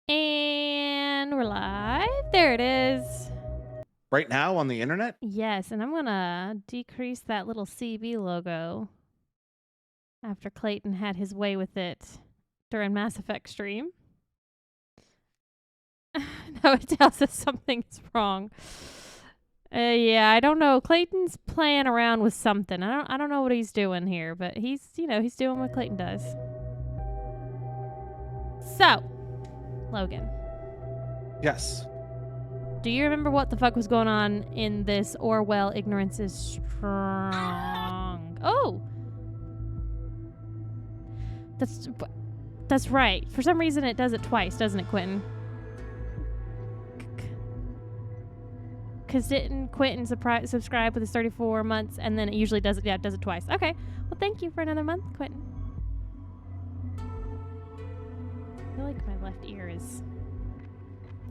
And we're live. There it is. Right now on the internet? Yes, and I'm going to decrease that little CB logo after Clayton had his way with it during Mass Effect stream. No, it tells us something's wrong. Yeah, I don't know. Clayton's playing around with something. I don't know what he's doing here, but he's doing what Clayton does. So, Logan. Yes. Do you remember what the fuck was going on in this Orwell Ignorance is Strong? Oh! That's right. For some reason it does it twice, doesn't it, Quentin? Because didn't Quentin subscribe with his 34 months and then it usually does it? Yeah, it does it twice. Okay. Well, thank you for another month, Quentin. I feel like my left ear is...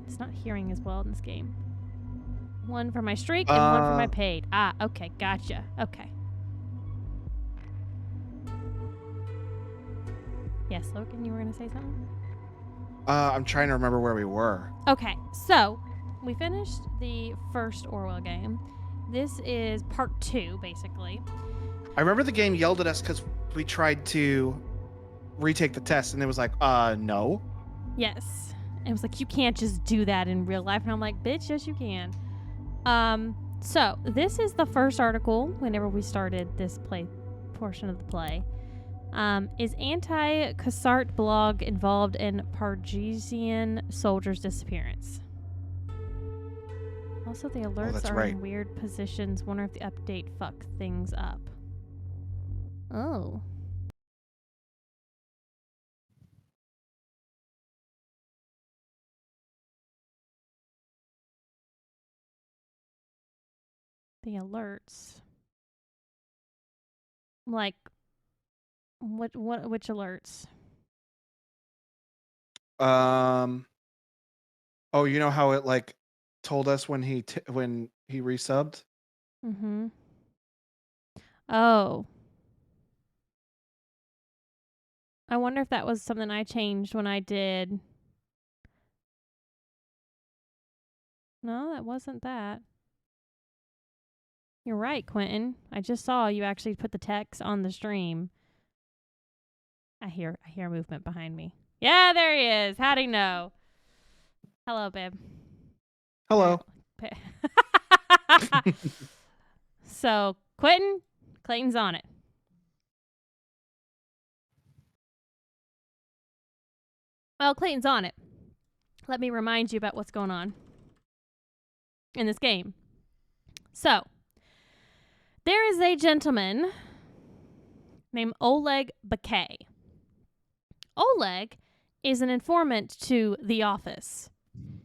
It's not hearing as well in this game. One for my streak and one for my paid. Ah, okay. Gotcha. Okay. Yes, Logan, you were going to say something? I'm trying to remember where we were. Okay, so we finished the first Orwell game. This is part 2, basically. I remember the game yelled at us because we tried to retake the test, and it was like, no. Yes. It was like, you can't just do that in real life. And I'm like, bitch, yes, you can. So this is the first article whenever we started this play portion of the play. Is anti-Cassart blog involved in Pargesian soldier's disappearance? Also, the alerts are in weird positions. Wonder if the update fucked things up. Oh. The alerts. Like, which alerts? Oh, you know how it like told us when he resubbed? Mm-hmm. Oh. I wonder if that was something I changed when I did. No, that wasn't that. You're right, Quentin. I just saw you actually put the text on the stream. I hear movement behind me. Yeah, there he is. How'd he know? Hello, babe. Hello. So, Clayton's on it. Well, Clayton's on it. Let me remind you about what's going on in this game. So, there is a gentleman named Oleg Bakay. Oleg is an informant to the office.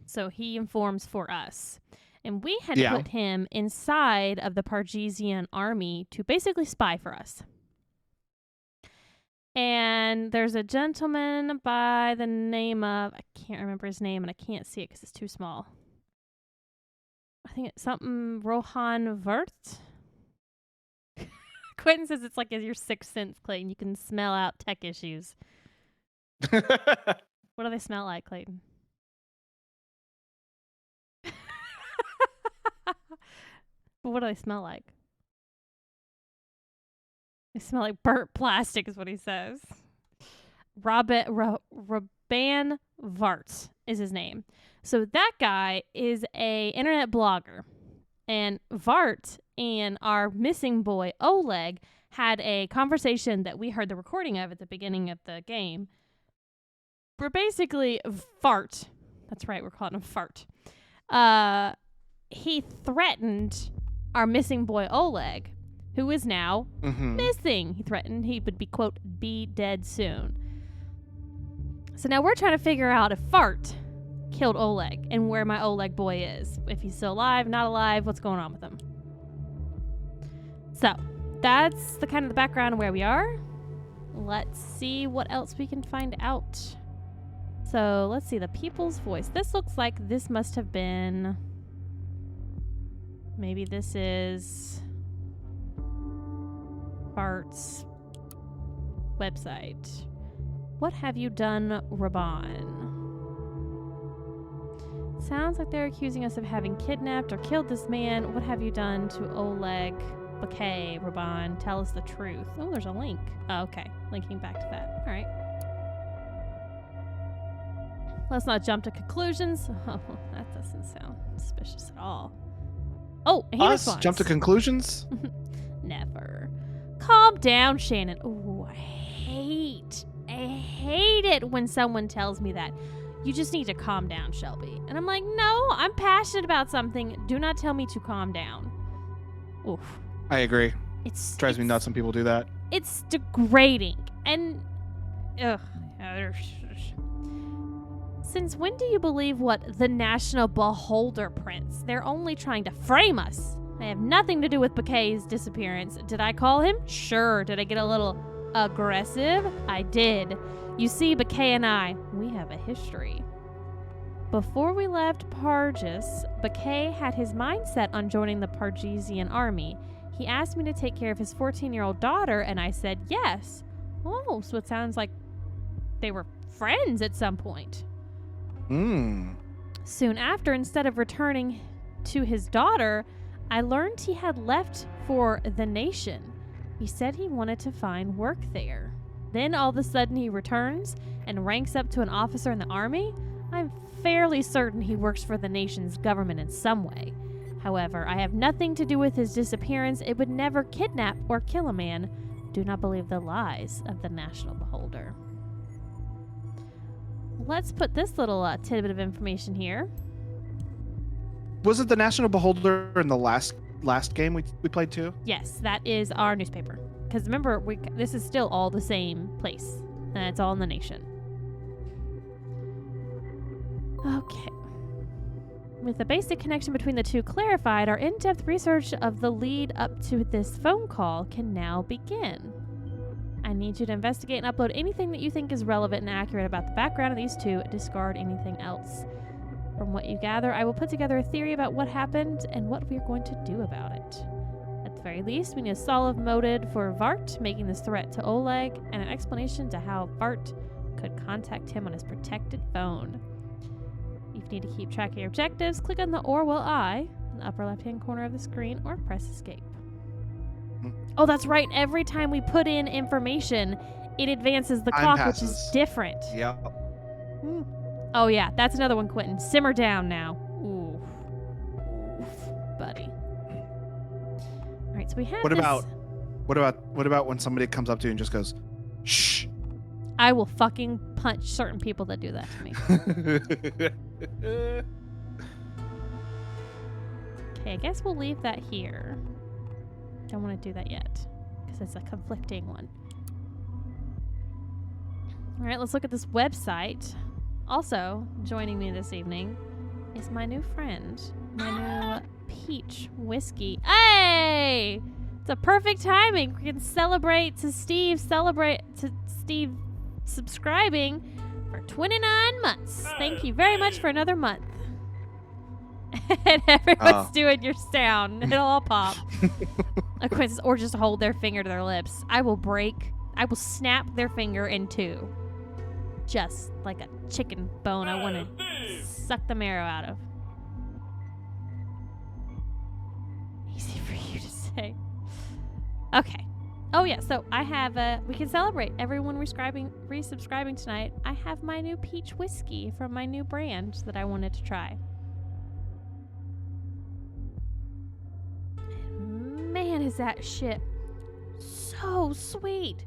So he informs for us. And we had put him inside of the Pargesian army to basically spy for us. And there's a gentleman by the name of, I can't remember his name and I can't see it because it's too small. I think it's something Rohan Vert. Quentin says it's like your sixth sense, Clayton. You can smell out tech issues. What do they smell like, Clayton? What do they smell like? They smell like burnt plastic is what he says. Raban Vart is his name. So that guy is a internet blogger. And Vart and our missing boy, Oleg, had a conversation that we heard the recording of at the beginning of the game. We're basically Fart. That's right, we're calling him Fart. He threatened our missing boy, Oleg, who is now missing. He threatened he would be, quote, be dead soon. So now we're trying to figure out if Fart killed Oleg and where my Oleg boy is. If he's still alive, not alive, what's going on with him. So that's the kind of the background of where we are. Let's see what else we can find out. So let's see, the people's voice. This looks like this must have been, maybe this is Bart's website. What have you done, Raban? Sounds like they're accusing us of having kidnapped or killed this man. What have you done to Oleg, Bakay, Raban? Tell us the truth. Oh, there's a link. Oh, okay. Linking back to that. All right. Let's not jump to conclusions. Oh, that doesn't sound suspicious at all. Oh, he responds. Jump to conclusions? Never. Calm down, Shannon. Oh, I hate it when someone tells me that. You just need to calm down, Shelby. And I'm like, no, I'm passionate about something. Do not tell me to calm down. Oof. I agree. It drives me nuts when people do that. It's degrading. And, ugh. Since when do you believe what the National Beholder prints? They're only trying to frame us. I have nothing to do with Bakay's disappearance. Did I call him? Sure. Did I get a little aggressive? I did. You see, Bakay and I, we have a history. Before we left Pargis, Bakay had his mind set on joining the Pargesian army. He asked me to take care of his 14-year-old daughter, and I said yes. Oh, so it sounds like they were friends at some point. Soon after, instead of returning to his daughter, I learned he had left for the nation. He said he wanted to find work there. Then all of a sudden he returns and ranks up to an officer in the army. I'm fairly certain he works for the nation's government in some way. However, I have nothing to do with his disappearance. It would never kidnap or kill a man. Do not believe the lies of the National Beholder. Let's put this little tidbit of information here. Was it the National Beholder in the last game we played too? Yes, that is our newspaper. Because remember, this is still all the same place, and it's all in the nation. Okay. With the basic connection between the two clarified, our in-depth research of the lead up to this phone call can now begin. I need you to investigate and upload anything that you think is relevant and accurate about the background of these two. Discard anything else. From what you gather, I will put together a theory about what happened and what we are going to do about it. At the very least, we need a solid motive for Vart making this threat to Oleg and an explanation to how Vart could contact him on his protected phone. If you need to keep track of your objectives, click on the Orwell eye in the upper left-hand corner of the screen or press escape. Oh, that's right. Every time we put in information, it advances the clock, which is different. Yeah. Oh, yeah. That's another one, Quentin. Simmer down now. Oof. Buddy. All right, so we have What about when somebody comes up to you and just goes, shh? I will fucking punch certain people that do that to me. Okay, I guess we'll leave that here. Don't want to do that yet because it's a conflicting one. All right, let's look at this website. Also, joining me this evening is my new friend, my new peach whiskey. Hey! It's a perfect timing. We can celebrate to Steve subscribing for 29 months. Thank you very much for another month. And everyone's doing your sound. It'll all pop. Or just hold their finger to their lips. I will snap their finger in two. Just like a chicken bone I want to suck the marrow out of. Easy for you to say. Okay. Oh yeah, so I have we can celebrate everyone resubscribing tonight. I have my new peach whiskey from my new brand that I wanted to try. Man, is that shit so sweet.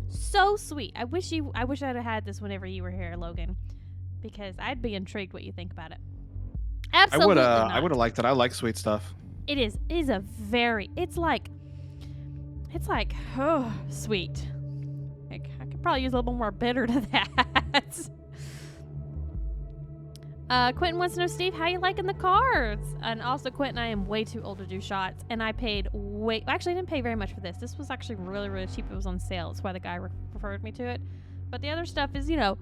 So sweet. I wish I'd have had this whenever you were here, Logan, because I'd be intrigued what you think about it. Absolutely not. I would have liked it. I like sweet stuff. It is a very, it's like oh, sweet. I could probably use a little more bitter to that. Quentin wants to know, Steve, how you liking the cards? And also, Quentin, I am way too old to do shots, and I paid actually, I didn't pay very much for this. This was actually really, really cheap. It was on sale. That's why the guy referred me to it. But the other stuff is, $40,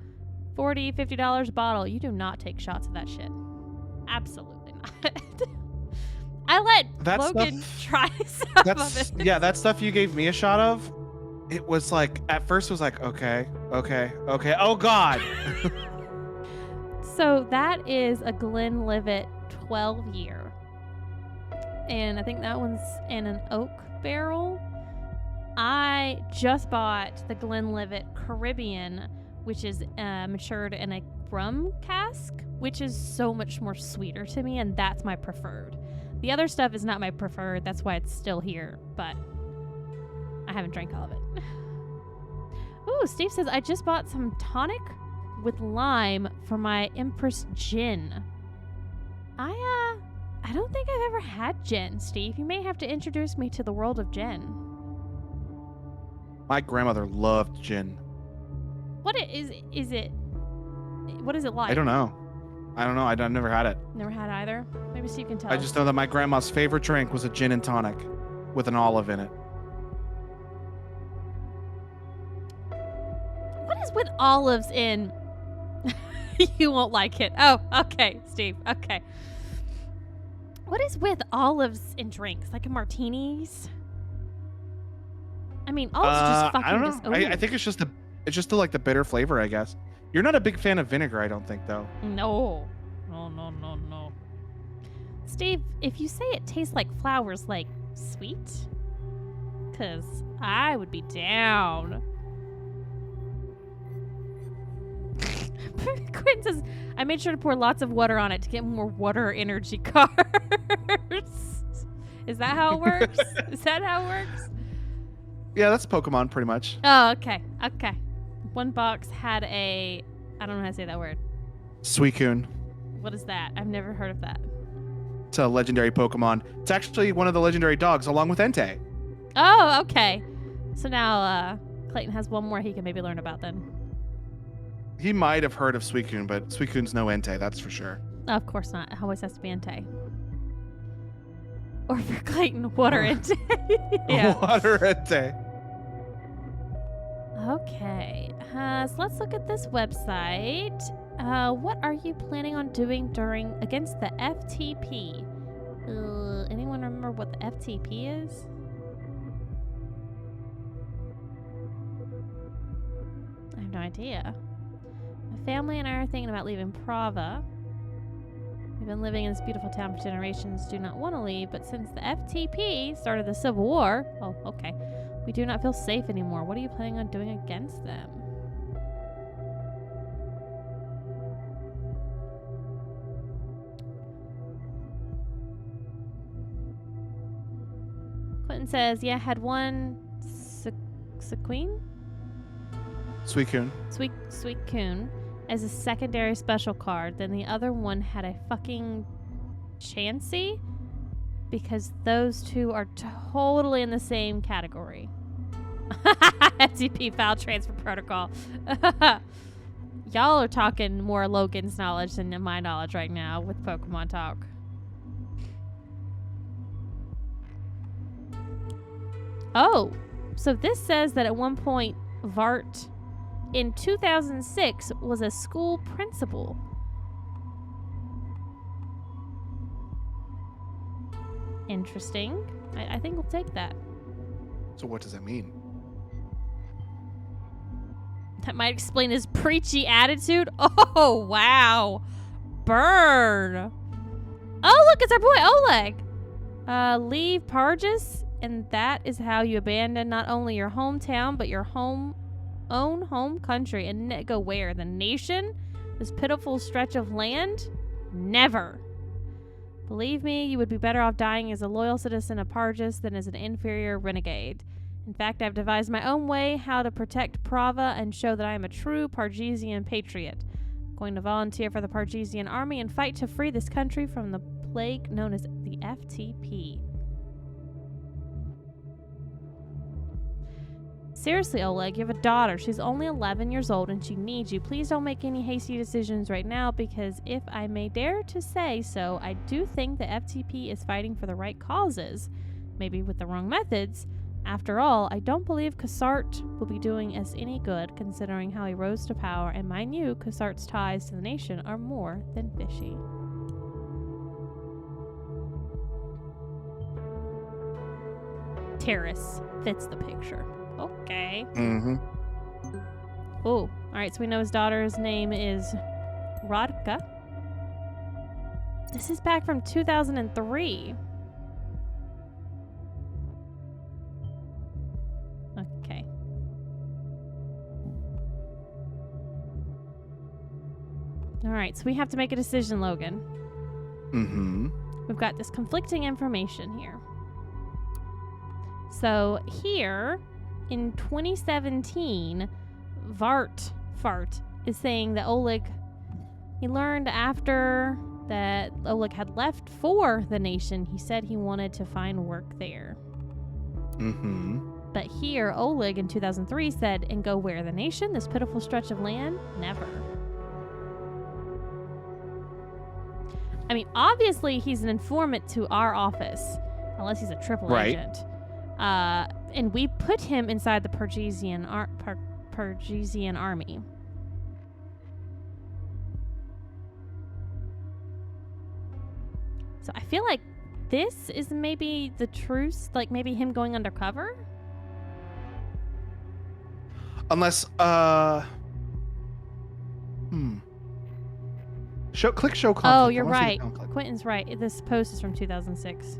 $50 a bottle. You do not take shots of that shit. Absolutely not. I let Logan try some of it. Yeah, that stuff you gave me a shot of, it was like, at first it was like, okay. Oh, God. So that is a Glenlivet 12 year. And I think that one's in an oak barrel. I just bought the Glenlivet Caribbean, which is matured in a rum cask, which is so much more sweeter to me, and that's my preferred. The other stuff is not my preferred. That's why it's still here, but I haven't drank all of it. Ooh, Steve says, I just bought some tonic with lime for my Empress gin. I don't think I've ever had gin, Steve. You may have to introduce me to the world of gin. My grandmother loved gin. What is it? What is it like? I don't know. I've never had it. Never had either. Maybe Steve can tell I us. just know that my grandma's favorite drink was a gin and tonic with an olive in it. What is with olives in? You won't like it. Oh, okay, Steve. Okay. What is with olives in drinks? Like in martinis? I mean, olives just fucking I don't just. know. I think it's just the like the bitter flavor, I guess. You're not a big fan of vinegar, I don't think, though. No. Steve, if you say it tastes like flowers, like sweet, because I would be down. Quinn says, I made sure to pour lots of water on it to get more water energy cards. Is that how it works? Is that how it works? Yeah, that's Pokemon, pretty much. Oh, okay. One box had I don't know how to say that word. Suicune. What is that? I've never heard of that. It's a legendary Pokemon. It's actually one of the legendary dogs, along with Entei. Oh, okay. So now Clayton has one more he can maybe learn about then. He might have heard of Suicune, but Suicune's no Entei, that's for sure. Of course not. It always has to be Entei. Or for Clayton, water Entei. Yeah. Water Entei. Okay. So let's look at this website. What are you planning on doing against the FTP? Anyone remember what the FTP is? I have no idea. My family and I are thinking about leaving Prava. We've been living in this beautiful town for generations, do not want to leave, but since the FTP started the Civil War, oh, okay, we do not feel safe anymore. What are you planning on doing against them? Clinton says, yeah, had one Suicune? Suicune as a secondary special card. Then the other one had a fucking Chansey, because those two are totally in the same category. FTP file transfer protocol. Y'all are talking more Logan's knowledge than my knowledge right now with Pokemon talk. Oh, so this says that at one point Vart in 2006 was a school principal. Interesting. I think we'll take that. So what does that mean? That might explain his preachy attitude. Oh, wow. Burn. Oh, look, it's our boy Oleg. Leave Parges, and that is how you abandon not only your hometown, but your own home country. And go where? The nation? This pitiful stretch of land? Never. Believe me, you would be better off dying as a loyal citizen of Parges than as an inferior renegade. In fact, I've devised my own way how to protect Prava and show that I am a true Pargesian patriot. I'm going to volunteer for the Pargesian army and fight to free this country from the plague known as the FTP. Seriously, Oleg, you have a daughter. She's only 11 years old and she needs you. Please don't make any hasty decisions right now, because if I may dare to say so, I do think the FTP is fighting for the right causes, maybe with the wrong methods. After all, I don't believe Cassart will be doing us any good, considering how he rose to power, and mind you, Cassart's ties to the nation are more than fishy. Terrace fits the picture. Okay. Mm-hmm. Oh, all right, so we know his daughter's name is Rodka. This is back from 2003. Okay. All right, so we have to make a decision, Logan. Mm-hmm. We've got this conflicting information here. So here, in 2017, Fart is saying that Oleg, he learned after that Oleg had left for the nation, he said he wanted to find work there. Mm-hmm. But here, Oleg in 2003 said, and go where? The nation? This pitiful stretch of land? Never. I mean, obviously he's an informant to our office, unless he's a triple agent. And we put him inside the Pergesian army. So I feel like this is maybe the truce, like maybe him going undercover? Unless, click show conflict. Oh, you're I wanna see the right. conflict. Quentin's right. This post is from 2006.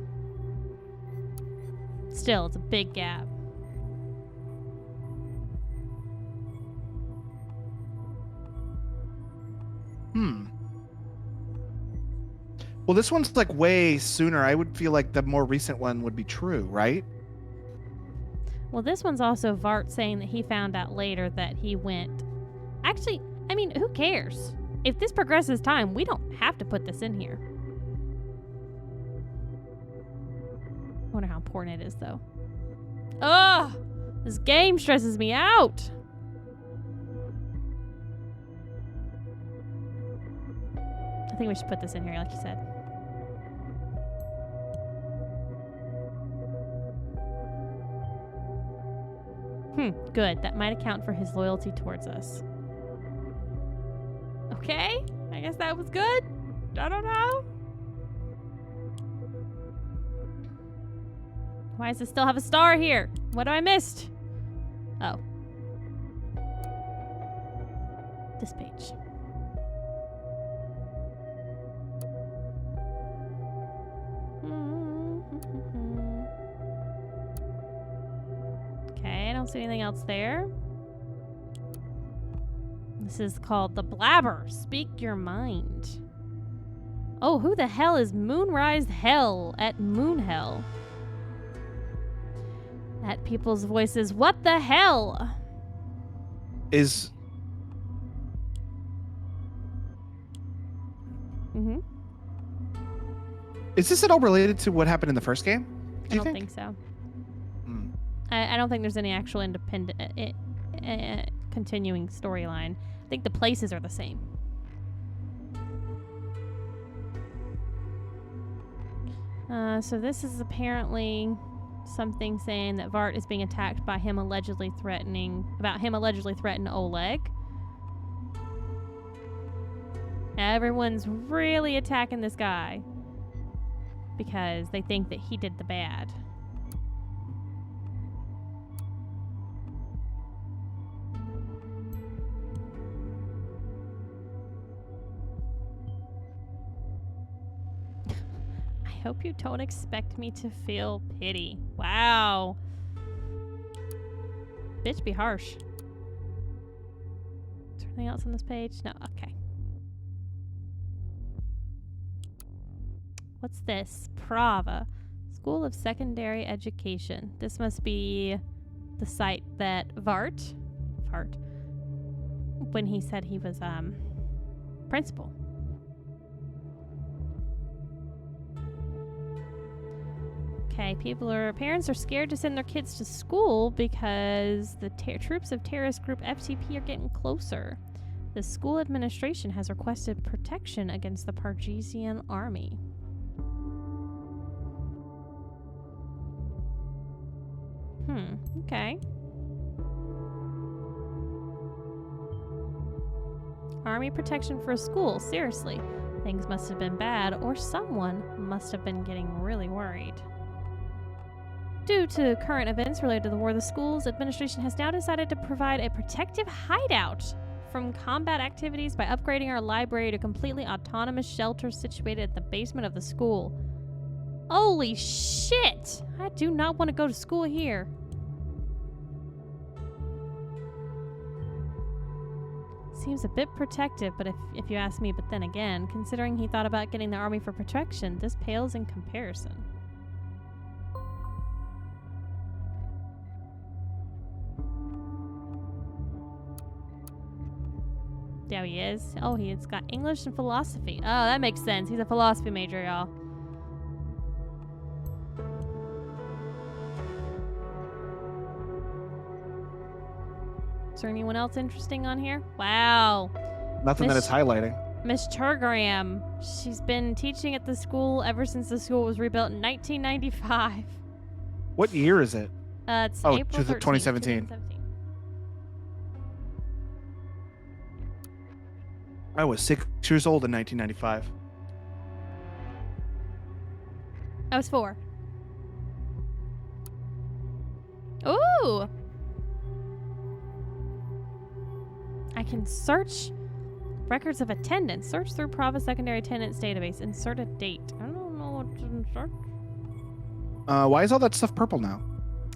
Still, it's a big gap. Well, this one's like way sooner. I would feel like the more recent one would be true, right? Well, this one's also Vart saying that he found out later that he went. Actually, I mean, who cares? If this progresses time, we don't have to put this in here. I wonder how important it is, though. Ugh! This game stresses me out! I think we should put this in here, like you said. Good. That might account for his loyalty towards us. Okay, I guess that was good. I don't know. Why does it still have a star here? What have I missed? Oh. This page. Okay, I don't see anything else there. This is called The Blabber. Speak your mind. Oh, who the hell is Moonrise Hell at Moonhell? At People's Voices. What the hell? Is this at all related to what happened in the first game? I don't think so. I don't think there's any actual independent continuing storyline. I think the places are the same. So this is apparently something saying that Vart is being attacked by him allegedly threatening Oleg. Everyone's really attacking this guy because they think that he did the bad. I hope you don't expect me to feel pity. Wow. Bitch, be harsh. Is there anything else on this page? No, okay. What's this? Prava. School of Secondary Education. This must be the site that Vart, when he said he was principal. Okay, parents are scared to send their kids to school because the troops of terrorist group FTP are getting closer. The school administration has requested protection against the Pergesian army. Okay. Army protection for a school, seriously. Things must have been bad, or someone must have been getting really worried. Due to current events related to the war, the school's administration has now decided to provide a protective hideout from combat activities by upgrading our library to completely autonomous shelter situated at the basement of the school. Holy shit! I do not want to go to school here. Seems a bit protective, but if you ask me, but then again, considering he thought about getting the army for protection, this pales in comparison. Yeah, he is. Oh, he's got English and philosophy. Oh, that makes sense. He's a philosophy major, y'all. Is there anyone else interesting on here? Wow. Nothing that it's highlighting. Miss Turgram. She's been teaching at the school ever since the school was rebuilt in 1995. What year is it? It's Oh, April 13th, 2017. I was 6 years old in 1995. I was 4. Ooh! I can search records of attendance. Search through Prava Secondary Attendance Database. Insert a date. I don't know what to insert. Why is all that stuff purple now?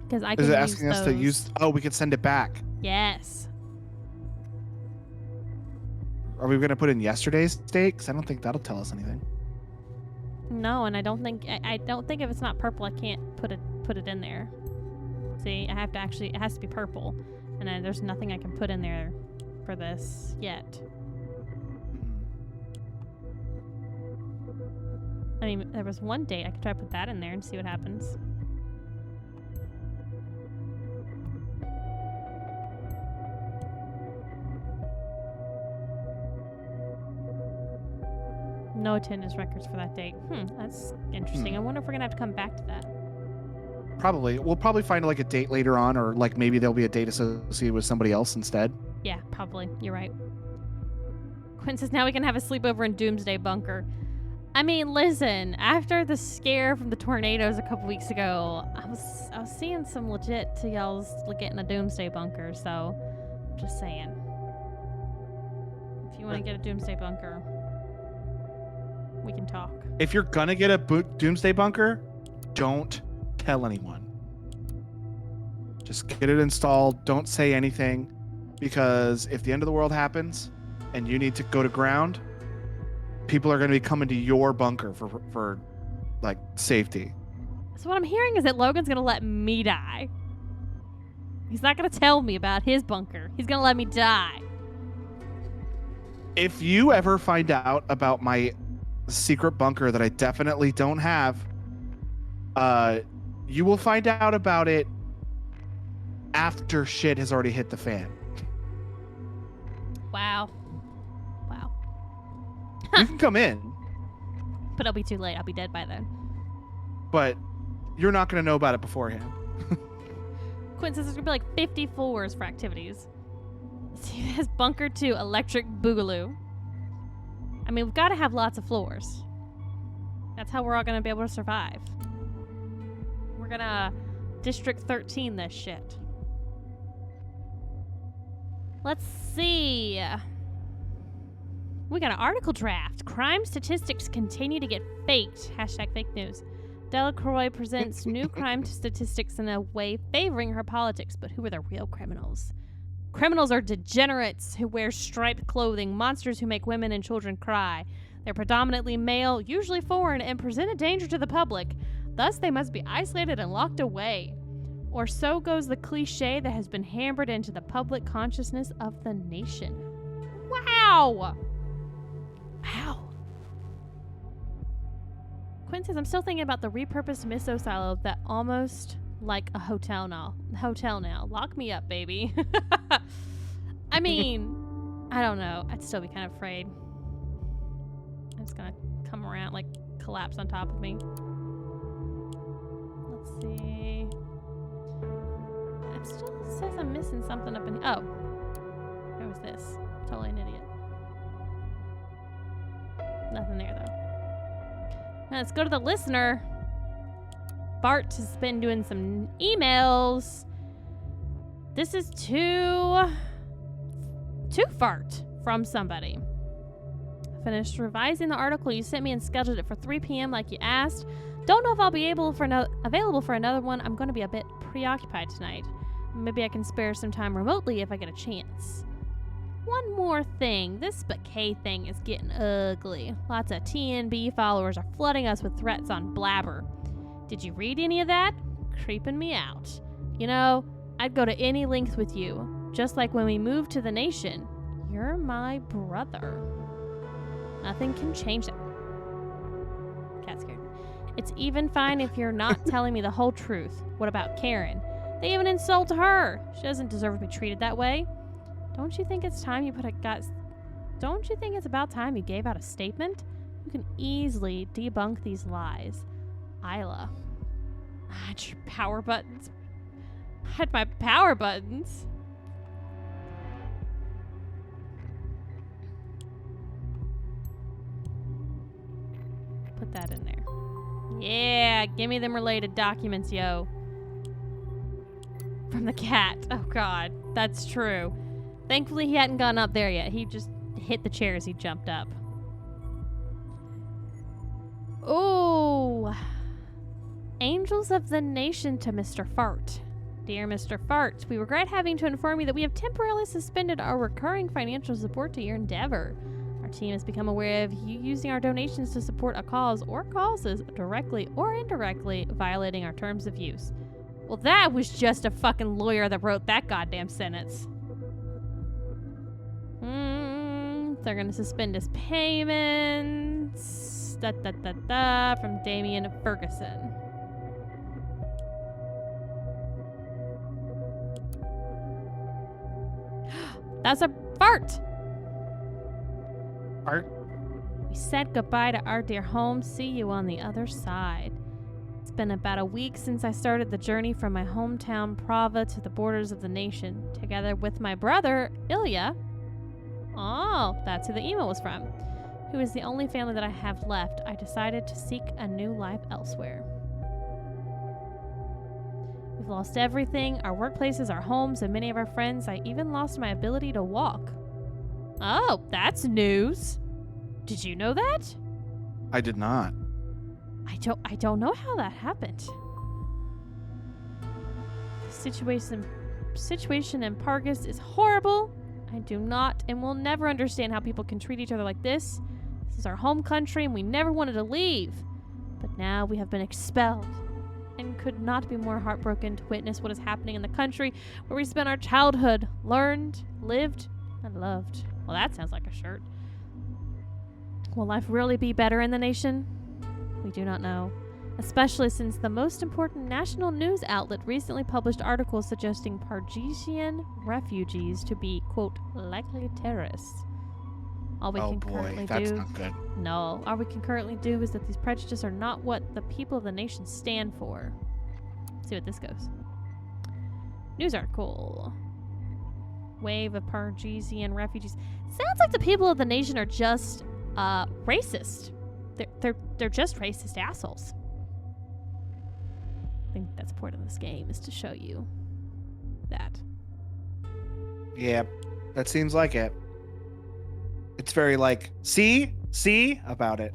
Because I can Is it use asking us to those. use... Oh, we can send it back. Yes. Are we going to put in yesterday's date? Because I don't think that'll tell us anything. No, and I don't think if it's not purple, I can't put it in there. See, I have to actually. It has to be purple, and then there's nothing I can put in there for this yet. I mean, there was one date. I could try to put that in there and see what happens. No attendance records for that date. That's interesting. I wonder if we're gonna have to come back to that. Probably. We'll probably find like a date later on, or like maybe there'll be a date associated with somebody else instead. Yeah, probably. You're right. Quinn says now we can have a sleepover in Doomsday Bunker. I mean, listen, after the scare from the tornadoes a couple weeks ago, I was seeing some legit to y'all's getting a Doomsday Bunker, so just saying. If you want to get a Doomsday Bunker, we can talk. If you're gonna get a Doomsday Bunker, don't tell anyone. Just get it installed. Don't say anything, because if the end of the world happens and you need to go to ground, people are going to be coming to your bunker for like safety. So what I'm hearing is that Logan's going to let me die. He's not going to tell me about his bunker. He's going to let me die. If you ever find out about my secret bunker that I definitely don't have, you will find out about it after shit has already hit the fan. Wow. Wow. You can come in, But it'll be too late. I'll be dead by then. but you're not going to know about it beforehand. Quinn says there's going to be like 50 floors for activities. See, there's Bunker 2, Electric Boogaloo. I mean, we've got to have lots of floors. That's how we're all going to be able to survive. We're going to District 13 this shit. Let's see. We got an article draft. Crime statistics continue to get faked. Hashtag fake news. Delacroix presents new crime statistics in a way favoring her politics, but who are the real criminals? Criminals are degenerates who wear striped clothing, monsters who make women and children cry. They're predominantly male, usually foreign, and present a danger to the public. Thus, they must be isolated and locked away. Or so goes the cliche that has been hammered into the public consciousness of the nation. Wow! Wow. Quinn says, I'm still thinking about the repurposed miso silo that almost like a hotel now. Lock me up, baby. I mean, I don't know. I'd still be kind of afraid. It's gonna come around, like, collapse on top of me. Let's see. It still says I'm missing something up in here. Oh. Where was this? Totally an idiot. Nothing there, though. Now let's go to the listener. Bart has been doing some emails. This is to to fart from somebody. Finished revising the article you sent me and scheduled it for 3 p.m. like you asked. Don't know if I'll be available for another one. I'm going to be a bit preoccupied tonight. Maybe I can spare some time remotely if I get a chance. One more thing. This bouquet thing is getting ugly. Lots of TNB followers are flooding us with threats on Blabber. Did you read any of that? Creeping me out. You know, I'd go to any length with you. Just like when we moved to the nation. You're my brother. Nothing can change that. Cat scared. It's even fine if you're not telling me the whole truth. What about Karen? They even insult her. She doesn't deserve to be treated that way. Don't you think it's about time you gave out a statement? You can easily debunk these lies. Isla. Hide your power buttons. Hide my power buttons. Put that in there. Yeah, give me them related documents, yo. From the cat. Oh, God. That's true. Thankfully, he hadn't gone up there yet. He just hit the chair as he jumped up. Oh. Angels of the Nation to Mr. Fart. Dear Mr. Fart, we regret having to inform you that we have temporarily suspended our recurring financial support to your endeavor. Our team has become aware of you using our donations to support a cause or causes directly or indirectly violating our terms of use. Well, that was just a fucking lawyer that wrote that goddamn sentence. They're gonna suspend his payments. From Damien Ferguson. That's a fart! Art? We said goodbye to our dear home. See you on the other side. It's been about a week since I started the journey from my hometown Prava to the borders of the nation. Together with my brother, Ilya. Oh, that's who the email was from. Who is the only family that I have left. I decided to seek a new life elsewhere. We've lost everything, our workplaces, our homes, and many of our friends. I even lost my ability to walk. Oh, that's news. Did you know that? I did not. I don't know how that happened. The situation in Pargus is horrible. I do not and will never understand how people can treat each other like this. This is our home country and we never wanted to leave. But now we have been expelled and could not be more heartbroken to witness what is happening in the country where we spent our childhood, learned, lived, and loved. Well, that sounds like a shirt. Will life really be better in the nation? We do not know, especially since the most important national news outlet recently published articles suggesting Pargesian refugees to be, quote, likely terrorists. All we can currently that's do, not good. No, all we can currently do is that these prejudices are not what the people of the nation stand for. Let's see what this goes. News article. Wave of Pargesian refugees. Sounds like the people of the nation are just racist. They're just racist assholes. I think that's the point of this game, is to show you that. Yeah, that seems like it. It's very like, see about it.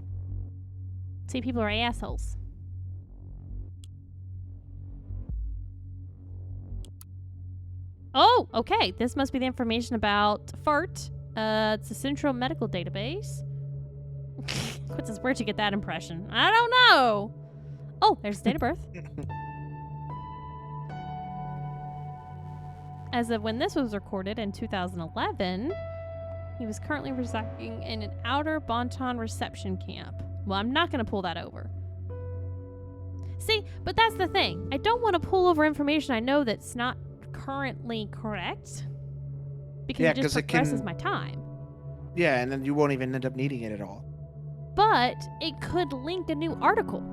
See, people are assholes. Oh, okay. This must be the information about Fart. It's a central medical database. What says, where'd you get that impression? I don't know. Oh, there's his date of birth. As of when this was recorded in 2011, he was currently residing in an outer Bonton reception camp. Well, I'm not going to pull that over. See, but that's the thing. I don't want to pull over information I know that's not currently correct. Because it just progresses my time. Yeah, and then you won't even end up needing it at all. But it could link a new article.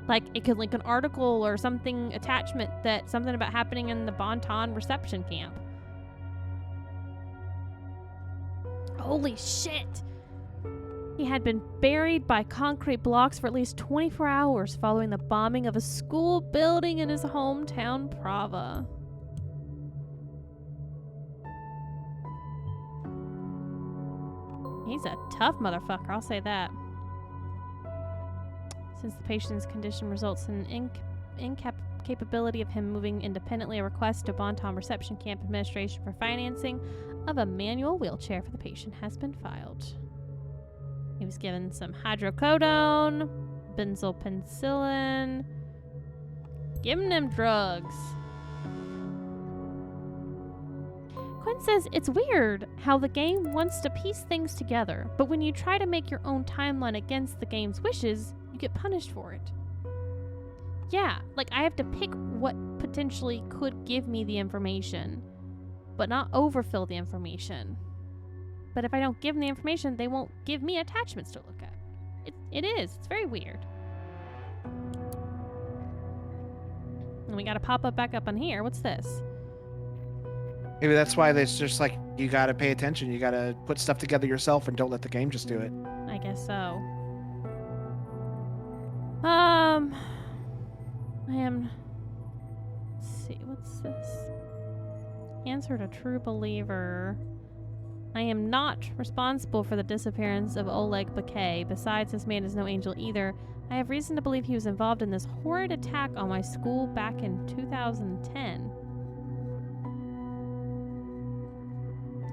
Like, it could link an article or something, attachment that something about happening in the Bonton reception camp. Holy shit! He had been buried by concrete blocks for at least 24 hours following the bombing of a school building in his hometown, Prava. He's a tough motherfucker, I'll say that. Since the patient's condition results in incapability of him moving independently, a request to Bonton Reception Camp Administration for financing of a manual wheelchair for the patient has been filed. He was given some hydrocodone, benzylpenicillin, giving him drugs. Quinn says it's weird how the game wants to piece things together, but when you try to make your own timeline against the game's wishes, you get punished for it. Yeah, like I have to pick what potentially could give me the information, but not overfill the information. But if I don't give them the information, they won't give me attachments to look at. It is. It's very weird. And we got to pop up back up on here. What's this? Maybe that's why it's just like you gotta pay attention. You gotta put stuff together yourself and don't let the game just do it. I guess so. Let's see, what's this? Answer to true believer. I am not responsible for the disappearance of Oleg Bakay. Besides, this man is no angel either. I have reason to believe he was involved in this horrid attack on my school back in 2010.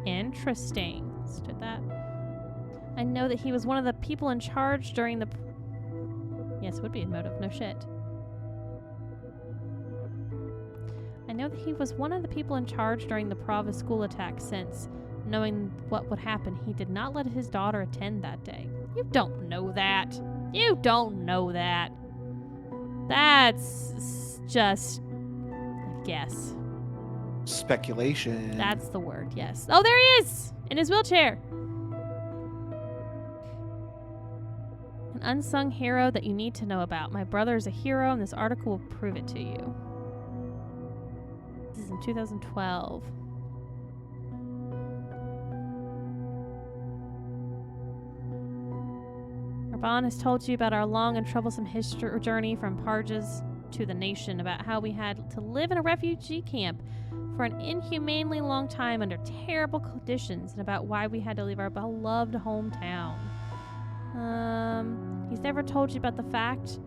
Interesting. Let's do that. I know that he was one of the people in charge during the... Yes, it would be a motive. No shit. I know that he was one of the people in charge during the Prava school attack since, knowing what would happen, he did not let his daughter attend that day. You don't know that. You don't know that. That's just a guess. Speculation. That's the word, yes. Oh, there he is! In his wheelchair. An unsung hero that you need to know about. My brother is a hero, and this article will prove it to you. This is in 2012. Raban has told you about our long and troublesome journey from Parjas to the nation, about how we had to live in a refugee camp for an inhumanely long time under terrible conditions, and about why we had to leave our beloved hometown. He's never told you about the fact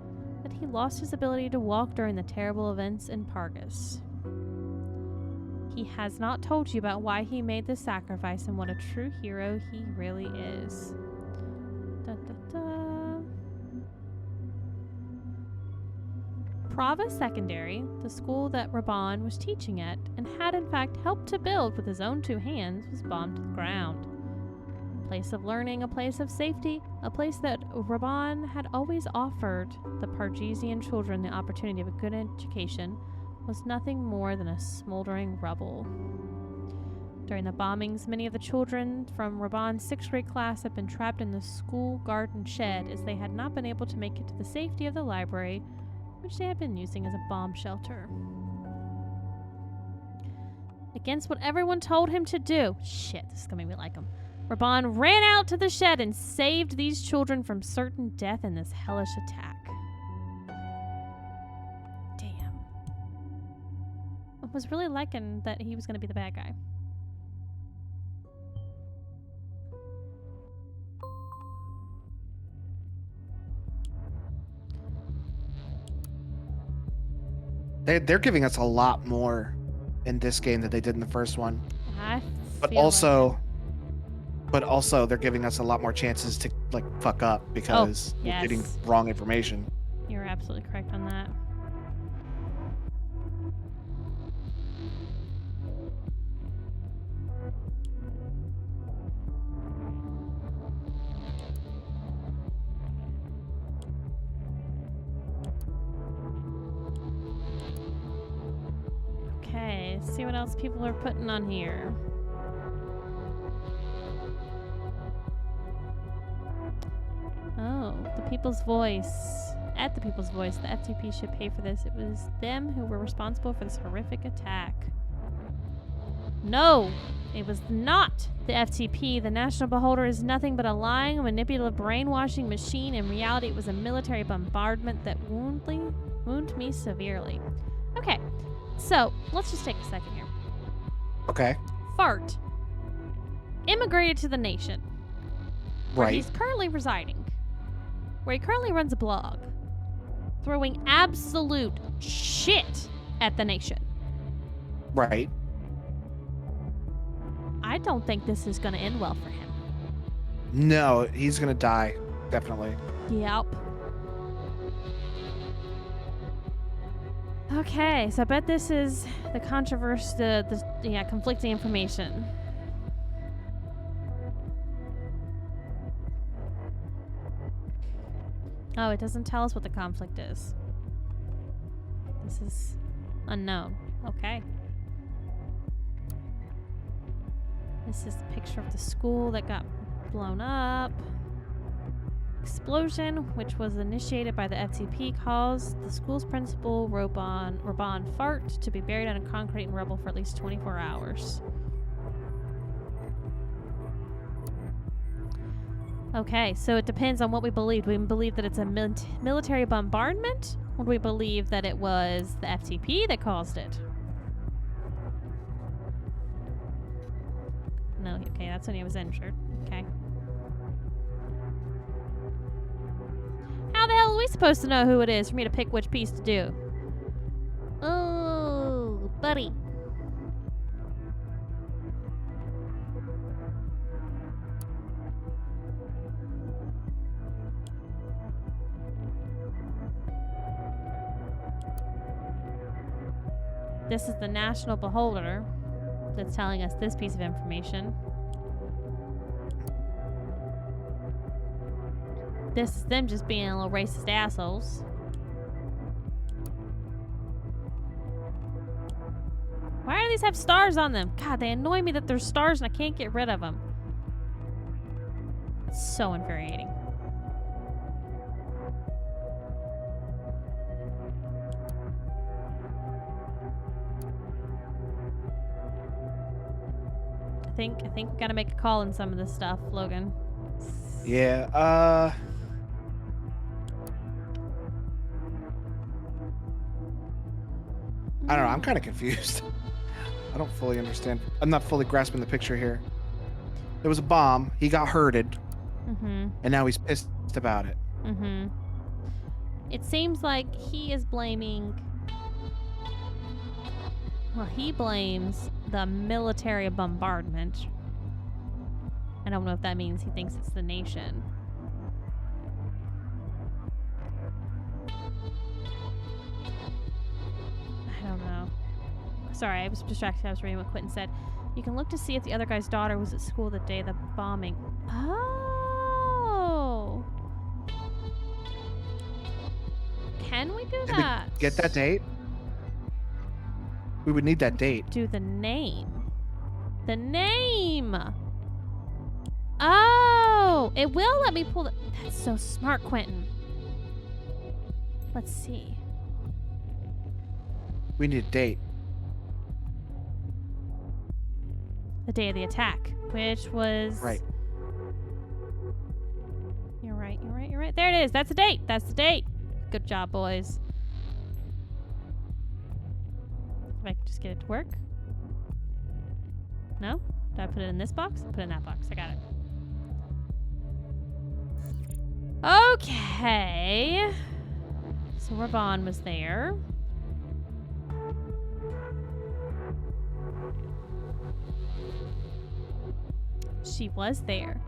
that he lost his ability to walk during the terrible events in Pargas. He has not told you about why he made this sacrifice and what a true hero he really is. Da, da, da. Prava Secondary, the school that Raban was teaching at and had in fact helped to build with his own two hands, was bombed to the ground. A place of learning, a place of safety, a place that Raban had always offered the Pargesian children the opportunity of a good education, was nothing more than a smoldering rubble. During the bombings, many of the children from Raban's 6th grade class had been trapped in the school garden shed, as they had not been able to make it to the safety of the library, which they had been using as a bomb shelter. Against what everyone told him to do, shit, this is gonna make me like him, Raban ran out to the shed and saved these children from certain death in this hellish attack. Damn. I was really liking that he was gonna be the bad guy. They're giving us a lot more in this game than they did in the first one. But feel also they're giving us a lot more chances to like fuck up because we're getting wrong information. You're absolutely correct on that. Okay, see what else people are putting on here. Oh, the People's Voice. At the People's Voice, the FTP should pay for this. It was them who were responsible for this horrific attack. No, it was not the FTP. The National Beholder is nothing but a lying, manipulative, brainwashing machine. In reality, it was a military bombardment that wounded me severely. Okay, so let's just take a second here. Okay. Fart. Immigrated to the nation. where Right. he's currently residing, where he currently runs a blog, throwing absolute shit at the nation. Right. I don't think this is going to end well for him. No, he's gonna die. Definitely. Yep. Okay, so I bet this is the controversy, the conflicting information. Oh, it doesn't tell us what the conflict is. This is unknown. Okay. This is the picture of the school that got blown up. Explosion, which was initiated by the FTP, caused the school's principal, Rabon Fart, to be buried under concrete and rubble for at least 24 hours. Okay, so it depends on what we believe. Do we believe that it's a military bombardment? Or do we believe that it was the FTP that caused it? No, okay, that's when he was injured. Okay. How the hell are we supposed to know who it is for me to pick which piece to do? Oh, buddy. This is the National Beholder that's telling us this piece of information. This is them just being little racist assholes. Why do these have stars on them? God, they annoy me that there's stars and I can't get rid of them. It's so infuriating. I think we gotta make a call on some of this stuff, Logan. Yeah. I don't know. I'm kind of confused. I don't fully understand. I'm not fully grasping the picture here. There was a bomb. He got hurted. Mm-hmm. And now he's pissed about it. Mm-hmm. It seems like he is blaming... Well, he blames the military bombardment. I don't know if that means he thinks it's the nation. I don't know. Sorry, I was distracted. I was reading what Quentin said. You can look to see if the other guy's daughter was at school the day of the bombing. Oh. Can we do that? Get that date? We would need that date. Do the name. The name. Oh, it will let me pull the... That's so smart, Quentin. Let's see. We need a date. The day of the attack, which was... Right. You're right. There it is. That's the date. That's the date. Good job, boys. If I could just get it to work. No? Did I put it in this box? Put it in that box. I got it. Okay. So Ravon was there. She was there.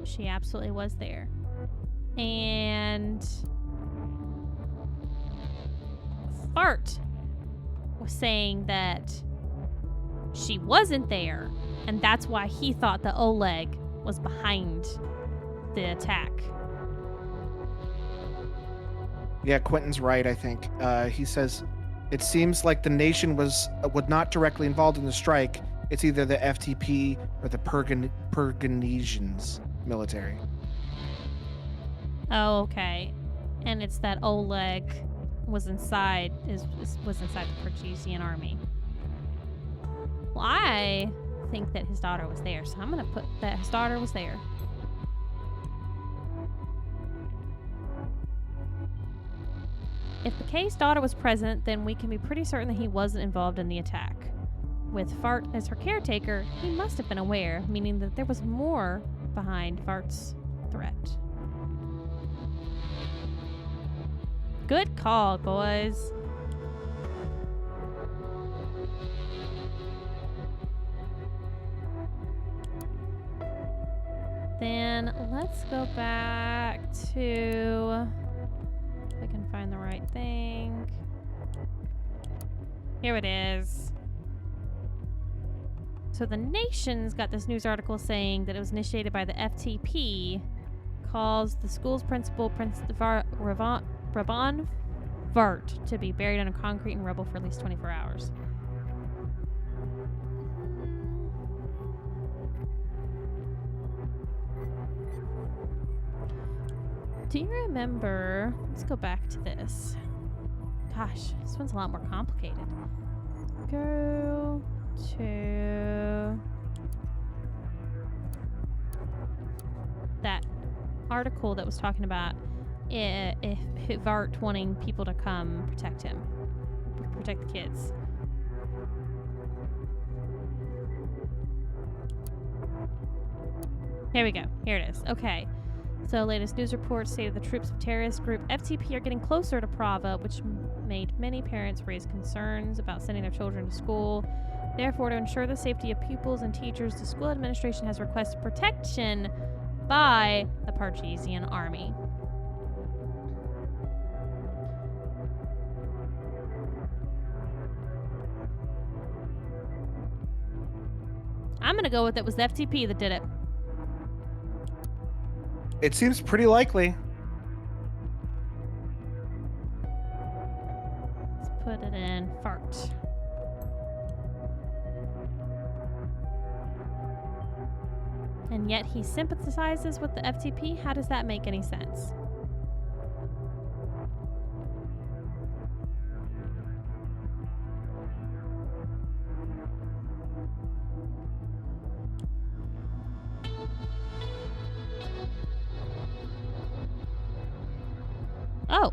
She absolutely was there. And Fart was saying that she wasn't there, and that's why he thought the Oleg was behind the attack. Yeah, Quentin's right, I think. He says, it seems like the nation was not directly involved in the strike. It's either the FTP or the Perganesians military. Oh, okay. And it's that Oleg was inside was inside the Pergesian army. Well, I think that his daughter was there, so I'm gonna put that his daughter was there. If the K's daughter was present, then we can be pretty certain that he wasn't involved in the attack. With Vart as her caretaker, he must have been aware, meaning that there was more behind Vart's threat. Good call, boys. Then let's go back to... if I can find the right thing. Here it is. So the Nation's got this news article saying that it was initiated by the FTP, calls the school's principal, Rabban Vart, to be buried under concrete and rubble for at least 24 hours. Do you remember? Let's go back to this. Gosh, this one's a lot more complicated. Go to that article that was talking about if Vart wanting people to come protect him, protect the kids. Here we go. Here it is. Okay. So, latest news reports say the troops of terrorist group FTP are getting closer to Prava, which made many parents raise concerns about sending their children to school. Therefore, to ensure the safety of pupils and teachers, the school administration has requested protection by the Parchesian army. I'm going to go with it was the FTP that did it. It seems pretty likely. Let's put it in Vart. And yet he sympathizes with the FTP? How does that make any sense? Oh.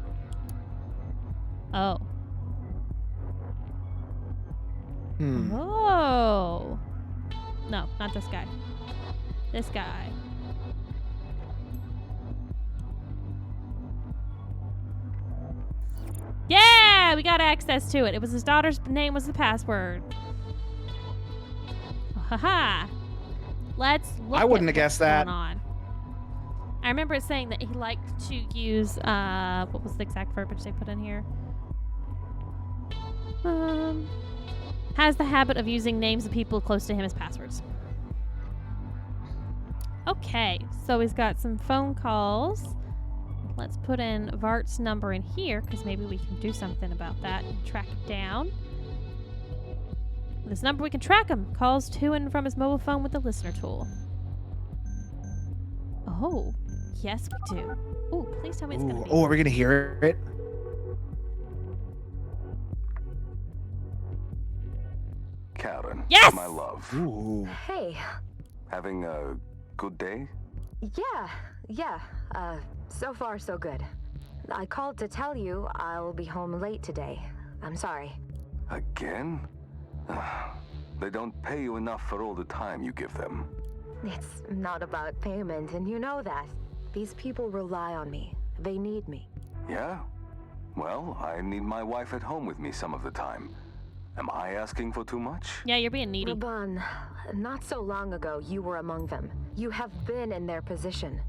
Oh. Oh. No, not this guy. This guy. Yeah, we got access to it. It was his daughter's name was the password. Haha. Let's look. I wouldn't at have guessed what's that. going on. I remember it saying that he liked to use what was the exact verbiage they put in here? Has the habit of using names of people close to him as passwords. Okay, so he's got some phone calls. Let's put in Vart's number in here because maybe we can do something about that and track it down. With this number we can track him. Calls to and from his mobile phone with the listener tool. Oh, yes we do. Oh, please tell me it's going to be. Oh, are we going to hear it? Karen, Yes! my love. Ooh. Hey. Having a good day? Yeah. So far so good. I called to tell you I'll be home late today. I'm sorry. Again? They don't pay you enough for all the time you give them. It's not about payment, and you know that. These people rely on me. They need me. Yeah? Well, I need my wife at home with me some of the time. Am I asking for too much? Yeah, you're being needy. Rabban, not so long ago you were among them. You have been in their position.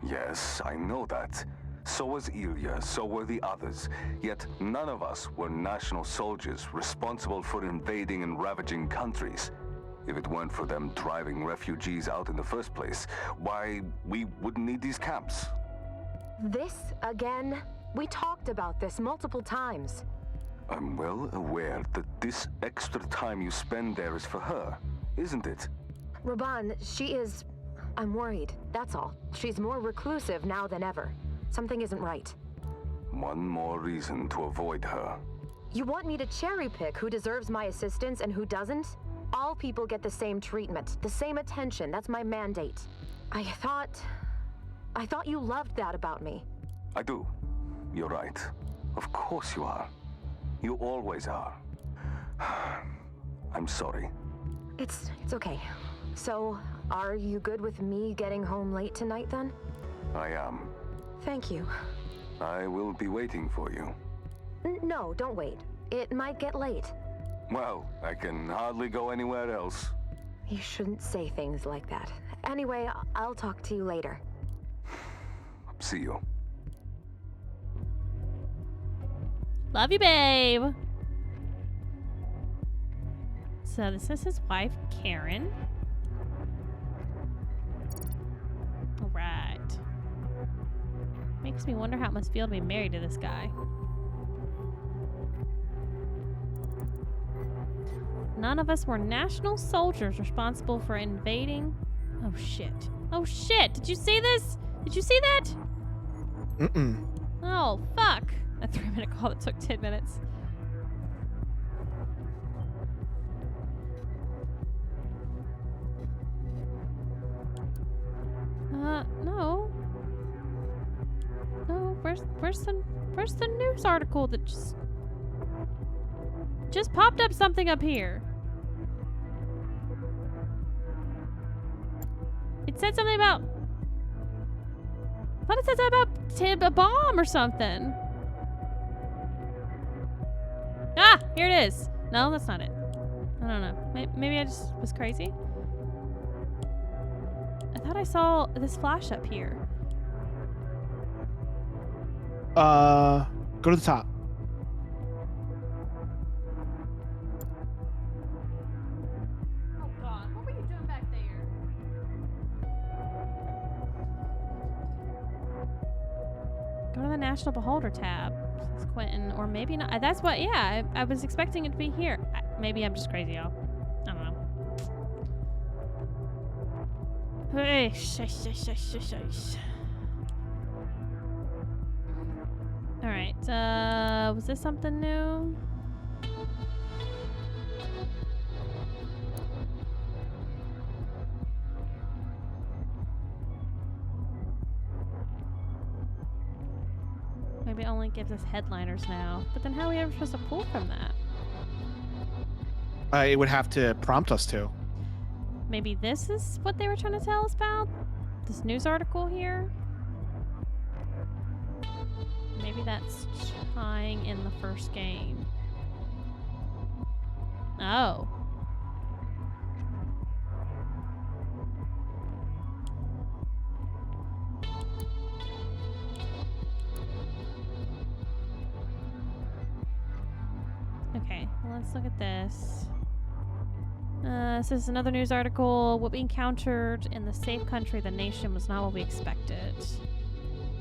Yes, I know that. So was Ilya, so were the others. Yet none of us were national soldiers responsible for invading and ravaging countries. If it weren't for them driving refugees out in the first place, why, we wouldn't need these camps. This again? We talked about this multiple times. I'm well aware that this extra time you spend there is for her, isn't it? Rabban, she is... I'm worried, that's all. She's more reclusive now than ever. Something isn't right. One more reason to avoid her. You want me to cherry pick who deserves my assistance and who doesn't? All people get the same treatment, the same attention. That's my mandate. I thought you loved that about me. I do. You're right. Of course you are. You always are. I'm sorry. It's okay. So, are you good with me getting home late tonight then? I am. Thank you. I will be waiting for you. No, don't wait. It might get late. Well, I can hardly go anywhere else. You shouldn't say things like that. Anyway, I'll talk to you later. See you. Love you, babe. So this is his wife, Karen. All right. Makes me wonder how it must feel to be married to this guy. None of us were national soldiers responsible for invading. Oh shit. Oh shit. Did you see this? Did you see that? Mm-mm. Oh, fuck. A 3-minute call that took 10 minutes. No. No, where's the news article that just popped up something up here? It said something about... I thought it said something about a bomb or something. Ah! Here it is. No, that's not it. I don't know. Maybe I just was crazy. I thought I saw this flash up here. Go to the top. Oh god, what were you doing back there? Go to the National Beholder tab, says Quentin, or maybe not. That's what, yeah, I was expecting it to be here. Maybe I'm just crazy, y'all. I don't know. Hey, Alright, was this something new? Maybe it only gives us headliners now. But then how are we ever supposed to pull from that? It would have to prompt us to. Maybe this is what they were trying to tell us about? This news article here? Maybe that's tying in the first game. Oh. Okay, well, let's look at this. This is another news article. What we encountered in the safe country, the nation, was not what we expected.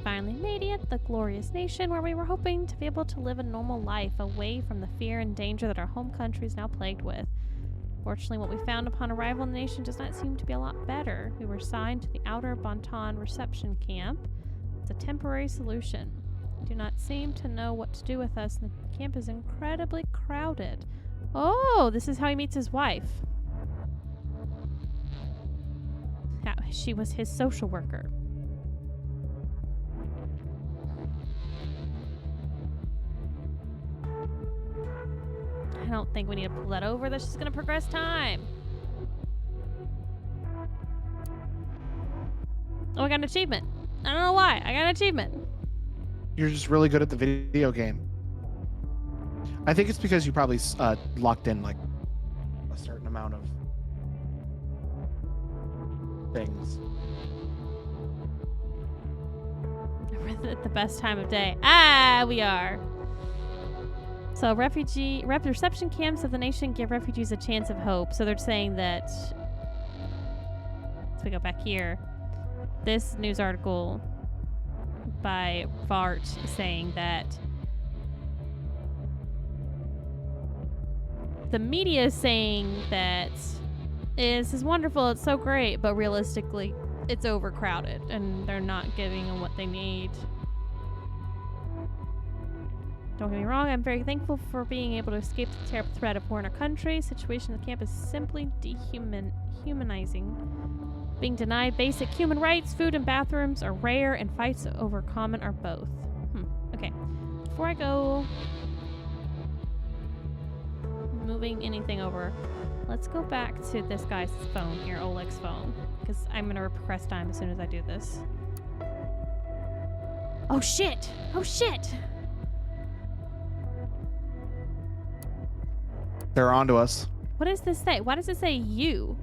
Finally made it, the glorious nation where we were hoping to be able to live a normal life away from the fear and danger that our home country is now plagued with. Fortunately, what we found upon arrival in the nation does not seem to be a lot better. We were assigned to the outer Bonton reception camp. It's a temporary solution. They do not seem to know what to do with us, and the camp is incredibly crowded. Oh, this is how he meets his wife. She was his social worker. I don't think we need to pull that over. That's just going to progress time. Oh, I got an achievement. I don't know why. I got an achievement. You're just really good at the video game. I think it's because you probably locked in like a certain amount of things. At the best time of day. Ah, we are. So reception camps of the nation give refugees a chance of hope. So they're saying that, so we go back here, this news article by Vart is saying that the media is saying that this is wonderful, it's so great, but realistically it's overcrowded and they're not giving them what they need. Don't get me wrong, I'm very thankful for being able to escape the terrible threat of war in our country. The situation in the camp is simply dehumanizing. Being denied basic human rights, food and bathrooms are rare, and fights over common are both. Okay. Before I go moving anything over. Let's go back to this guy's phone here, Oleg's phone, because I'm gonna request time as soon as I do this. Oh shit! Oh shit! They're onto us. What does this say? Why does it say you?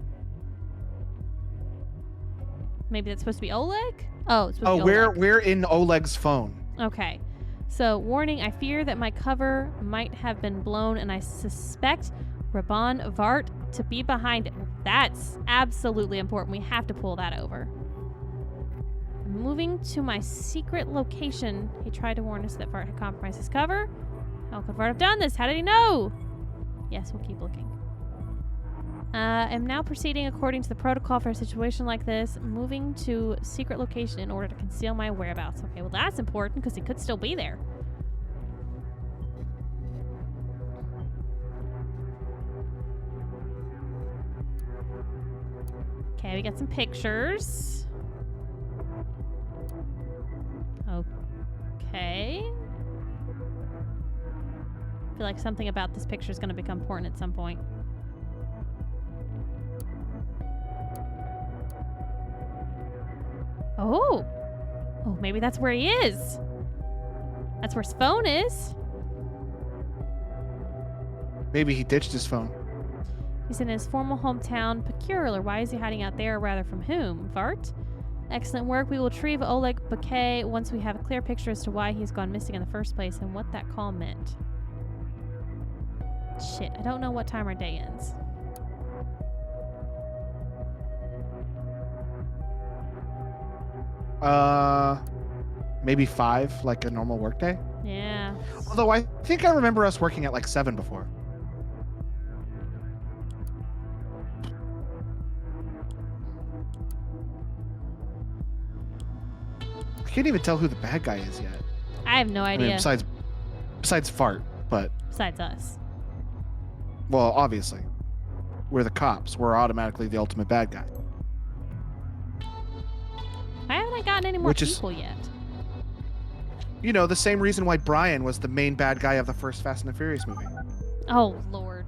Maybe that's supposed to be Oleg? Oh, it's supposed to be Oleg. We're in Oleg's phone. Okay. So, warning, I fear that my cover might have been blown and I suspect Raban Vart to be behind it. That's absolutely important. We have to pull that over. I'm moving to my secret location. He tried to warn us that Vart had compromised his cover. How could Vart have done this? How did he know? Yes, we'll keep looking. I'm now proceeding according to the protocol for a situation like this, moving to secret location in order to conceal my whereabouts. Okay, well that's important because he could still be there. Okay, we got some pictures. Okay. I feel like something about this picture is going to become important at some point. Oh. Oh, maybe that's where he is. That's where his phone is. Maybe he ditched his phone. He's in his formal hometown, Peculiar. Why is he hiding out there, rather from whom? Vart? Excellent work. We will retrieve Oleg Bouquet once we have a clear picture as to why he's gone missing in the first place and what that call meant. Shit, I don't know what time our day ends. Maybe 5, like a normal workday. Yeah. Although I think I remember us working at like 7 before. I can't even tell who the bad guy is yet. I have no idea. I mean, besides Fart, but Besides us. well, obviously, we're the cops. We're automatically the ultimate bad guy. Why haven't I gotten any more Which is- people yet? You know, the same reason why Brian was the main bad guy of the first Fast and the Furious movie. Oh, Lord.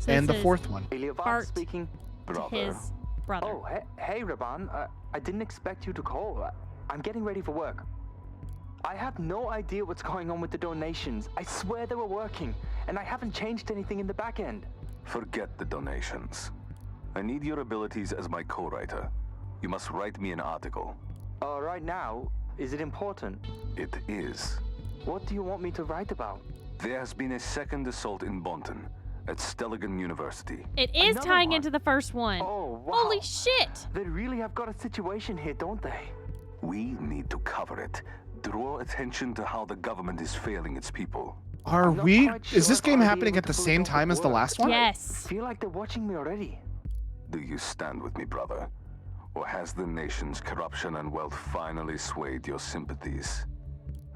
So And the this is fourth one. Bart speaking. to Brother. his brother. Oh, hey, Raban. I didn't expect you to call. I'm getting ready for work. I have no idea what's going on with the donations. I swear they were working, and I haven't changed anything in the back end. Forget the donations. I need your abilities as my co-writer. You must write me an article. Right now, is it important? It is. What do you want me to write about? There has been a second assault in Bonton at Stelligan University. It is Another tying one? into the first one. Oh, wow. Holy shit! They really have got a situation here, don't they? We need to cover it. Draw attention to how the government is failing its people. Are I'm not we? quite Is sure this if game I'll be happening able at to the pull it same off at time as the work. last one? Yes. I feel like they're watching me already. Do you stand with me, brother? Or has the nation's corruption and wealth finally swayed your sympathies?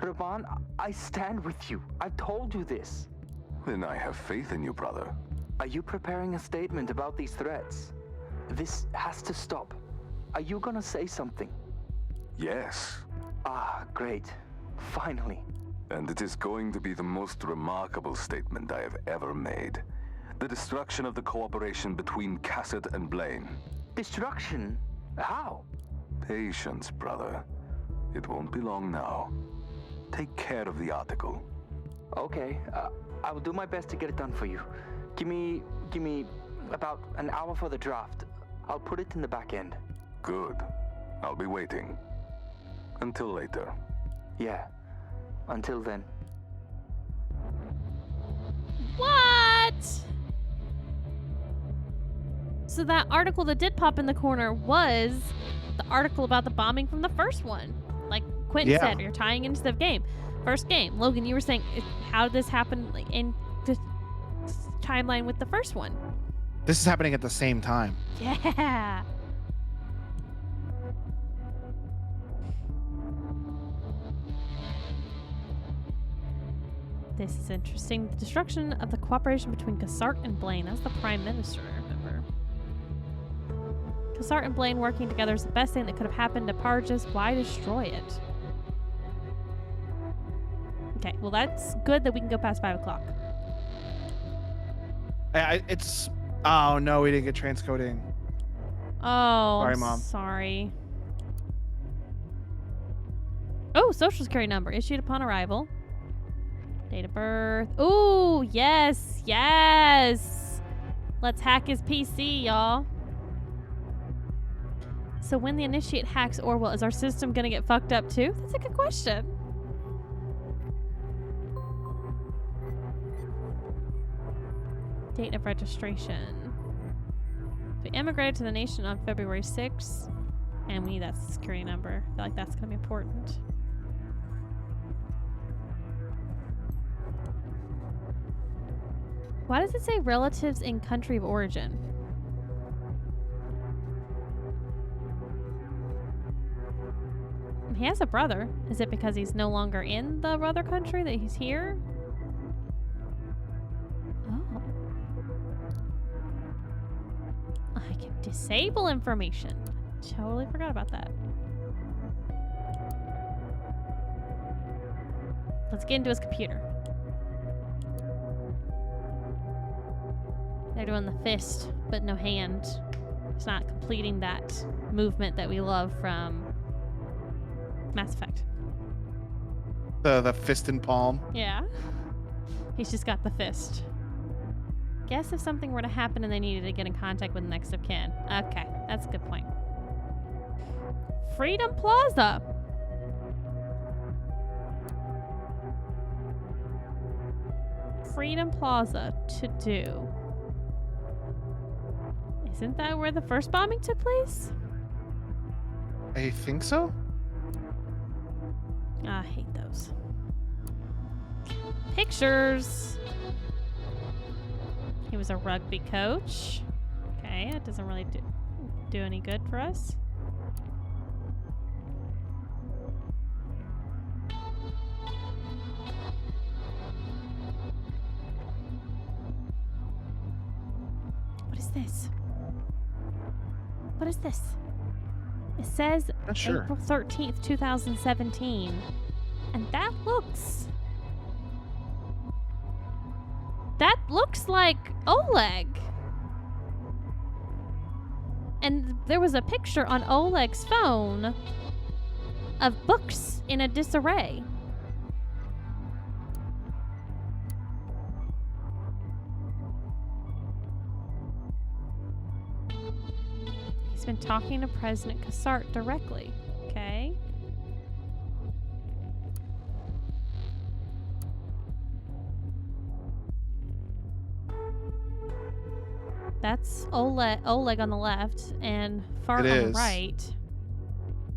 Raban, I stand with you. I've told you this. Then I have faith in you, brother. Are you preparing a statement about these threats? This has to stop. Are you gonna say something? Yes. Ah, great. Finally. And it is going to be the most remarkable statement I have ever made. The destruction of the cooperation between Cassett and Blaine. Destruction? How? Patience, brother. It won't be long now. Take care of the article. Okay, I will do my best to get it done for you. Give me about an hour for the draft. I'll put it in the back end. Good. I'll be waiting. Until later. Yeah. Until then. What? So that article that did pop in the corner was the article about the bombing from the first one. Like Quentin Yeah. said, you're tying into the game. First game. Logan, you were saying, how did this happen in the timeline with the first one? This is happening at the same time. Yeah. This is interesting. The destruction of the cooperation between Cassart and Blaine. That's the Prime Minister, I remember. Cassart and Blaine working together is the best thing that could have happened to Parges. Why destroy it? Okay, well, that's good that we can go past 5 o'clock. It's. Oh no, we didn't get transcoding. Oh, Sorry, I'm Mom. sorry. Oh, social security number issued upon arrival. Date of birth. Ooh, yes, yes. Let's hack his PC, y'all. So when the initiate hacks Orwell, is our system gonna get fucked up too? That's a good question. Date of registration. We immigrated to the nation on February 6th, and we need that security number. I feel like that's gonna be important. Why does it say relatives in country of origin? He has a brother. Is it because he's no longer in the other country that he's here? Oh. I can disable information. Totally forgot about that. Let's get into his computer. They're doing the fist, but no hand. It's not completing that movement that we love from Mass Effect. The fist and palm. Yeah. He's just got the fist. Guess if something were to happen and they needed to get in contact with the next of kin. Okay, that's a good point. Freedom Plaza. Freedom Plaza to do. Isn't that where the first bombing took place? I think so. I hate those. Pictures. He was a rugby coach. Okay, that doesn't really do any good for us. What is this? What is this? It says Not sure. April 13th, 2017. And that looks like Oleg. And there was a picture on Oleg's phone of books in a disarray. He's been talking to President Kassart directly. Okay. That's Oleg on the left and Fart It on the is. right.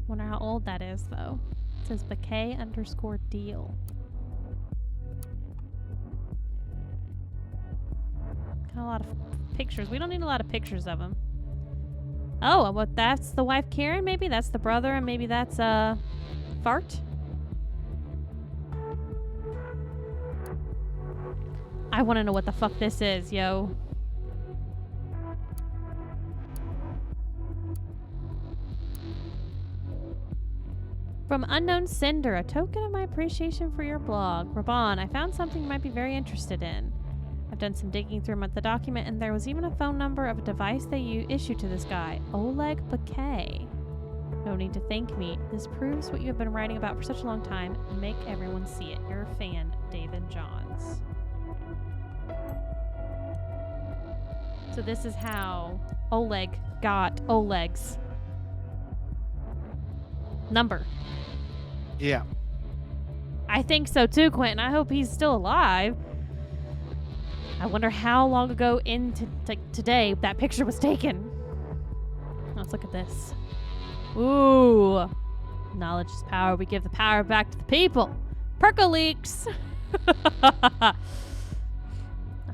Wonder how old that is, though. It says Bakay_deal. Got a lot of pictures. We don't need a lot of pictures of him. Oh, well, that's the wife Karen, maybe? That's the brother, and maybe that's, Fart? I want to know what the fuck this is, yo. From Unknown Cinder, a token of my appreciation for your blog. Raban, I found something you might be very interested in. I've done some digging through the document, and there was even a phone number of a device they issued to this guy, Oleg Bakay. No need to thank me. This proves what you have been writing about for such a long time. Make everyone see it. Your fan, David Johns. So this is how Oleg got Oleg's number. Yeah. I think so too, Quentin. I hope he's still alive. I wonder how long ago into today that picture was taken. Let's look at this. Ooh. Knowledge is power. We give the power back to the people. Percoleaks.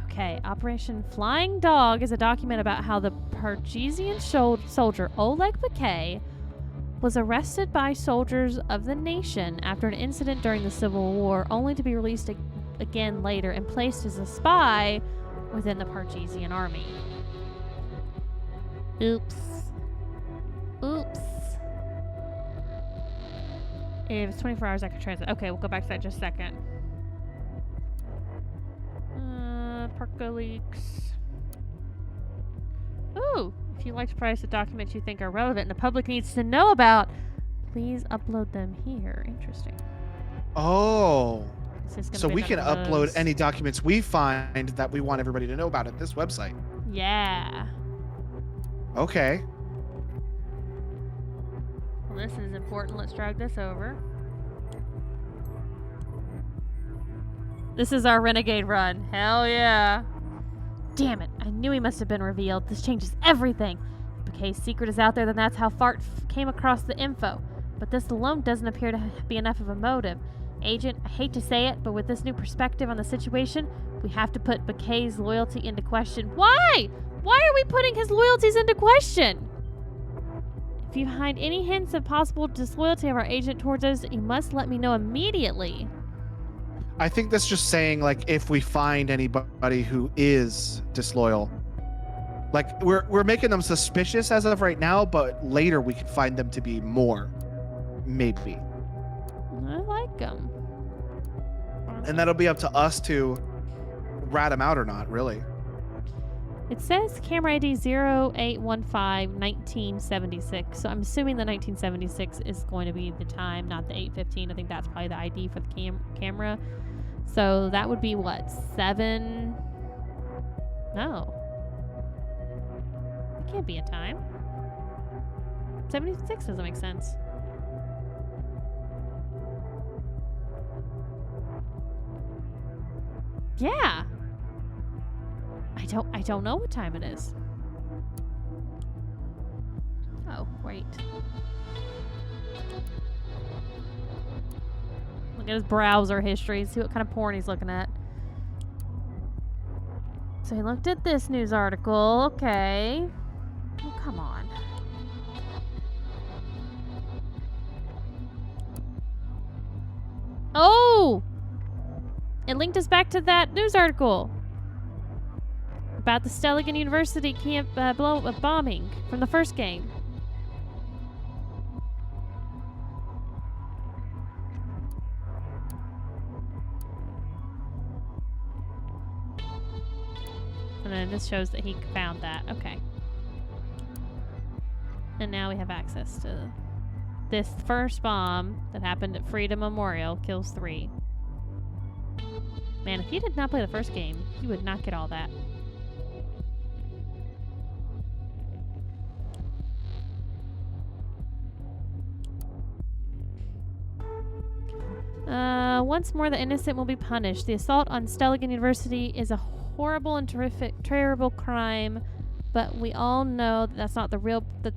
Okay, Operation Flying Dog is a document about how the Pargesian soldier Oleg Bakay was arrested by soldiers of the nation after an incident during the Civil War, only to be released again later and placed as a spy within the Pargesian army. Oops. Oops. If it's 24 hours, I could translate. Okay, we'll go back to that in just a second. Orca leaks. Ooh, if you'd like to price the documents you think are relevant and the public needs to know about, please upload them here. Interesting. Oh. This is gonna So be we can another one of upload those. any documents we find that we want everybody to know about at this website. Yeah. Okay. Well, this is important. Let's drag this over. This is our renegade run. Hell yeah. Damn it. I knew he must have been revealed. This changes everything. If Bouquet's secret is out there, then that's how Fart came across the info. But this alone doesn't appear to be enough of a motive. Agent, I hate to say it, but with this new perspective on the situation, we have to put Bouquet's loyalty into question. Why? Why are we putting his loyalties into question? If you find any hints of possible disloyalty of our agent towards us, you must let me know immediately. I think that's just saying, like, if we find anybody who is disloyal, like we're making them suspicious as of right now, but later we can find them to be more, maybe. I like him. And that'll be up to us to rat them out or not, really. It says camera ID 0815-1976, so I'm assuming the 1976 is going to be the time, not the 815. I think that's probably the ID for the camera. So that would be what? 7? No. It can't be a time. 76 doesn't make sense. Yeah. I don't know what time it is. Oh, wait. Look at his browser history, see what kind of porn he's looking at. So he looked at this news article. Okay. Oh, come on. Oh! It linked us back to that news article about the Stelligan University camp bombing from the first game. And then this shows that he found that. Okay. And now we have access to this first bomb that happened at Freedom Memorial. Kills 3. Man, if you did not play the first game, you would not get all that. Once more, the innocent will be punished. The assault on Stelligan University is a horrible and terrible crime, but we all know that that's not the real. But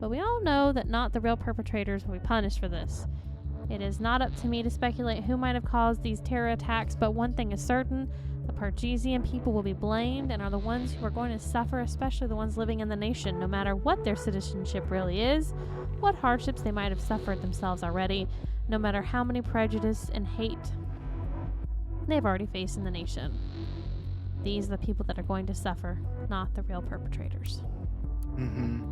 we all know that not the real perpetrators will be punished for this. It is not up to me to speculate who might have caused these terror attacks, but one thing is certain: the Pargesian people will be blamed and are the ones who are going to suffer, especially the ones living in the nation, no matter what their citizenship really is, what hardships they might have suffered themselves already, no matter how many prejudice and hate they've already faced in the nation. These are the people that are going to suffer, not the real perpetrators. Mm-hmm.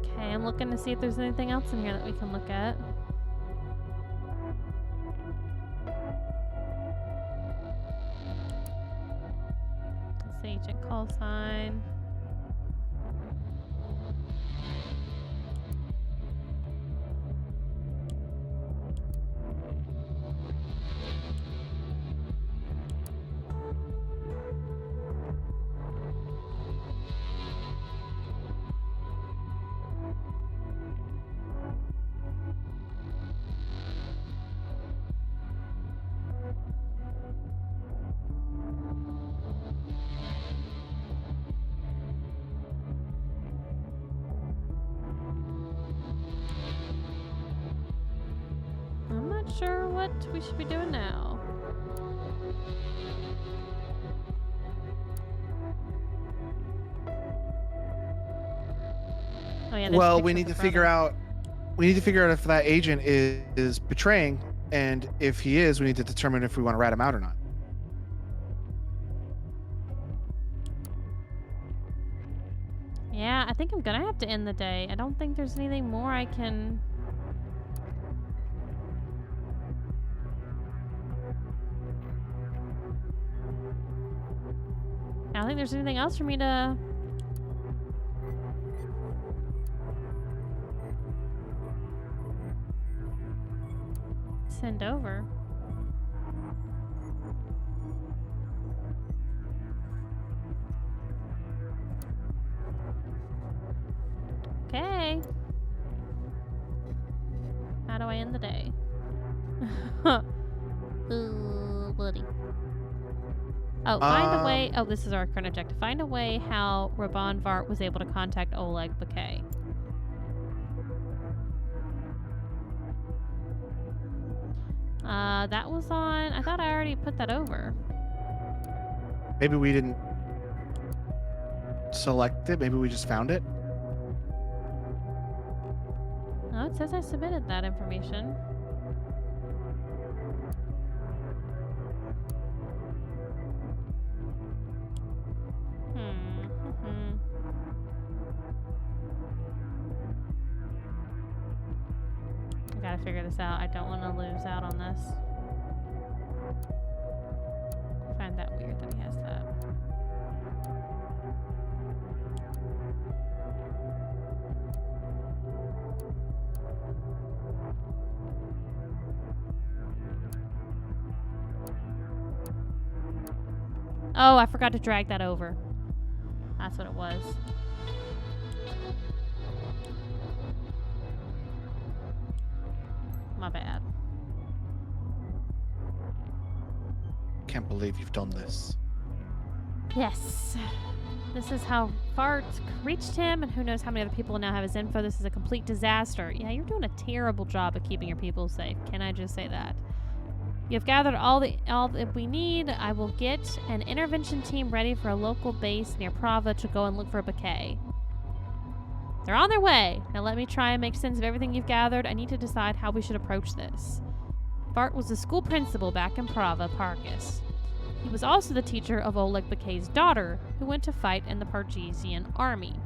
Okay, I'm looking to see if there's anything else in here that we can look at. Agent call sign. Sure what we should be doing now. Oh, yeah, Well, we need to figure out if that agent is betraying, and if he is, we need to determine if we want to rat him out or not. Yeah, I think I'm gonna have to end the day. I don't think there's anything more I can... I don't think there's anything else for me to... send over. Okay. How do I end the day? Bloody. Oh, find a way. Oh, this is our current objective. Find a way how Raban Vart was able to contact Oleg Bakay. That was on. I thought I already put that over. Maybe we didn't select it. Maybe we just found it. No, it says I submitted that information. I gotta figure this out. I don't want to lose out on this. I find that weird that he has that. Oh, I forgot to drag that over. That's what it was. My bad. Can't believe you've done this. Yes. This is how Fart reached him, and who knows how many other people now have his info. This is a complete disaster. Yeah, you're doing a terrible job of keeping your people safe. Can I just say that? You've gathered all that we need. I will get an intervention team ready for a local base near Prava to go and look for Bakay. They're on their way. Now let me try and make sense of everything you've gathered. I need to decide how we should approach this. Fart was the school principal back in Prava, Parkis. He was also the teacher of Oleg Bakay's daughter, who went to fight in the Pargesian army.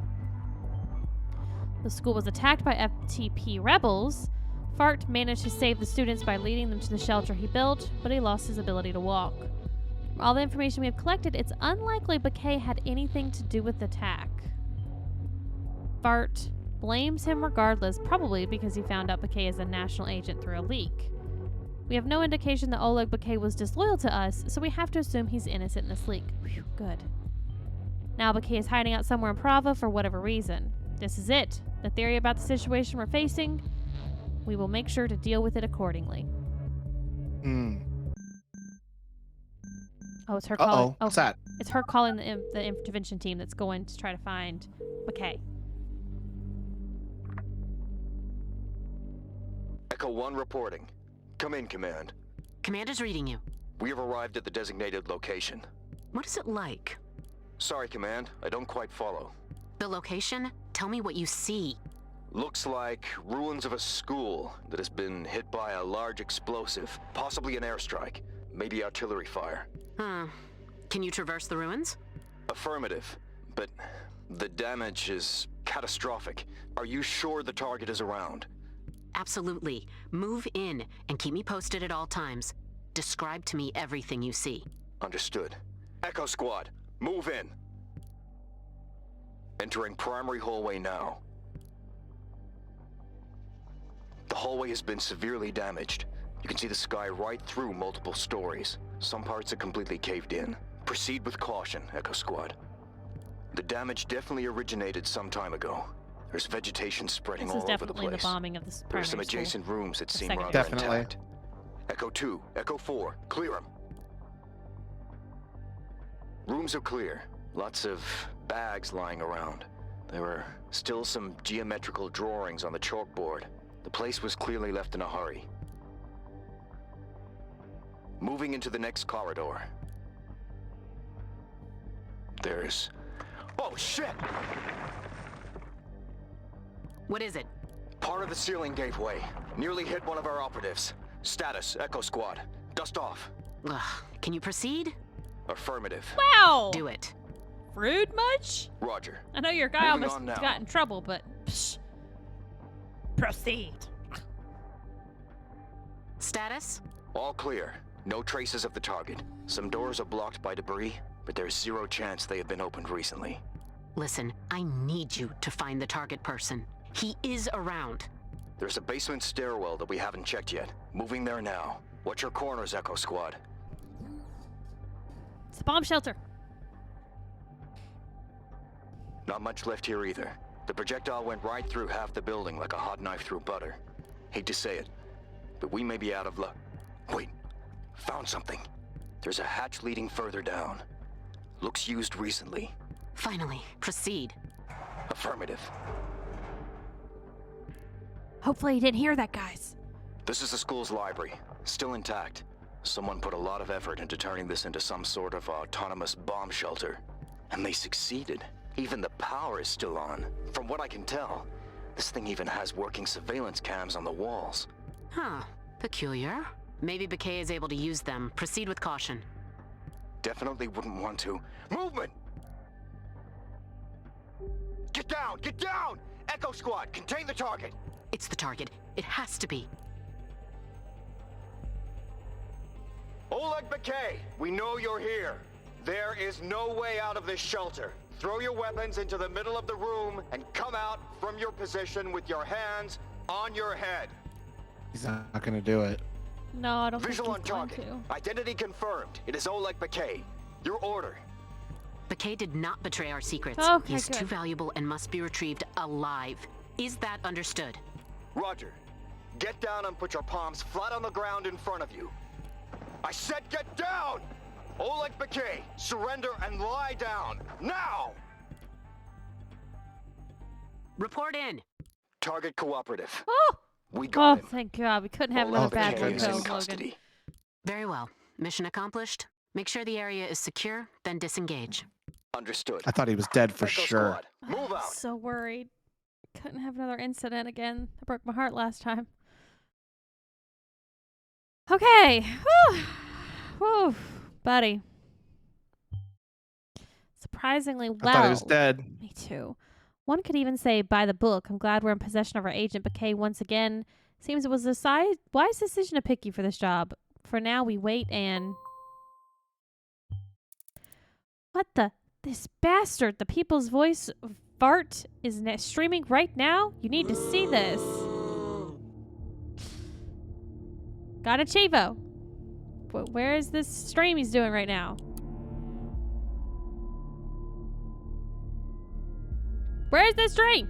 The school was attacked by FTP rebels. Fart managed to save the students by leading them to the shelter he built, but he lost his ability to walk. From all the information we have collected, it's unlikely Bakay had anything to do with the attack. Fart blames him regardless, probably because he found out Bakay is a national agent through a leak. We have no indication that Oleg Bakay was disloyal to us, so we have to assume he's innocent in this leak. Whew, good. Now Bakay is hiding out somewhere in Prava for whatever reason. This is it. The theory about the situation we're facing. We will make sure to deal with it accordingly. Oh, it's her calling. Uh-oh. What's that? It's her calling the intervention team that's going to try to find Bakay. Echo 1 reporting. Come in, Command. Commander's reading you. We have arrived at the designated location. What is it like? Sorry, Command. I don't quite follow. The location? Tell me what you see. Looks like ruins of a school that has been hit by a large explosive. Possibly an airstrike. Maybe artillery fire. Can you traverse the ruins? Affirmative. But the damage is catastrophic. Are you sure the target is around? Absolutely. Move in and keep me posted at all times. Describe to me everything you see. Understood. Echo Squad, move in. Entering primary hallway now. The hallway has been severely damaged. You can see the sky right through multiple stories. Some parts are completely caved in. Proceed with caution, Echo Squad. The damage definitely originated some time ago. There's vegetation spreading This is all over the definitely place. the bombing of this There are primary some school. adjacent rooms that seem secondary rather Definitely. intact. Echo 2, Echo 4, clear them. Rooms are clear. Lots of bags lying around. There were still some geometrical drawings on the chalkboard. The place was clearly left in a hurry. Moving into the next corridor. There's... Oh, shit! What is it? Part of the ceiling gave way. Nearly hit one of our operatives. Status, Echo Squad. Dust off. Ugh. Can you proceed? Affirmative. Wow! Do it. rude much? Roger. I know your guy Moving almost on now. got in trouble, but psh. Proceed. Status? All clear. No traces of the target. Some doors are blocked by debris, but there's zero chance they have been opened recently. Listen, I need you to find the target person. He is around. There's a basement stairwell that we haven't checked yet. Moving there now. Watch your corners, Echo Squad. It's a bomb shelter. Not much left here either. The projectile went right through half the building like a hot knife through butter. Hate to say it, but we may be out of luck. Wait, found something. There's a hatch leading further down. Looks used recently. Finally, proceed. Affirmative. Hopefully he didn't hear that, guys. This is the school's library, still intact. Someone put a lot of effort into turning this into some sort of autonomous bomb shelter. And they succeeded. Even the power is still on. From what I can tell, this thing even has working surveillance cams on the walls. Huh. Peculiar. Maybe Bakay is able to use them. Proceed with caution. Definitely wouldn't want to. Movement! Get down! Get down! Echo Squad, contain the target! It's the target. It has to be. Oleg Bakay, we know you're here. There is no way out of this shelter. Throw your weapons into the middle of the room and come out from your position with your hands on your head. He's not gonna do it. No, I don't Visual on think he's going target. to. Identity confirmed. It is Oleg Bakay. Your order. Bakay did not betray our secrets. Okay, He's good. too valuable and must be retrieved alive. Is that understood? Roger. Get down and put your palms flat on the ground in front of you. I said get down! Oleg Bakay, surrender and lie down. Now! Report in. Target cooperative. Oh! We got him. Thank God. We couldn't have Oleg another bad Bakay one is kill in kill, Logan. custody. Very well. Mission accomplished. Make sure the area is secure, then disengage. Understood. I thought he was dead for Echo sure. Squad, move I'm out. so worried. Couldn't have another incident again. That broke my heart last time. Okay. Whew. Whew. Buddy. Surprisingly well. I thought he was dead. Me too. One could even say by the book. I'm glad we're in possession of our agent Bakay once again. Seems it was a wise decision to pick you for this job. For now, we wait and... What the? This bastard, the People's Voice fart, is streaming right now? You need to see this. Got a Chivo. Where is this stream he's doing right now? Where's this stream?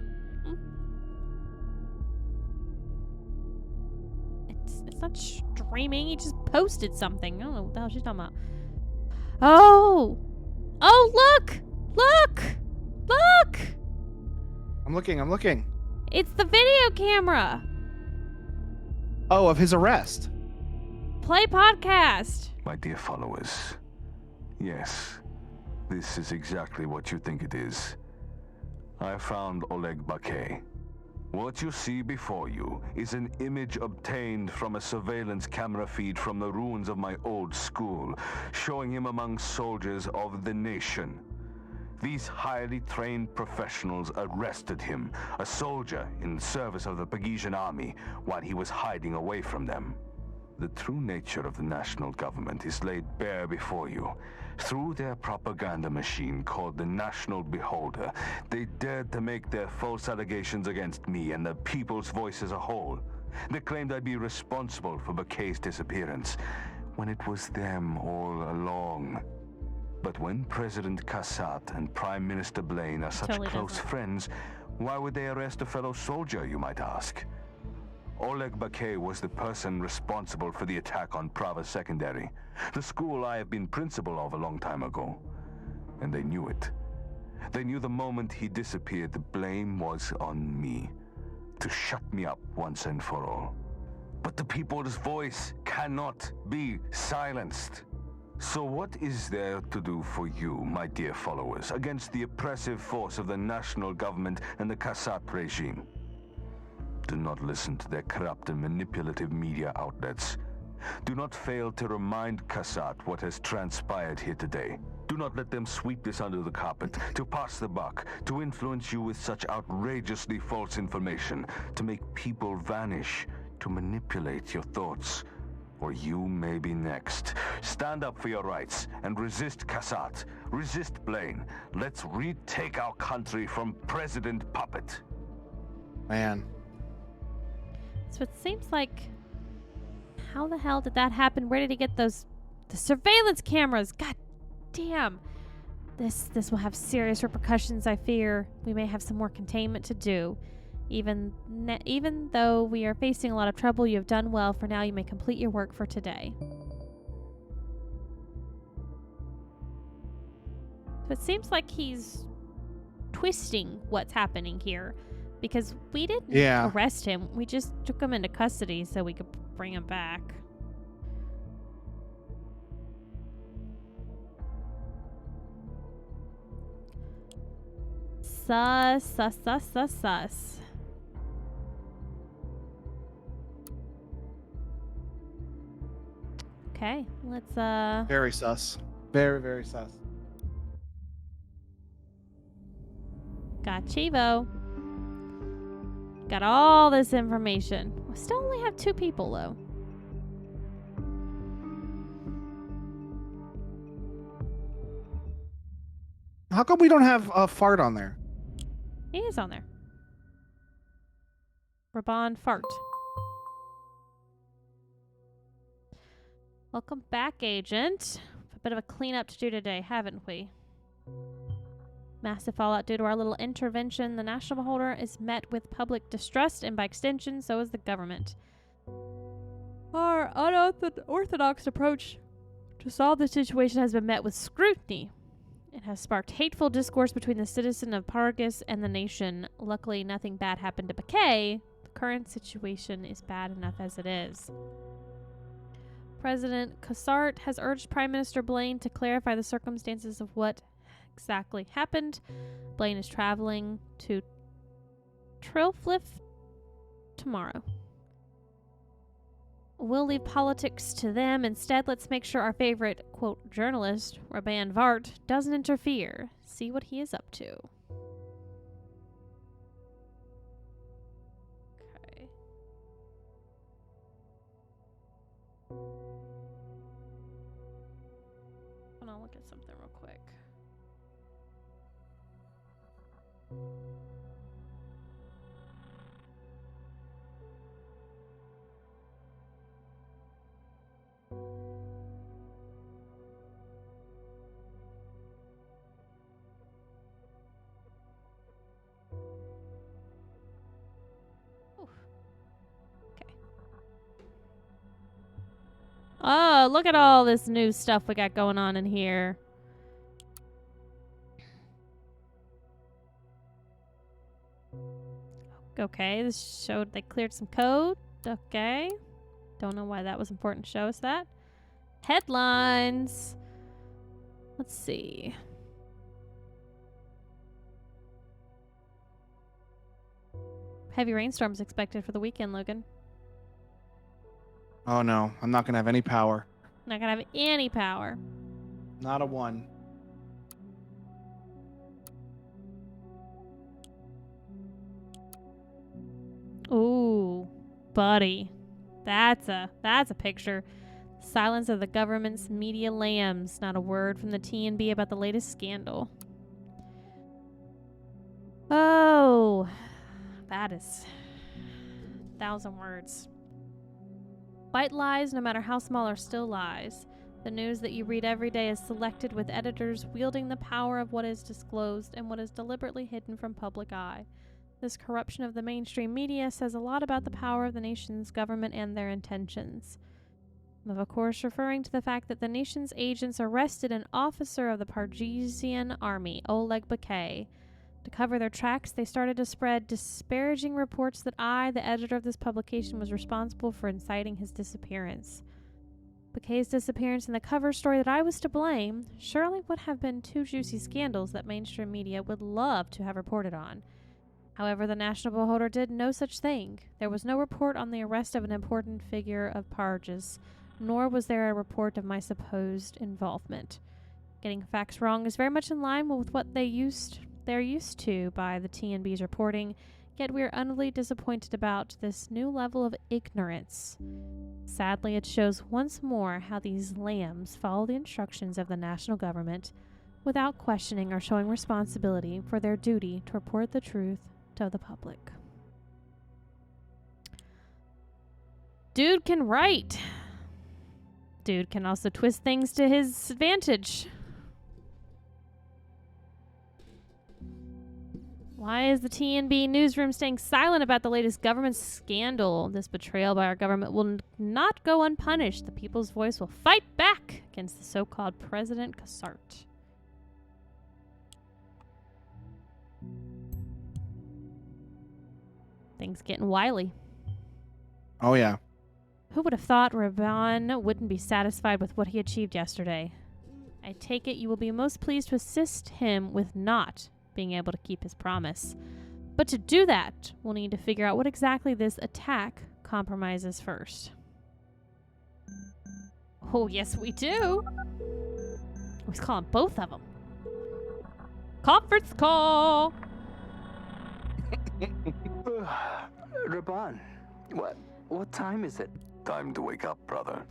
It's not streaming. He just posted something. I don't know what the hell she's talking about. Oh! Oh, look! Look! Look! I'm looking. It's the video camera. Oh, of his arrest. Play podcast. My dear followers, yes, this is exactly what you think it is. I found Oleg Bakay. What you see before you is an image obtained from a surveillance camera feed from the ruins of my old school, showing him among soldiers of the nation. These highly trained professionals arrested him, a soldier in service of the Pagesian army, while he was hiding away from them. The true nature of the national government is laid bare before you. Through their propaganda machine called the National Beholder, they dared to make their false allegations against me and the People's Voice as a whole. They claimed I'd be responsible for Bakay's disappearance, when it was them all along. But when President Kassat and Prime Minister Blaine are such Totally close doesn't. friends, why would they arrest a fellow soldier, you might ask? Oleg Bakay was the person responsible for the attack on Prava Secondary, the school I have been principal of a long time ago. And they knew it. They knew the moment he disappeared, the blame was on me, to shut me up once and for all. But the people's voice cannot be silenced. So what is there to do for you, my dear followers, against the oppressive force of the national government and the Kassat regime? Do not listen to their corrupt and manipulative media outlets. Do not fail to remind Kassat what has transpired here today. Do not let them sweep this under the carpet, to pass the buck, to influence you with such outrageously false information, to make people vanish, to manipulate your thoughts. Or you may be next. Stand up for your rights and resist Kassat. Resist Blaine. Let's retake our country from President Puppet. Man. So it seems like, how the hell did that happen? Where did he get the surveillance cameras? God damn. This will have serious repercussions, I fear. We may have some more containment to do. Even though we are facing a lot of trouble, you have done well. For now, you may complete your work for today. So it seems like he's twisting what's happening here, because we didn't arrest him. We just took him into custody so we could bring him back. Sus. Okay, let's Very sus. Very, very sus. got Chivo. Got all this information. We still only have 2 people though. How come we don't have a fart on there? He is on there. Raban Fart. Welcome back, Agent. A bit of a cleanup to do today, haven't we? Massive fallout due to our little intervention. The National Beholder is met with public distrust, and by extension, so is the government. Our unorthodox approach to solve the situation has been met with scrutiny. It has sparked hateful discourse between the citizen of Pargus and the nation. Luckily, nothing bad happened to Bakay. The current situation is bad enough as it is. President Kassart has urged Prime Minister Blaine to clarify the circumstances of what exactly happened. Blaine is traveling to Trilflif tomorrow. We'll leave politics to them. Instead, let's make sure our favorite, quote, journalist, Raban Vart, doesn't interfere. See what he is up to. Okay. I'm gonna look at something real quick. Oh, look at all this new stuff we got going on in here. Okay, this showed they cleared some code. Okay. Don't know why that was important to show us that. Headlines. Let's see. Heavy rainstorms expected for the weekend, Logan. Oh no, I'm not gonna have any power. Not gonna have any power. Not a one. Ooh, buddy. That's a picture. Silence of the government's media lambs. Not a word from the TNB about the latest scandal. Oh, that is 1,000 words. White lies, no matter how small, are still lies. The news that you read every day is selected with editors wielding the power of what is disclosed and what is deliberately hidden from public eye. This corruption of the mainstream media says a lot about the power of the nation's government and their intentions. I'm of course referring to the fact that the nation's agents arrested an officer of the Pargesian army, Oleg Bakay. To cover their tracks, they started to spread disparaging reports that I, the editor of this publication, was responsible for inciting his disappearance. Bakay's disappearance and the cover story that I was to blame surely would have been 2 juicy scandals that mainstream media would love to have reported on. However, the National Beholder did no such thing. There was no report on the arrest of an important figure of Parges, nor was there a report of my supposed involvement. Getting facts wrong is very much in line with what they're used to by the TNB's reporting, yet we are utterly disappointed about this new level of ignorance. Sadly, it shows once more how these lambs follow the instructions of the national government without questioning or showing responsibility for their duty to report the truth to the public. Dude can write. Dude can also twist things to his advantage. Why is the TNB newsroom staying silent about the latest government scandal? This betrayal by our government will not go unpunished. The people's voice will fight back against the so-called President Cassart. Things getting wily. Oh, yeah. Who would have thought Raban wouldn't be satisfied with what he achieved yesterday? I take it you will be most pleased to assist him with not being able to keep his promise. But to do that, we'll need to figure out what exactly this attack compromises first. Oh, yes, we do. He's calling both of them. Conference call. Raban, what time is it? Time to wake up, brother.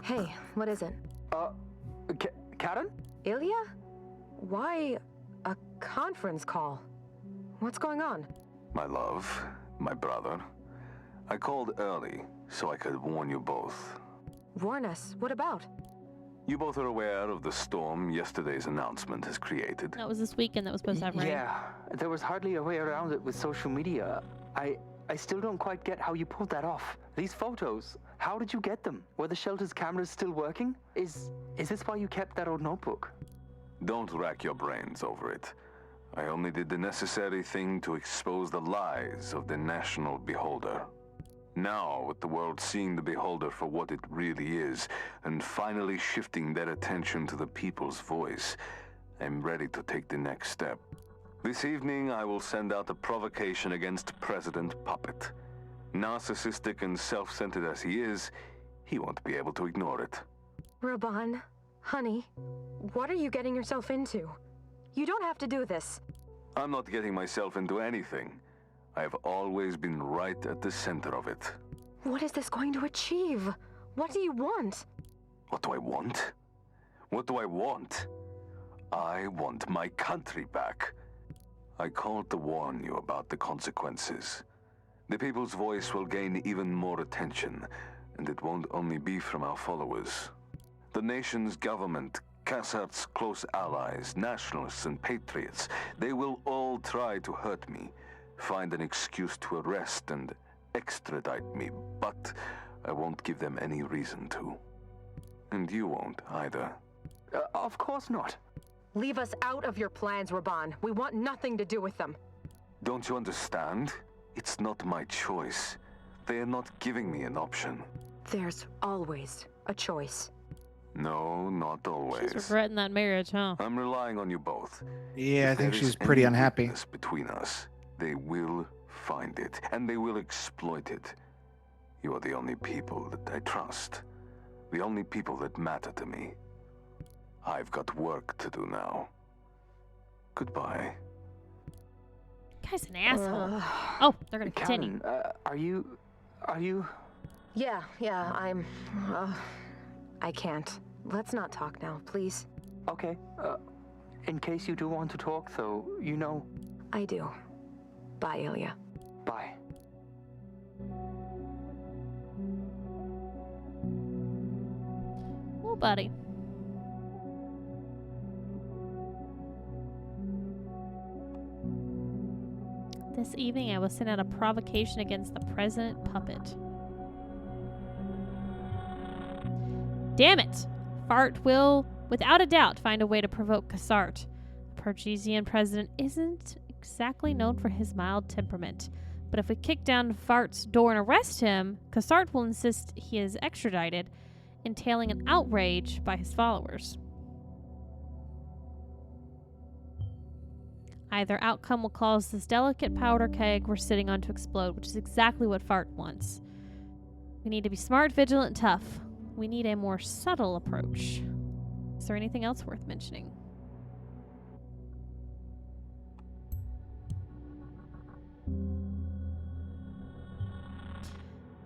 Hey, what is it? Karen? Ilya? Why a conference call? What's going on? My love, my brother. I called early so I could warn you both. Warn us. What about? You both are aware of the storm yesterday's announcement has created. That was this weekend that was supposed to have rain. Yeah, there was hardly a way around it with social media. I still don't quite get how you pulled that off. These photos, how did you get them? Were the shelter's cameras still working? Is this why you kept that old notebook? Don't rack your brains over it. I only did the necessary thing to expose the lies of the national beholder. Now, with the world seeing the beholder for what it really is, and finally shifting their attention to the people's voice, I'm ready to take the next step. This evening, I will send out a provocation against President Puppet. Narcissistic and self-centered as he is, he won't be able to ignore it. Raban, honey, what are you getting yourself into? You don't have to do this. I'm not getting myself into anything. I've always been right at the center of it. What is this going to achieve? What do you want? What do I want? What do I want? I want my country back. I called to warn you about the consequences. The people's voice will gain even more attention, and it won't only be from our followers. The nation's government, Cassart's close allies, nationalists and patriots, they will all try to hurt me, find an excuse to arrest and extradite me, but I won't give them any reason to. And you won't either. Of course not. Leave us out of your plans, Raban. We want nothing to do with them. Don't you understand? It's not my choice. They are not giving me an option. There's always a choice. No, not always. She's regretting that marriage, huh? I'm relying on you both. Yeah, I If think there she's is pretty any unhappy. weakness between us, they will find it, and they will exploit it. You are the only people that I trust. The only people that matter to me. I've got work to do now. Goodbye. Guy's an asshole. Oh, they're gonna continue. Karen, are you... Yeah, I'm... I can't. Let's not talk now, please. Okay, in case you do want to talk, though, you know... I do. Bye, Ilya. Bye. Oh, buddy. This evening, I will send out a provocation against the President Puppet. Damn it! Fart will, without a doubt, find a way to provoke Cassart. The Pargesian president isn't exactly known for his mild temperament, but if we kick down Fart's door and arrest him, Cassart will insist he is extradited, entailing an outrage by his followers. Either outcome will cause this delicate powder keg we're sitting on to explode, which is exactly what Fart wants. We need to be smart, vigilant, and tough. We need a more subtle approach. Is there anything else worth mentioning?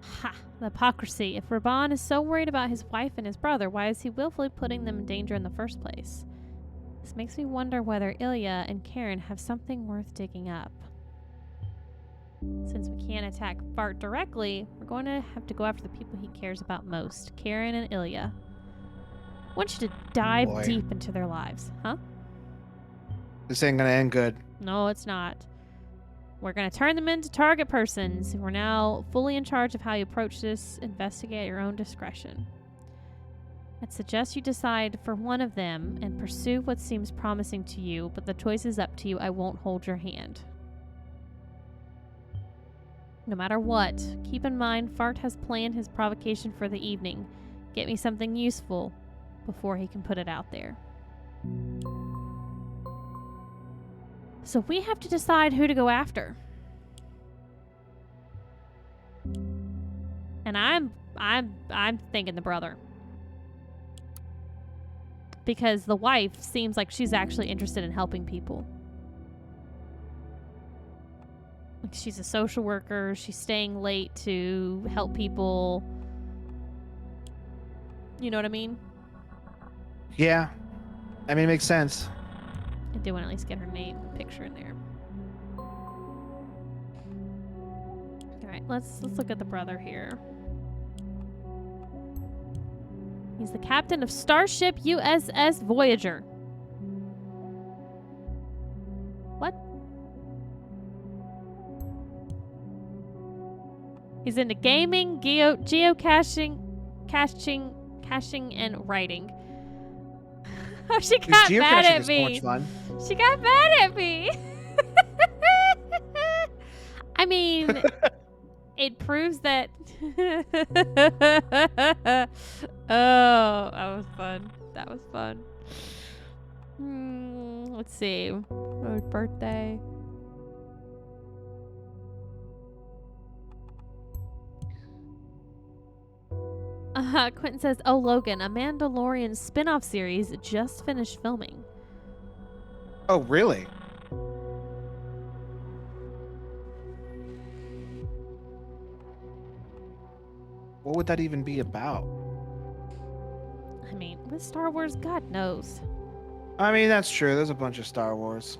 Ha! The hypocrisy. If Raban is so worried about his wife and his brother, why is he willfully putting them in danger in the first place? This makes me wonder whether Ilya and Karen have something worth digging up. Since we can't attack Fart directly, we're going to have to go after the people he cares about most, Karen and Ilya. I want you to dive deep into their lives, huh? This ain't gonna end good. No, it's not. We're going to turn them into target persons. We're now fully in charge of how you approach this. Investigate at your own discretion. I'd suggest you decide for one of them and pursue what seems promising to you, but the choice is up to you. I won't hold your hand. No matter what, keep in mind Fart has planned his provocation for the evening. Get me something useful before he can put it out there. So we have to decide who to go after. And I'm thinking the brother. Because the wife seems like she's actually interested in helping people. Like she's a social worker, she's staying late to help people. You know what I mean? Yeah. I mean, it makes sense. I do want to at least get her name picture in there. Alright, let's look at the brother here. He's the captain of Starship USS Voyager. What? He's into gaming, geocaching, caching, and writing. Oh, she got mad at me. She got mad at me. I mean, it proves that. Oh, that was fun. That was fun. Let's see. Oh, birthday. Quentin says, "Oh, Logan, a Mandalorian spin-off series just finished filming." Oh, really? What would that even be about? I mean, with Star Wars, God knows. I mean, that's true. There's a bunch of Star Wars.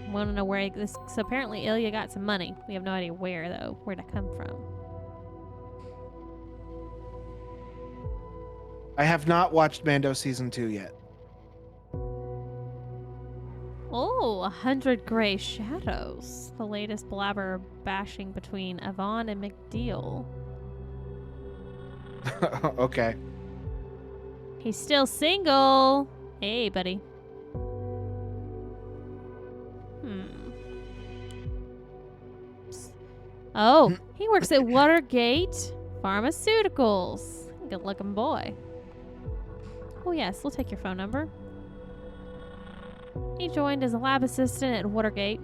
Want to know where this? So apparently, Ilya got some money. We have no idea where, though. Where'd it come from? I have not watched Mando season 2 yet. Oh, 100 Gray Shadows. The latest blabber bashing between Avon and McDeal. Okay. He's still single. Hey, buddy. Oh, he works at Watergate Pharmaceuticals. Good looking boy. Oh, yes, we'll take your phone number. He joined as a lab assistant at Watergate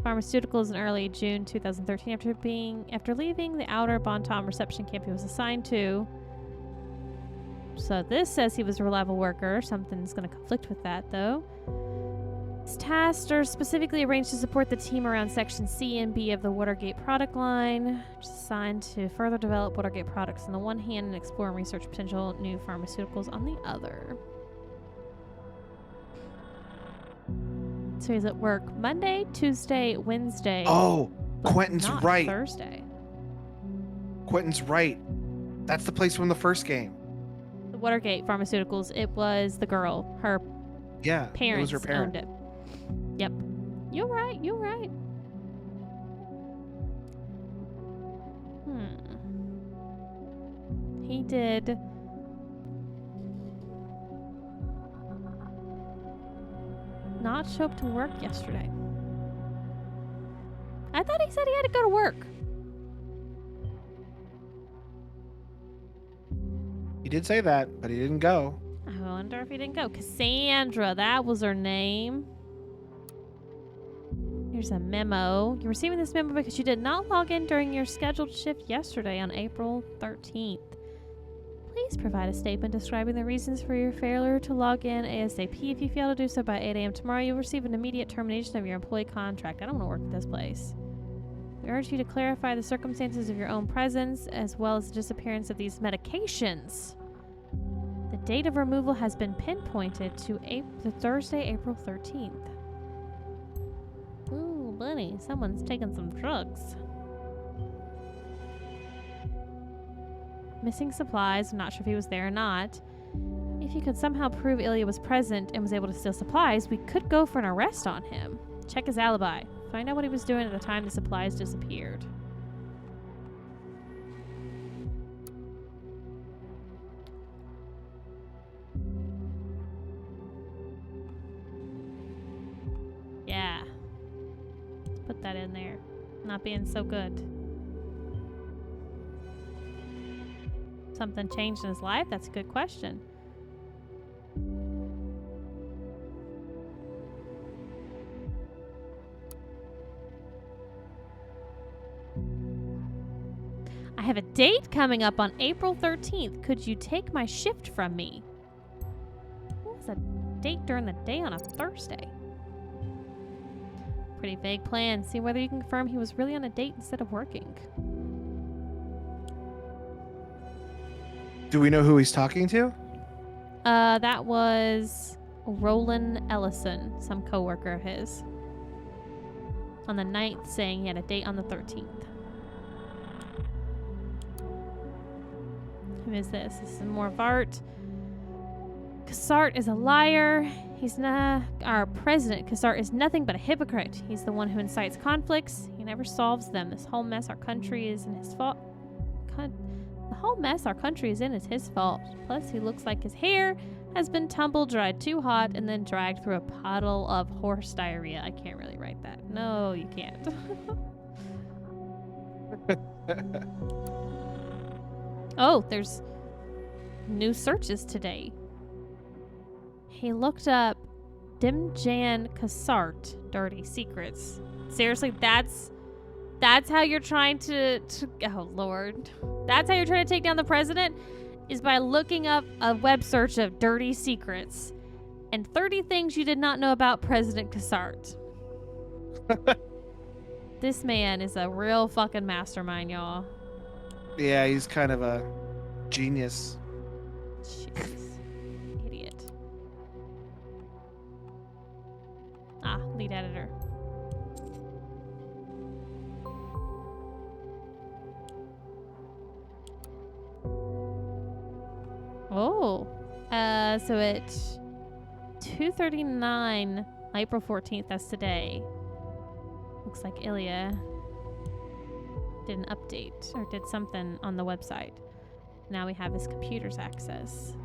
Pharmaceuticals in early June 2013 after leaving the outer Bon-Ton reception camp he was assigned to. So this says he was a reliable worker. Something's going to conflict with that, though. His tasks are specifically arranged to support the team around Section C and B of the Watergate product line, which is assigned to further develop Watergate products on the one hand and explore and research potential new pharmaceuticals on the other. So he's at work Monday, Tuesday, Wednesday. Oh, but Quentin's not right. Thursday. Quentin's right. That's the place from the first game. The Watergate Pharmaceuticals. It was the girl. Her Yeah, parents it was her parent. owned it. Yep. You're right. You're right. He did. Not show up to work yesterday. I thought he said he had to go to work. He did say that, but he didn't go. I wonder if he didn't go. Cassandra, that was her name. Here's a memo. You're receiving this memo because you did not log in during your scheduled shift yesterday on April 13th. Please provide a statement describing the reasons for your failure to log in ASAP. If you fail to do so by 8 a.m. tomorrow, you'll receive an immediate termination of your employee contract. I don't want to work at this place. We urge you to clarify the circumstances of your own presence as well as the disappearance of these medications. The date of removal has been pinpointed to Thursday, April 13th. Ooh, buddy, someone's taking some drugs. Missing supplies. I'm not sure if he was there or not. If you could somehow prove Ilya was present and was able to steal supplies, we could go for an arrest on him. Check his alibi. Find out what he was doing at the time the supplies disappeared. Yeah. Let's put that in there. Not being so good. Something changed in his life? That's a good question. I have a date coming up on April 13th. Could you take my shift from me? What was a date during the day on a Thursday? Pretty vague plan. See whether you can confirm he was really on a date instead of working. Do we know who he's talking to? That was Roland Ellison, some coworker of his. On the 9th, saying he had a date on the 13th. Who is this? This is more Vart. Cassart is a liar. He's not our president. Cassart is nothing but a hypocrite. He's the one who incites conflicts. He never solves them. This whole mess our country is in his fault. The whole mess our country is in is his fault. Plus, he looks like his hair has been tumble dried too hot and then dragged through a puddle of horse diarrhea. I can't really write that. No, you can't. Oh, there's new searches today. He looked up Dimjan Cassart, Dirty Secrets. Seriously, that's how you're trying to oh Lord. That's how you're trying to take down the president, is by looking up a web search of Dirty Secrets and 30 things you did not know about President Cassart. This man is a real fucking mastermind, y'all. Yeah, he's kind of a genius. Jesus. Idiot. Ah, lead editor. Oh. So at 2:39, April 14th, that's today. Looks like Ilya did an update or did something on the website. Now we have his computer's access.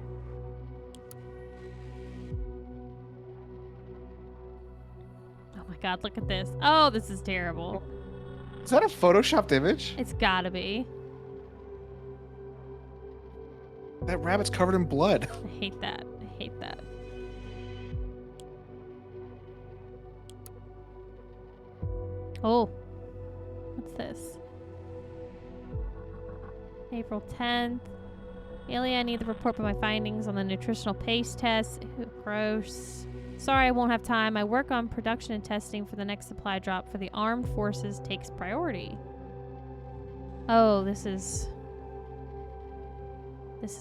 Oh my god, look at this. Oh, this is terrible. Is that a photoshopped image? It's gotta be. That rabbit's covered in blood. I hate that. I hate that. Oh. What's this? April 10th. Ilya, I need the report of my findings on the nutritional paste test. Ew, gross. Sorry, I won't have time. I work on production and testing for the next supply drop for the armed forces takes priority. Oh, this is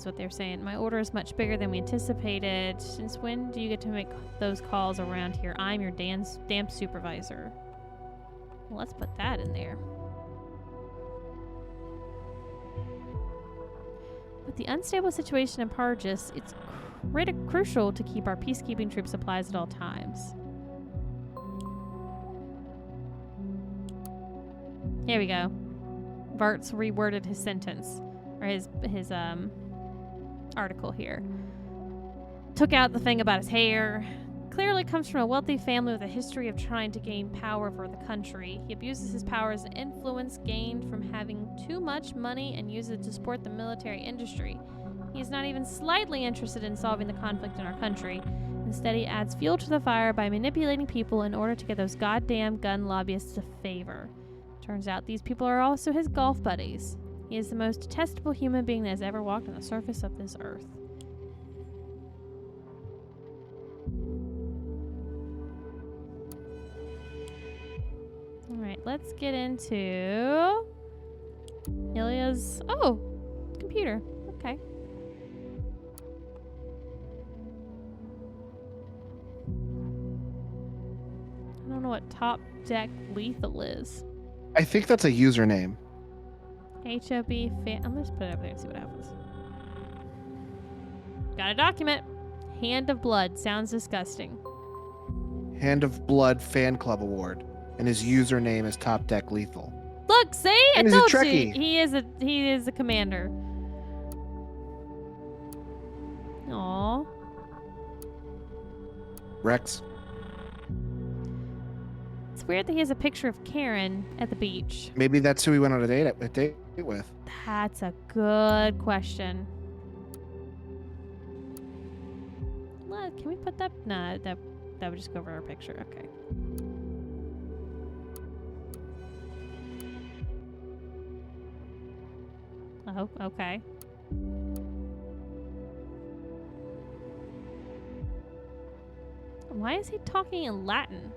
what they're saying. My order is much bigger than we anticipated. Since when do you get to make those calls around here? I'm your damn supervisor. Well, let's put that in there. With the unstable situation in Pargis, it's crucial to keep our peacekeeping troop supplies at all times. Here we go. Vart's reworded his sentence, or his article here. Took out the thing about his hair. Clearly comes from a wealthy family with a history of trying to gain power over the country. He abuses his power as an influence gained from having too much money and uses it to support the military industry. He is not even slightly interested in solving the conflict in our country. Instead, he adds fuel to the fire by manipulating people in order to get those goddamn gun lobbyists a favor. Turns out these people are also his golf buddies. He is the most detestable human being that has ever walked on the surface of this earth. Alright, let's get into Ilya's... Oh! Computer. Okay. I don't know what Top Deck Lethal is. I think that's a username. HOB fan. I'm gonna just put it over there and see what happens. Got a document. Hand of Blood. Sounds disgusting. Hand of Blood Fan Club Award. And his username is Top Deck Lethal. Look, see? And I he's a told you. Trekkie. He is a commander. Aw. Rex. It's weird that he has a picture of Karen at the beach. Maybe that's who he went on a date with. That's a good question. Look, can we put that? Nah, that would just go over our picture. Okay. Oh, okay. Why is he talking in Latin?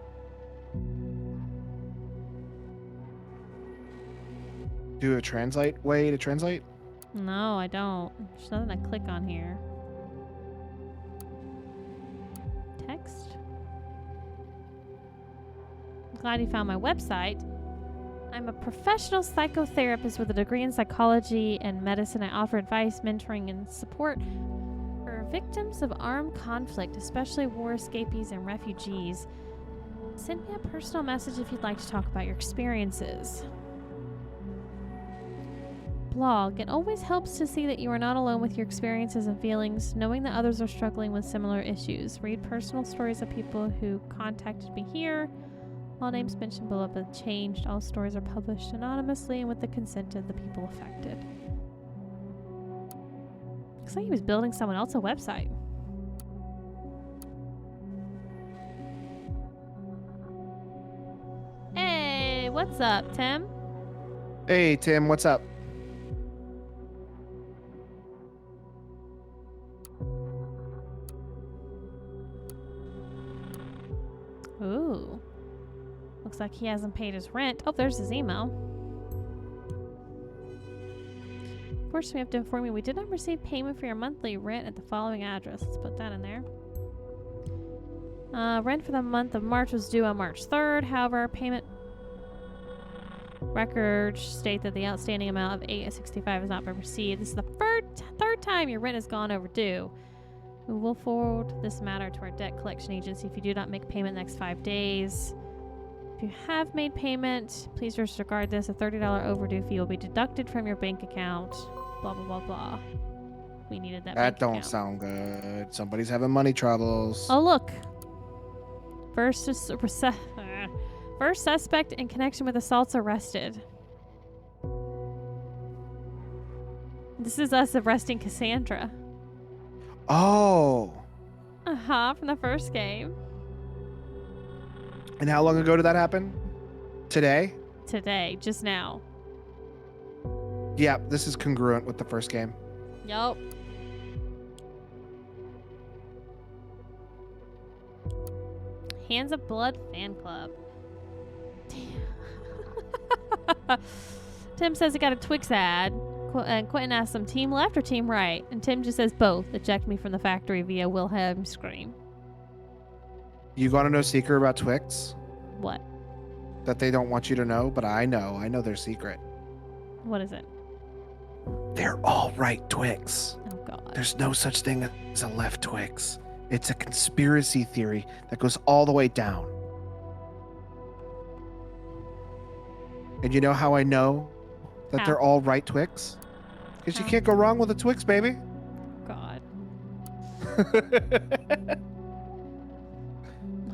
Do you have a translate way to translate? No, I don't. There's nothing to click on here. Text. I'm glad you found my website. I'm a professional psychotherapist with a degree in psychology and medicine. I offer advice, mentoring, and support for victims of armed conflict, especially war escapees and refugees. Send me a personal message if you'd like to talk about your experiences. Blog. It always helps to see that you are not alone with your experiences and feelings, knowing that others are struggling with similar issues. Read personal stories of people who contacted me here. All names mentioned below have been changed. All stories are published anonymously and with the consent of the people affected. Looks like he was building someone else's website. Hey, what's up, Tim? Hey, Tim, what's up? Ooh. Looks like he hasn't paid his rent. Oh, there's his email. First, we have to inform you we did not receive payment for your monthly rent at the following address. Let's put that in there. Rent for the month of March was due on March 3rd. However, payment records state that the outstanding amount of $8.65 has not been received. This is the third time your rent has gone overdue. We will forward this matter to our debt collection agency if you do not make payment next 5 days. If you have made payment, please disregard this. A $30 overdue fee will be deducted from your bank account. Blah, blah, blah, blah. We needed that bank That don't account. sound good. Somebody's having money troubles. Oh, look. First suspect in connection with assaults arrested. This is us arresting Cassandra. Oh. From the first game. And how long ago did that happen? Today? Today, just now. Yeah, this is congruent with the first game. Yup. Hands of Blood fan club. Tim says he got a Twix ad. And Quentin asks him, team left or team right? And Tim just says both. Eject me from the factory via Wilhelm scream. You got to know secret about Twix? What? That they don't want you to know, but I know. I know their secret. What is it? They're all right Twix. Oh, God. There's no such thing as a left Twix. It's a conspiracy theory that goes all the way down. And you know how I know that How? they're all right Twix? Because you How? can't go wrong with a Twix, baby. God. All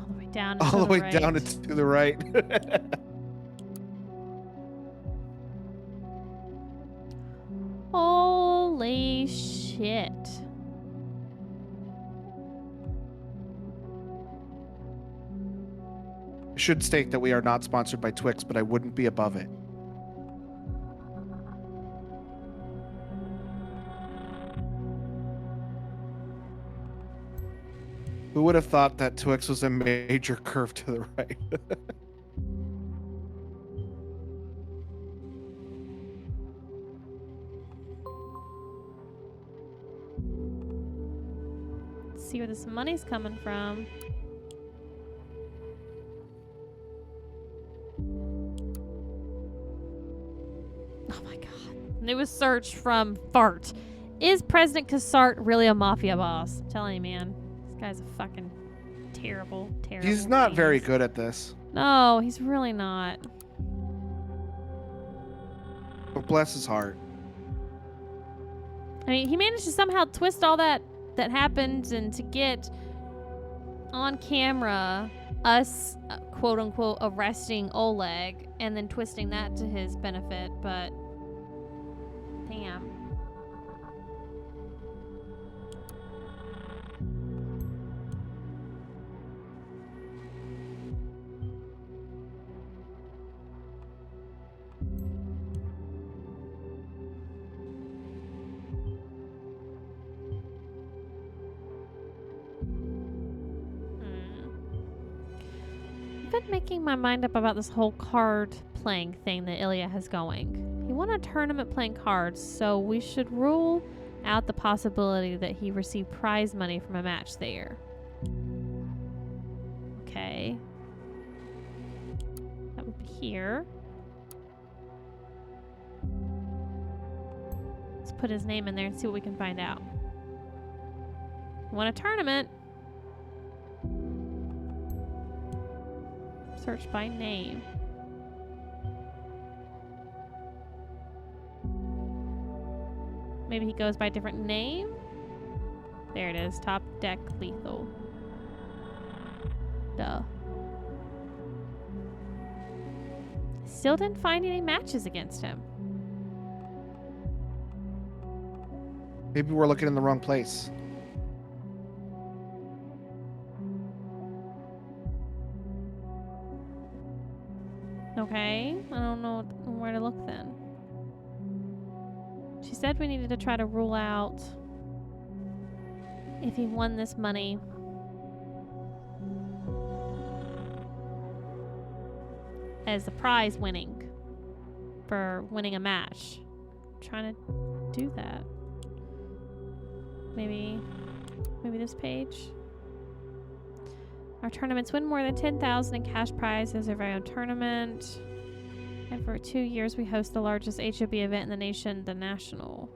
the way down. all to the way right. down and to the right. Holy shit. should state that we are not sponsored by Twix, but I wouldn't be above it. Who would have thought that Twix was a major curve to the right? Let's see where this money's coming from. Oh my god. Newest search from Fart. Is President Cassart really a mafia boss? I'm telling you, man. This guy's a fucking terrible, terrible. He's not very genius. good at this. No, he's really not. But bless his heart. I mean, he managed to somehow twist all that happened and to get on camera us, quote unquote, arresting Oleg and then twisting that to his benefit, but damn. I've been making my mind up about this whole card playing thing that Ilya has going. He won a tournament playing cards, so we should rule out the possibility that he received prize money from a match there. Okay. That would be here. Let's put his name in there and see what we can find out. Won a tournament. Search by name. Maybe he goes by a different name? There it is. Top deck lethal. Duh. Still didn't find any matches against him. Maybe we're looking in the wrong place. Okay. I don't know where to look then. She said we needed to try to rule out if he won this money. As the prize winning for winning a match. I'm trying to do that. Maybe this page. Our tournaments win more than 10,000 in cash prizes, our very own tournament. And for 2 years, we host the largest HOB event in the nation, the National.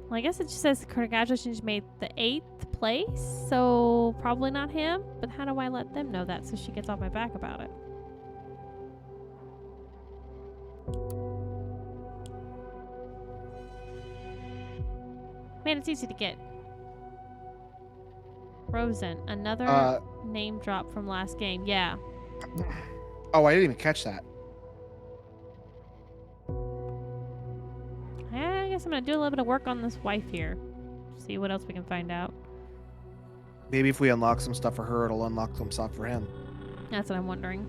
Well, I guess it just says congratulations, you made the 8th place, so probably not him. But how do I let them know that so she gets off my back about it? Man, it's easy to get. Rosen, another name drop from last game. Yeah. Oh, I didn't even catch that. I guess I'm going to do a little bit of work on this wife here. See what else we can find out. Maybe if we unlock some stuff for her, it'll unlock some stuff for him. That's what I'm wondering.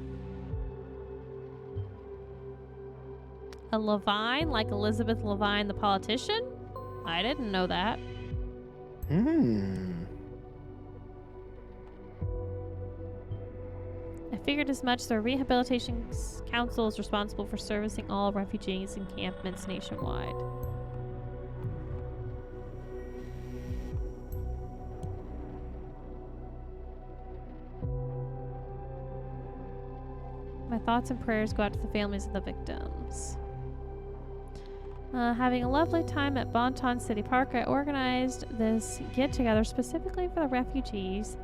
A Levine, like Elizabeth Levine, the politician? I didn't know that. I figured as much. The Rehabilitation Council is responsible for servicing all refugees encampments nationwide. My thoughts and prayers go out to the families of the victims. Having a lovely time at Bonton City Park, I organized this get-together specifically for the refugees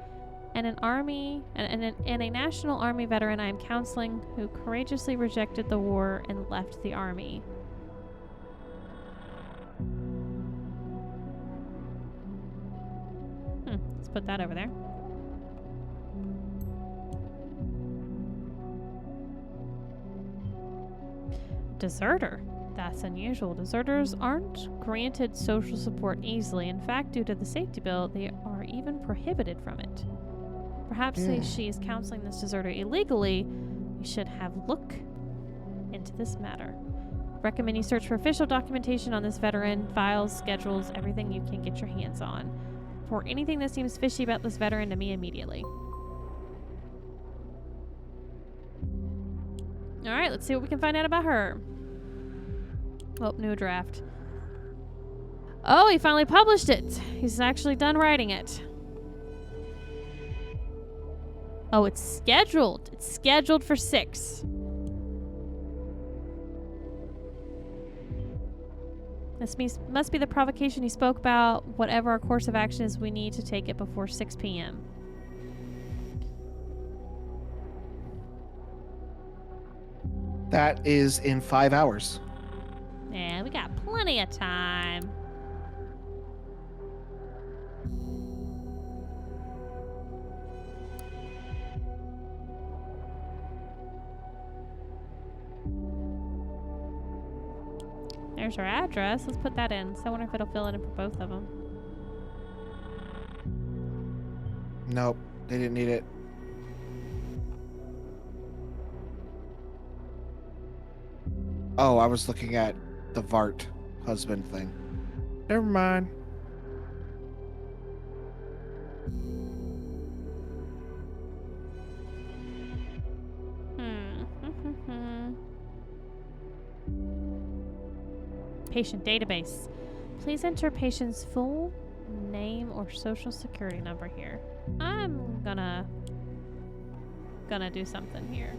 and an army and a national army veteran I am counseling who courageously rejected the war and left the army. Let's put that over there. Deserter. That's unusual. Deserters aren't granted social support easily. In fact, due to the safety bill, they are even prohibited from it. Perhaps she is counseling this deserter illegally. You should have look into this matter. Recommend you search for official documentation on this veteran, files, schedules, everything you can get your hands on. For anything that seems fishy about this veteran to me immediately. Alright, let's see what we can find out about her. Oh, new draft. Oh, he finally published it. He's actually done writing it. Oh, it's scheduled. It's scheduled for 6. This must be the provocation he spoke about. Whatever our course of action is, we need to take it before 6 p.m. That is in 5 hours. Yeah, we got plenty of time. There's her address. Let's put that in. So I wonder if it'll fill it in for both of them. Nope, they didn't need it. Oh, I was looking at the Vart husband thing. Never mind. Patient database. Please enter patient's full name or social security number here. I'm gonna do something here.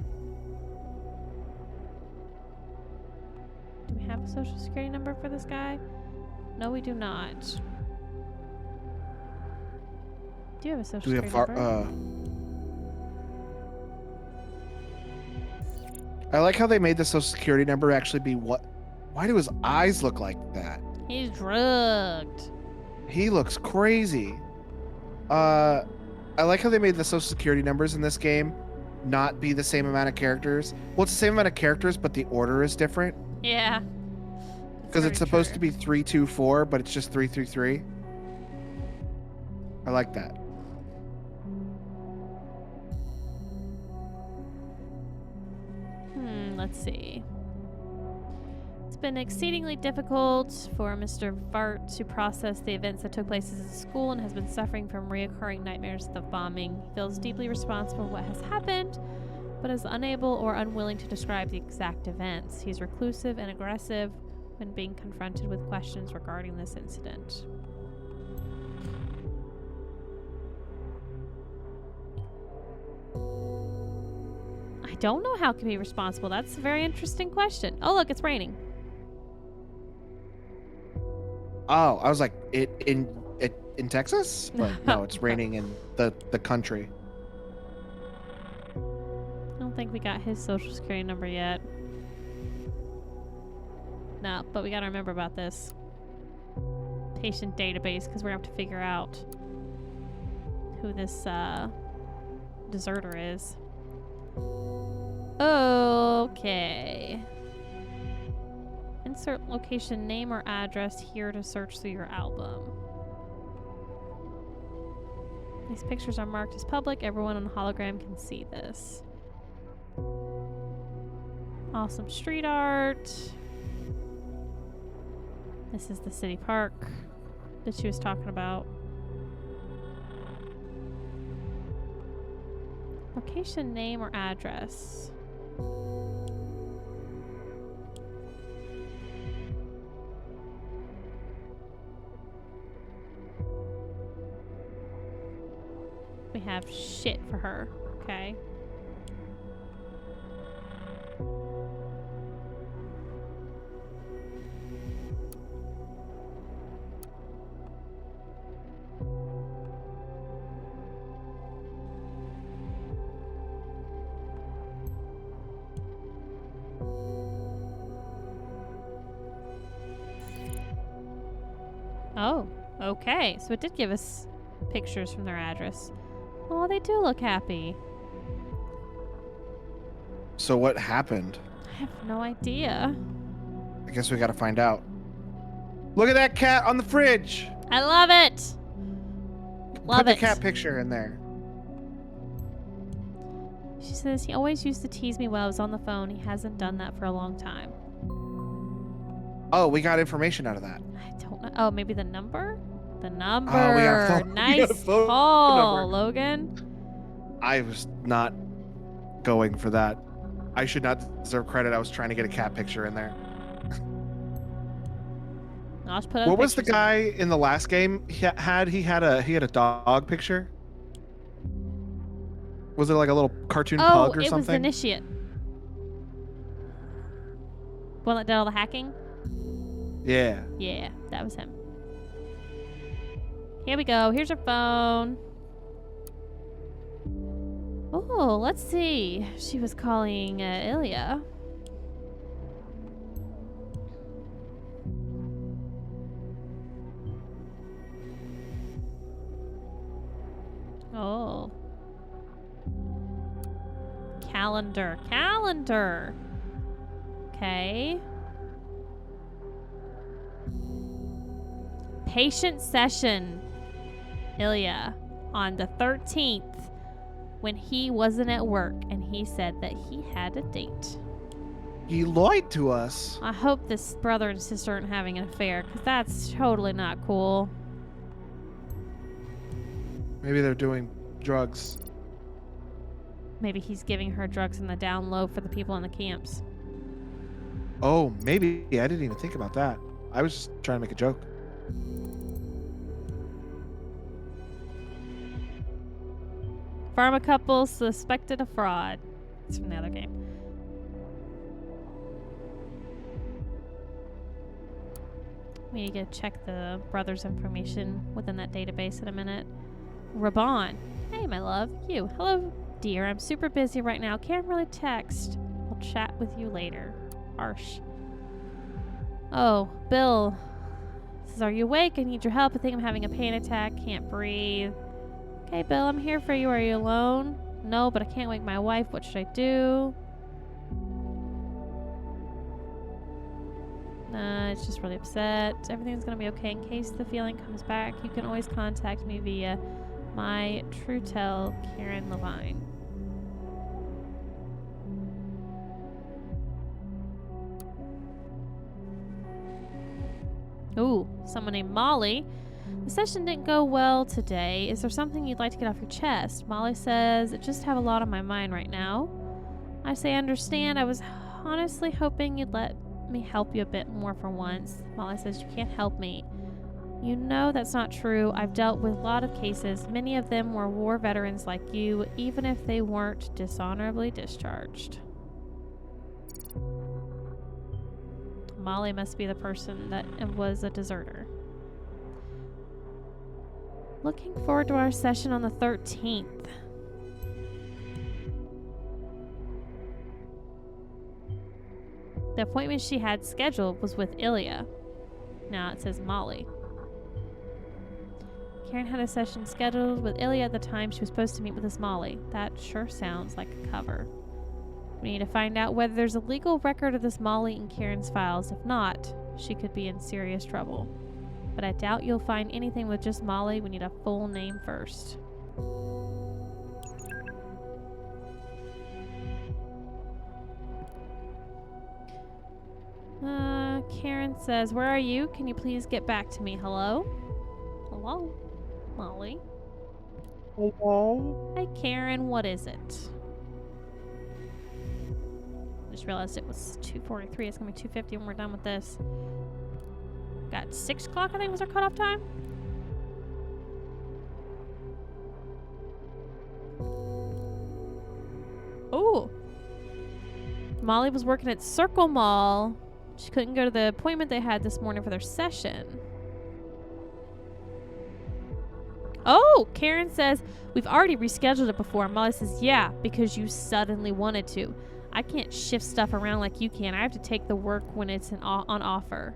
Do we have a social security number for this guy? No, we do not. Do you have a social security number? I like how they made the social security number actually be what? Why do his eyes look like that? He's drugged. He looks crazy. I like how they made the social security numbers in this game not be the same amount of characters. Well, it's the same amount of characters, but the order is different. Yeah. Because it's supposed to be 324, but it's just 333. I like that. Let's see. It's been exceedingly difficult for Mr. Vart to process the events that took place at his school and has been suffering from reoccurring nightmares of bombing. He feels deeply responsible for what has happened, but is unable or unwilling to describe the exact events. He's reclusive and aggressive when being confronted with questions regarding this incident. I don't know how it can be responsible. That's a very interesting question. Oh, look, it's raining. Oh, I was like, in Texas? But no, it's raining in the country. I don't think we got his social security number yet. No, but we gotta remember about this patient database because we're gonna have to figure out who this deserter is. Okay. Insert location, name, or address here to search through your album. These pictures are marked as public. Everyone on the hologram can see this. Awesome street art. This is the city park that she was talking about. Location, name, or address. We have shit for her, okay? Oh, okay. So it did give us pictures from their address. Oh, they do look happy. So what happened? I have no idea. I guess we gotta find out. Look at that cat on the fridge. I love it. Love Put the it. cat picture in there. She says he always used to tease me while I was on the phone. He hasn't done that for a long time. Oh, we got information out of that. I don't know. Oh, maybe the number? The number. Oh, we got a phone- we got a Nice phone call, number. Logan. I was not going for that. I should not deserve credit. I was trying to get a cat picture in there. I'll just put up What was the pictures. guy in the last game? He had a dog picture. Was it like a little cartoon pug or it was something? Initiate. One that did all the hacking? Yeah. Yeah, that was him. Here we go. Here's your phone. Oh, let's see. She was calling Ilya. Oh. Calendar. Calendar. Okay. Patient session, Ilya, on the 13th when he wasn't at work and he said that he had a date. He lied to us. I hope this brother and sister aren't having an affair because that's totally not cool. Maybe they're doing drugs. Maybe he's giving her drugs in the down low for the people in the camps. Oh, maybe. I didn't even think about that. I was just trying to make a joke. Pharma couple suspected of fraud. It's from the other game. We need to check the brother's information within that database in a minute. Raban. Hey, my love. You. Hello, dear. I'm super busy right now. Can't really text. I'll chat with you later. Harsh. Oh, Bill. Says, are you awake? I need your help. I think I'm having a pain attack. Can't breathe. Okay, Bill, I'm here for you. Are you alone? No, but I can't wake my wife. What should I do? It's just really upset. Everything's gonna be okay. In case the feeling comes back, you can always contact me via my TrueTel, Karen Levine. Ooh, someone named Molly. The session didn't go well today. Is there something you'd like to get off your chest? Molly says, I just have a lot on my mind right now. I say, I understand. I was honestly hoping you'd let me help you a bit more for once. Molly says, you can't help me. You know that's not true. I've dealt with a lot of cases. Many of them were war veterans like you, even if they weren't dishonorably discharged. Molly must be the person that was a deserter. Looking forward to our session on the 13th. The appointment she had scheduled was with Ilya. Now it says Molly. Karen had a session scheduled with Ilya at the time she was supposed to meet with this Molly. That sure sounds like a cover. We need to find out whether there's a legal record of this Molly in Karen's files. If not, she could be in serious trouble. But I doubt you'll find anything with just Molly. We need a full name first. Karen says, where are you? Can you please get back to me? Hello? Hello? Molly? Hello? Hi, Karen. What is it? I just realized it was 2:43. It's going to be 2:50 when we're done with this. Got 6 o'clock, I think, was our cutoff time. Oh. Molly was working at Circle Mall. She couldn't go to the appointment they had this morning for their session. Oh, Karen says, we've already rescheduled it before. Molly says, yeah, because you suddenly wanted to. I can't shift stuff around like you can. I have to take the work when it's on offer.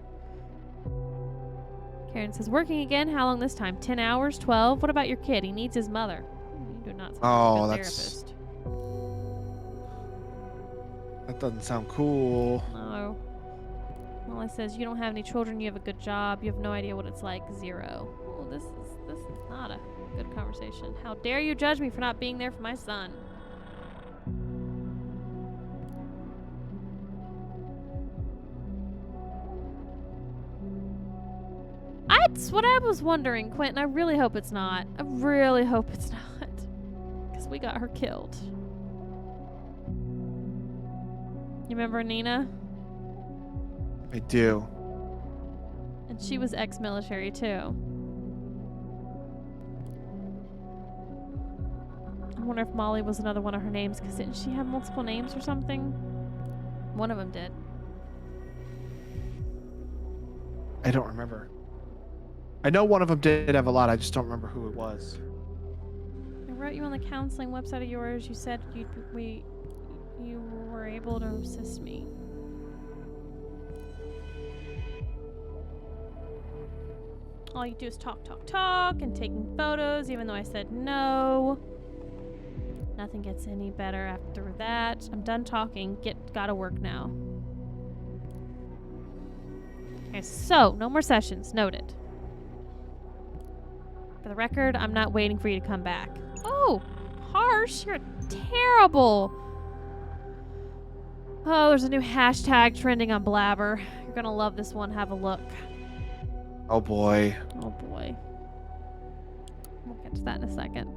Karen says, working again? How long this time? 10 hours? 12? What about your kid? He needs his mother. You do not sound like a that's- therapist. That doesn't sound cool. No. Molly says, you don't have any children, you have a good job, you have no idea what it's like. 0. Oh, this is not a good conversation. How dare you judge me for not being there for my son? That's what I was wondering, Quentin. I really hope it's not. I really hope it's not. Because we got her killed. You remember Nina? I do. And she was ex-military too. I wonder if Molly was another one of her names, because didn't she have multiple names or something? One of them did. I don't remember. I know one of them did have a lot. I just don't remember who it was. I wrote you on the counseling website of yours. You said you were able to assist me. All you do is talk, talk, talk, and taking photos, even though I said no. Nothing gets any better after that. I'm done talking. Gotta work now. Okay, so no more sessions. Noted. For the record, I'm not waiting for you to come back. Oh, harsh. You're terrible. Oh, there's a new hashtag trending on Blabber. You're gonna love this one. Have a look. Oh boy. Oh boy. We'll get to that in a second.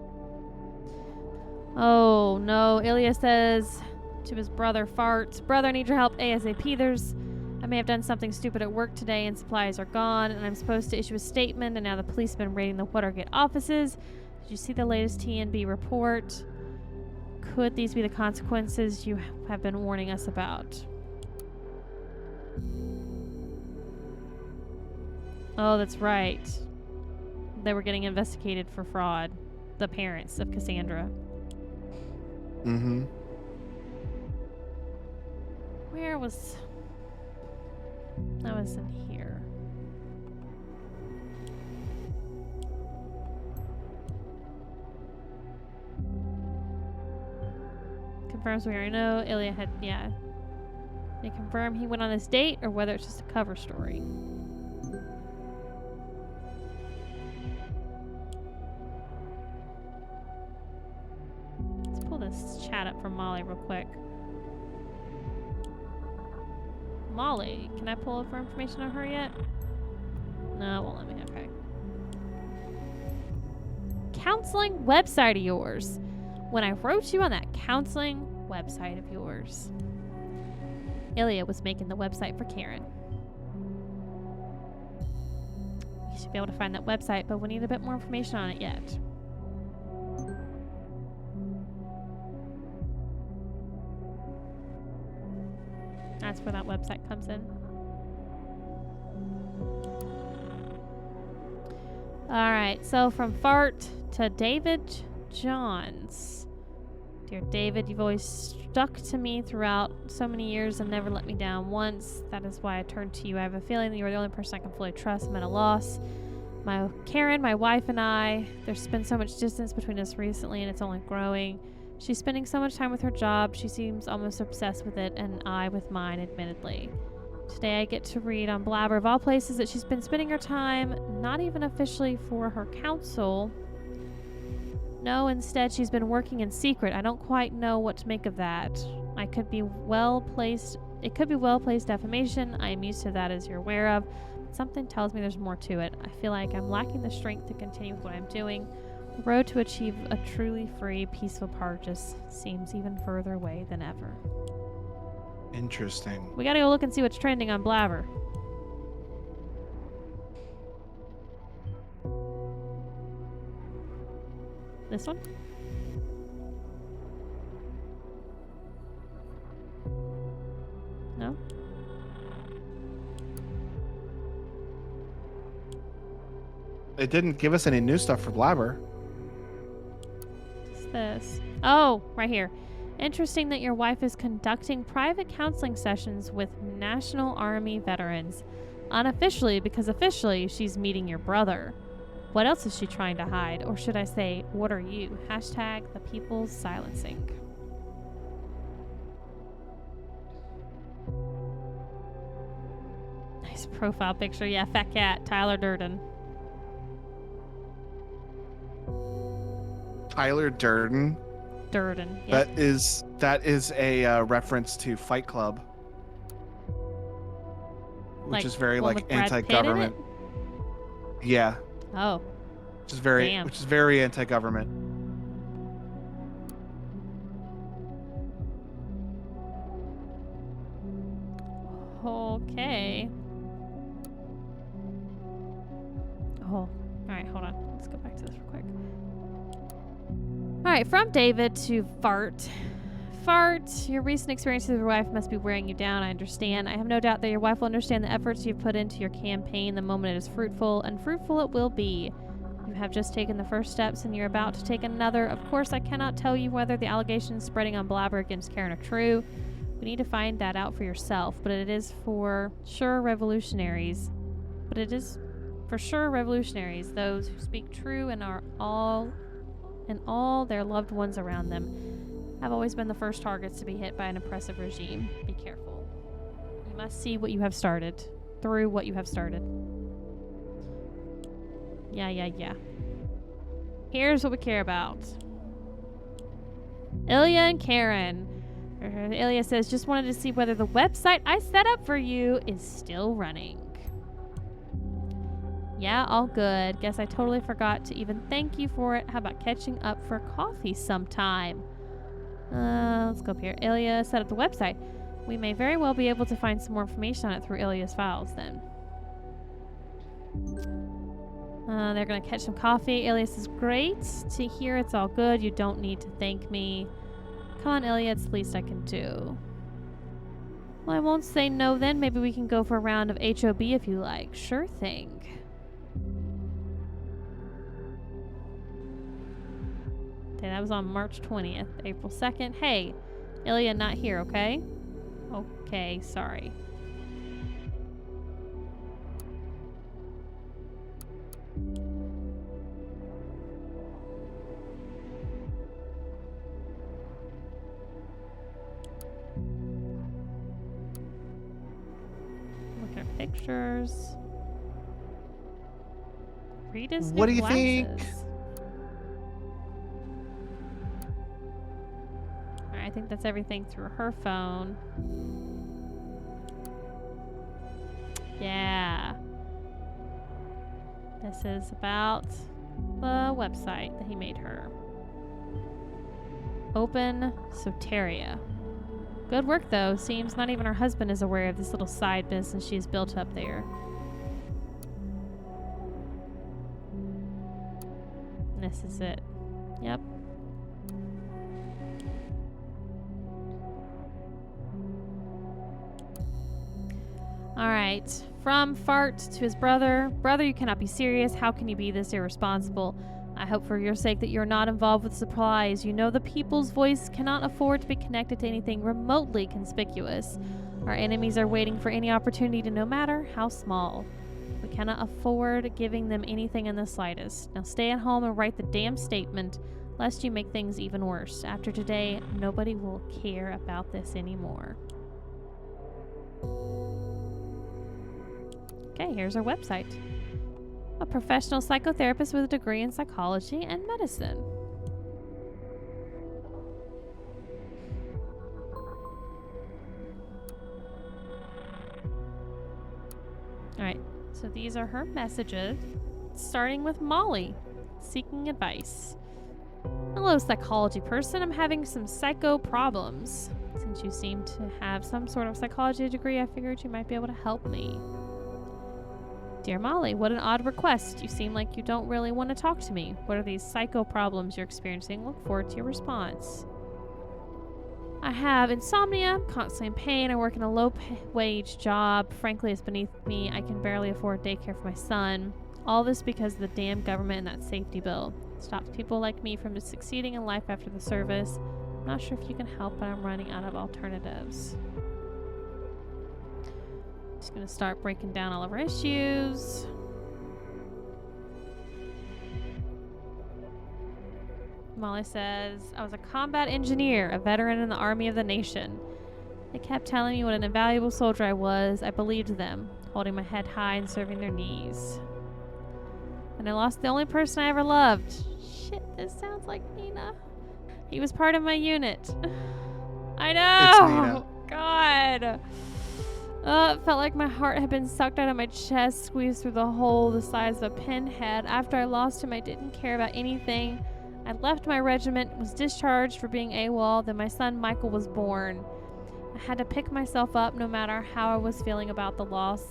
Oh no. Ilya says to his brother, Fart, brother, I need your help ASAP. I may have done something stupid at work today and supplies are gone and I'm supposed to issue a statement and now the police have been raiding the Watergate offices. Did you see the latest TNB report? Could these be the consequences you have been warning us about? Oh, that's right. They were getting investigated for fraud. The parents of Cassandra. Mm-hmm. Where was... That was in here. Confirms we already know. Ilya had... Yeah. They confirm he went on this date or whether it's just a cover story. Let's pull this chat up from Molly real quick. Molly, can I pull up for information on her yet? No, it won't let me. Okay. Counseling website of yours. When I wrote you on that counseling website of yours. Ilya was making the website for Karen. We should be able to find that website, but we need a bit more information on it yet. That's where that website comes in. Alright, so from Fart to David Johns. Dear David, you've always stuck to me throughout so many years and never let me down once. That is why I turned to you. I have a feeling that you are the only person I can fully trust. I'm at a loss. Karen, my wife, and I, there's been so much distance between us recently and it's only growing. She's spending so much time with her job, she seems almost obsessed with it, and I with mine, admittedly. Today I get to read on Blabber of all places that she's been spending her time, not even officially for her counsel. No, instead she's been working in secret. I don't quite know what to make of that. It could be well-placed defamation. I am used to that, as you're aware of. But something tells me there's more to it. I feel like I'm lacking the strength to continue with what I'm doing. The road to achieve a truly free, peaceful part just seems even further away than ever. Interesting. We gotta go look and see what's trending on Blabber. This one? No? It didn't give us any new stuff for Blabber. What's this? Oh, right here. Interesting that your wife is conducting private counseling sessions with National Army veterans. Unofficially, because officially she's meeting your brother. What else is she trying to hide? Or should I say, what are you? Hashtag the people's silencing. His profile picture. Yeah, fat cat. Tyler Durden. Tyler Durden. Durden. Yep. That is a reference to Fight Club, which Like is very one like with Brad Pitt in anti-government. Yeah, Oh. which is Damn. very anti-government. Okay. Oh. All right, hold on. Let's go back to this real quick. All right, from David to Fart. Fart, your recent experience with your wife must be wearing you down. I understand. I have no doubt that your wife will understand the efforts you've put into your campaign the moment it is fruitful, and fruitful it will be. You have just taken the first steps, and you're about to take another. Of course, I cannot tell you whether the allegations spreading on Blabber against Karen are true. We need to find that out for yourself, but it is for sure revolutionaries. But it is for sure revolutionaries, those who speak true and are all their loved ones around them, have always been the first targets to be hit by an oppressive regime. Be careful. You must see what you have started. Through what you have started. Yeah. Here's what we care about. Ilya and Karen. Ilya says, just wanted to see whether the website I set up for you is still running. Yeah, all good. Guess I totally forgot to even thank you for it. How about catching up for coffee sometime? Let's go up here. Ilya set up the website. We may very well be able to find some more information on it through Ilya's files then. They're going to catch some coffee. Ilya says, great to hear. It's all good. You don't need to thank me. Come on, Ilya. It's the least I can do. Well, I won't say no then. Maybe we can go for a round of HOB if you like. Sure thing. Okay, that was on March 20th. April 2nd. Hey, Ilya not here, okay? Okay, sorry. Look at pictures. Rita's What new do you think? glasses. Alright, I think that's everything through her phone. Yeah. This is about the website that he made her. Open Soteria. Good work, though. Seems not even her husband is aware of this little side business she's built up there. And this is it. Yep. Alright. From Fart to his brother. Brother, you cannot be serious. How can you be this irresponsible? I hope for your sake that you're not involved with supplies. You know the people's voice cannot afford to be connected to anything remotely conspicuous. Our enemies are waiting for any opportunity to, no matter how small. We cannot afford giving them anything in the slightest. Now stay at home and write the damn statement, lest you make things even worse. After today, nobody will care about this anymore. Okay, here's our website. A professional psychotherapist with a degree in psychology and medicine. Alright, so these are her messages, starting with Molly, seeking advice. Hello, psychology person. I'm having some psycho problems. Since you seem to have some sort of psychology degree, I figured you might be able to help me. Dear Molly, what an odd request. You seem like you don't really want to talk to me. What are these psycho problems you're experiencing? Look forward to your response. I have insomnia, I'm constantly in pain, I work in a low-wage job. Frankly, it's beneath me. I can barely afford daycare for my son. All this because of the damn government and that safety bill. It stops people like me from succeeding in life after the service. I'm not sure if you can help, but I'm running out of alternatives. Just gonna start breaking down all of our issues. Molly says, I was a combat engineer, a veteran in the army of the nation. They kept telling me what an invaluable soldier I was. I believed them. holding my head high and serving their needs. And I lost the only person I ever loved. Shit, this sounds like Nina. He was part of my unit. I know! It's Nina. God! It felt like my heart had been sucked out of my chest, squeezed through the hole the size of a pinhead. After I lost him, I didn't care about anything. I left my regiment, was discharged for being AWOL, then my son Michael was born. I had to pick myself up no matter how I was feeling about the loss.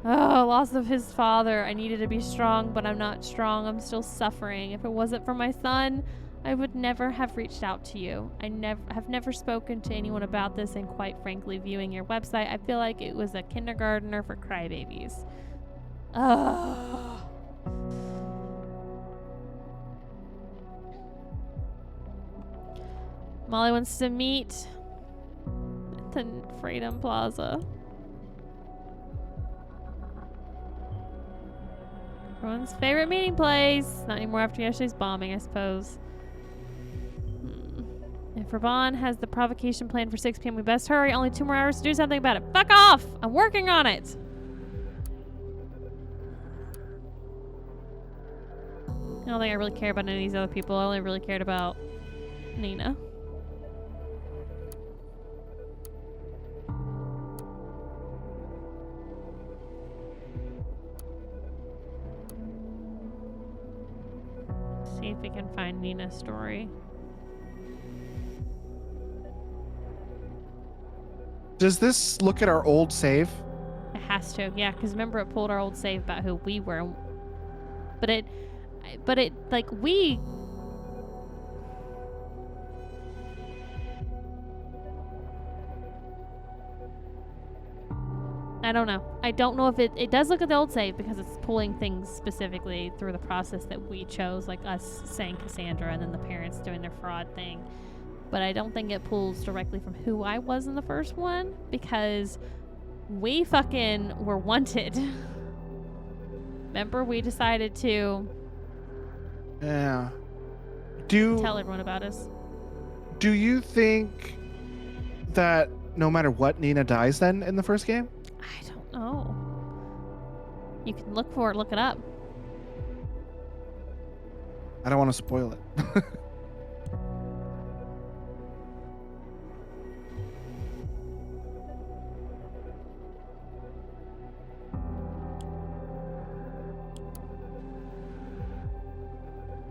Oh, loss of his father. I needed to be strong, but I'm not strong. I'm still suffering. If it wasn't for my son, I would never have reached out to you. I have never spoken to anyone about this, and quite frankly, viewing your website, I feel like it was a kindergartner for crybabies. Ugh. Molly wants to meet at the Freedom Plaza. Everyone's favorite meeting place. Not anymore after yesterday's bombing, I suppose. If Raban has the provocation planned for 6 p.m., we best hurry. Only 2 more hours to do something about it. Fuck off! I'm working on it! I don't think I really care about any of these other people. I only really cared about Nina. See if we can find Nina's story. Does this look at our old save? It has to, yeah, because remember it pulled our old save about who we were. But it, like, we... I don't know. I don't know if it does look at the old save because it's pulling things specifically through the process that we chose, like us saying Cassandra and then the parents doing their fraud thing. But I don't think it pulls directly from who I was in the first one because we fucking were wanted. Remember, we decided to Yeah. tell everyone about us. Do you think that no matter what, Nina dies then in the first game? I don't know. You can look for it, look it up. I don't want to spoil it.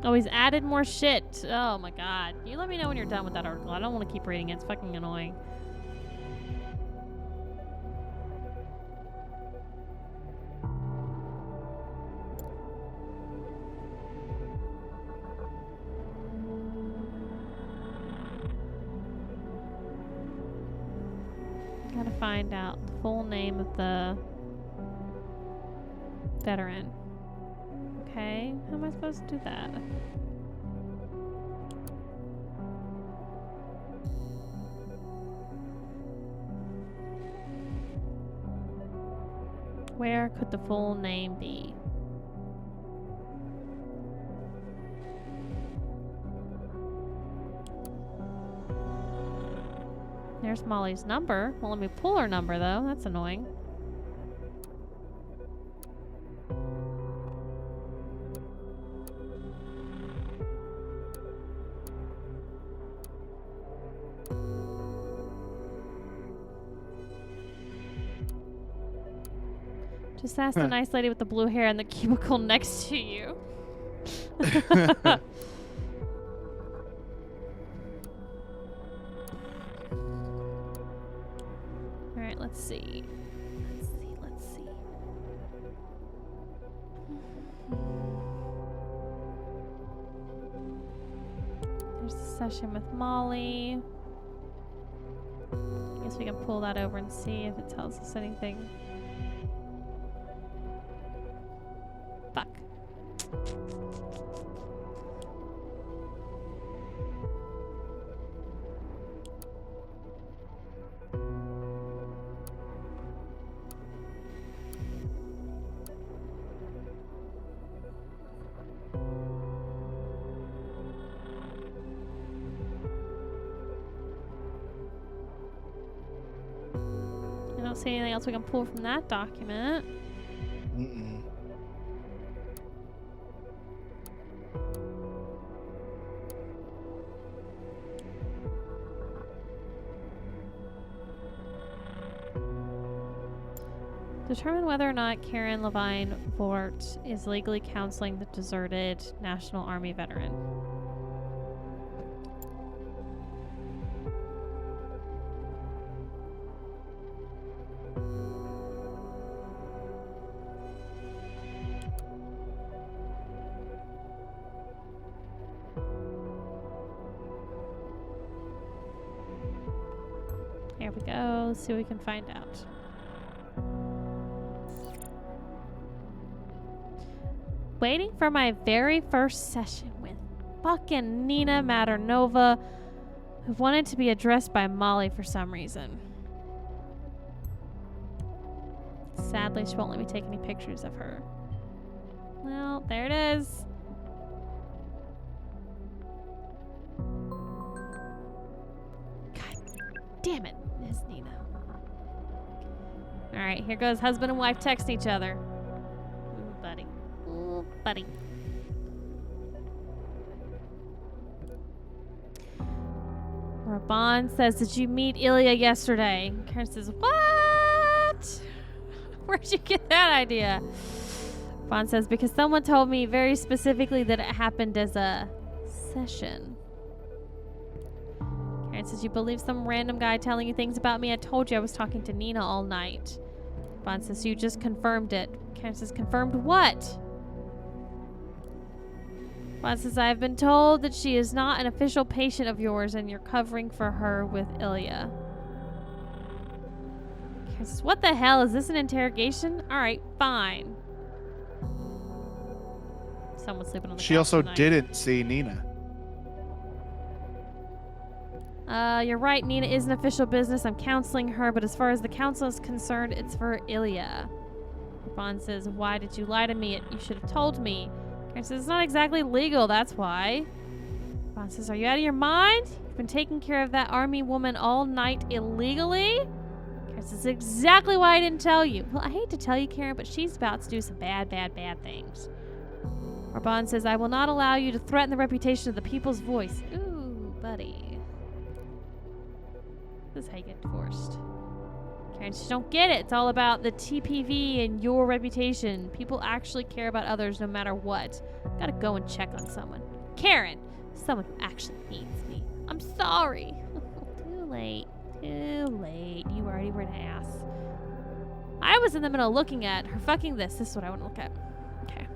Oh, he's added more shit. Oh my god. You let me know when you're done with that article. I don't want to keep reading it. It's fucking annoying. Gotta find out the full name of the veteran. Okay, how am I supposed to do that? Where could the full name be? There's Molly's number. Well, let me pull her number though. That's annoying. Just ask the nice lady with the blue hair in the cubicle next to you. Alright, let's see. Let's see. There's the session with Molly. I guess we can pull that over and see if it tells us anything. Fuck. I don't see anything else we can pull from that document. Mm-mm. Determine whether or not Karen Levine Vort is legally counseling the deserted National Army veteran. Here we go. Let's see what we can find out. Waiting for my very first session with fucking Nina Maternova, who wanted to be addressed by Molly for some reason. Sadly, she won't let me take any pictures of her. Well, there it is. God damn it, Miss Nina. Alright, here goes husband and wife texting each other. Ooh, buddy. Ooh, buddy. Raban says, did you meet Ilya yesterday? Karen says, what? Where'd you get that idea? Raban says, because someone told me very specifically that it happened as a session. Karen says, you believe some random guy telling you things about me? I told you I was talking to Nina all night. Raban says, you just confirmed it. Karen says, confirmed what? Raban says, I have been told that she is not an official patient of yours and you're covering for her with Ilya. Karen says, what the hell? Is this an interrogation? Alright, fine. Someone's sleeping on the She couch also tonight. didn't see Nina. You're right. Nina is an official business. I'm counseling her, but as far as the counsel is concerned, it's for Ilya. Raban says, why did you lie to me? You should have told me. Karen says, it's not exactly legal, that's why. Raban says, are you out of your mind? You've been taking care of that army woman all night illegally? Karen says, exactly why I didn't tell you. Well, I hate to tell you, Karen, but she's about to do some bad things. Raban says, I will not allow you to threaten the reputation of the people's voice. Ooh, buddy. This is how you get divorced. Karen says, you don't get it. It's all about the TPV and your reputation. People actually care about others no matter what. Gotta go and check on someone. Karen! Someone who actually needs me. I'm sorry. Too late. Too late. You already were an ass. I was in the middle of looking at her fucking this. This is what I want to look at. Okay.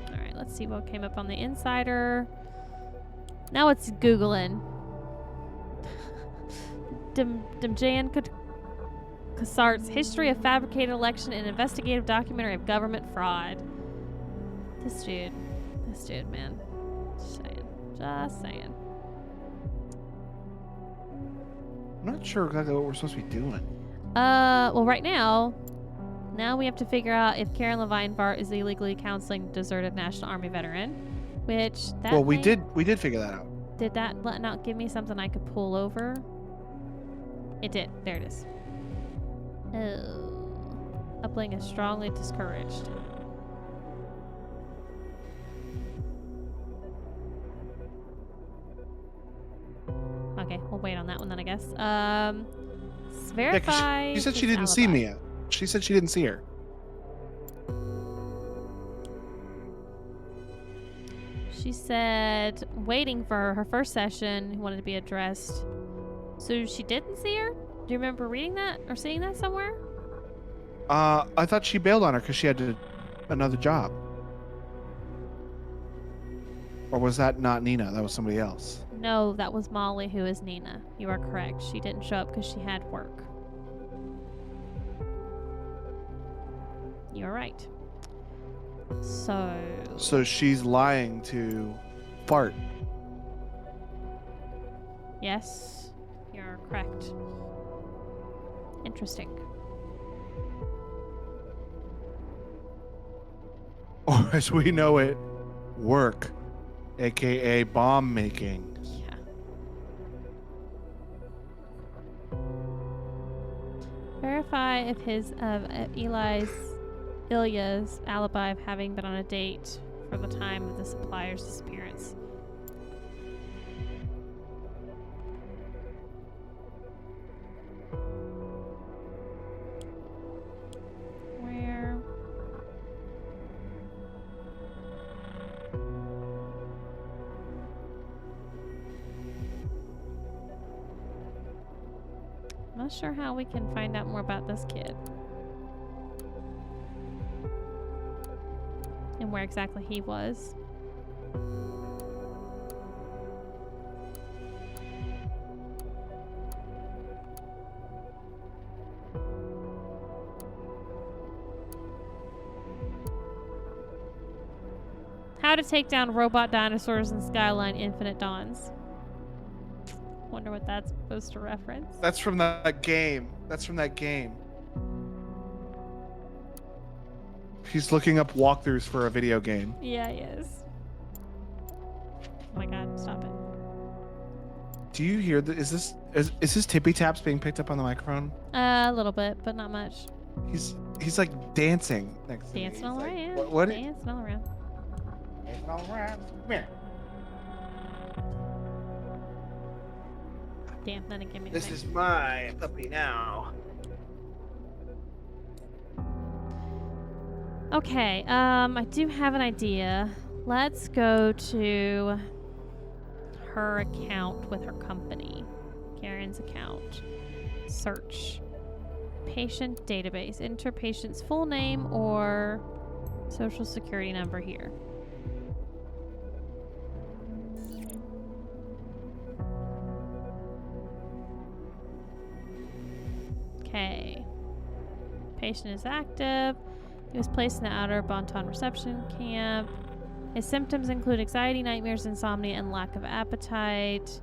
Alright, let's see what came up on the Insider. Now it's Googling. Demjan Kassart's History of Fabricated Election and Investigative Documentary of Government Fraud. This dude, man. Just saying. I'm not sure exactly what we're supposed to be doing. Well, right now we have to figure out if Karen Levine Vart is illegally counseling a deserted National Army veteran, which that Well, we did figure that out. Did that not give me something I could pull over? It did. There it is. Oh. Upling is strongly discouraged. Okay, we'll wait on that one then, I guess. Verify. Yeah, she said she his didn't see alibi. Mia. She said she didn't see her. She said waiting for her first session, wanted to be addressed. So she didn't see her? Do you remember reading that or seeing that somewhere? I thought she bailed on her because she had another job. Or was that not Nina? That was somebody else. No, that was Molly, who is Nina. You are correct. She didn't show up because she had work. You're right. So she's lying to Fart. Yes, you're correct. Interesting. Or as we know it, work, aka bomb making. Yeah. verify if Ilya's alibi of having been on a date for the time of the supplier's disappearance. Where? I'm not sure how we can find out more about this kid. And where exactly he was. How to take down robot dinosaurs in Skyline Infinite Dawns. Wonder what that's supposed to reference. That's from that game. That's from that game. He's looking up walkthroughs for a video game. Yeah, he is. Oh my god, stop it. Do you hear is this tippy taps being picked up on the microphone? A little bit, but not much. He's like dancing next to me. Dancing all He's like, around. What? Dancing all around. Dancing all around. Come here. Damn, that didn't give me This anything. is my puppy now. Okay, I do have an idea. Let's go to her account with her company. Karen's account. Search. Patient database. Enter patient's full name or social security number here. Okay. Patient is active. He was placed in the outer Bonton reception camp. His symptoms include anxiety, nightmares, insomnia, and lack of appetite.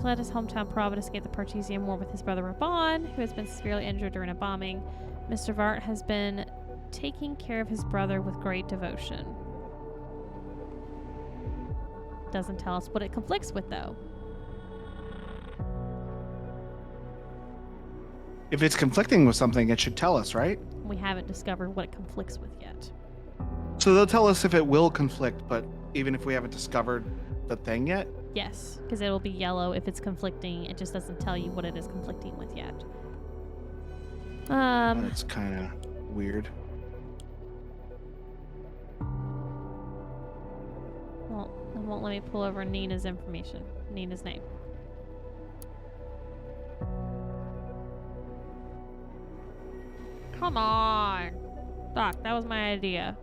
Fled his hometown Prague and escaped the Partisan War with his brother Raban, who has been severely injured during a bombing. Mr. Vart has been taking care of his brother with great devotion. Doesn't tell us what it conflicts with, though. If it's conflicting with something, it should tell us, right? We haven't discovered what it conflicts with yet. So they'll tell us if it will conflict, but even if we haven't discovered the thing yet? Yes, because it'll be yellow if it's conflicting. It just doesn't tell you what it is conflicting with yet. That's kind of weird. Well, it won't let me pull over Nina's information. Nina's name. Come on. Fuck, that was my idea.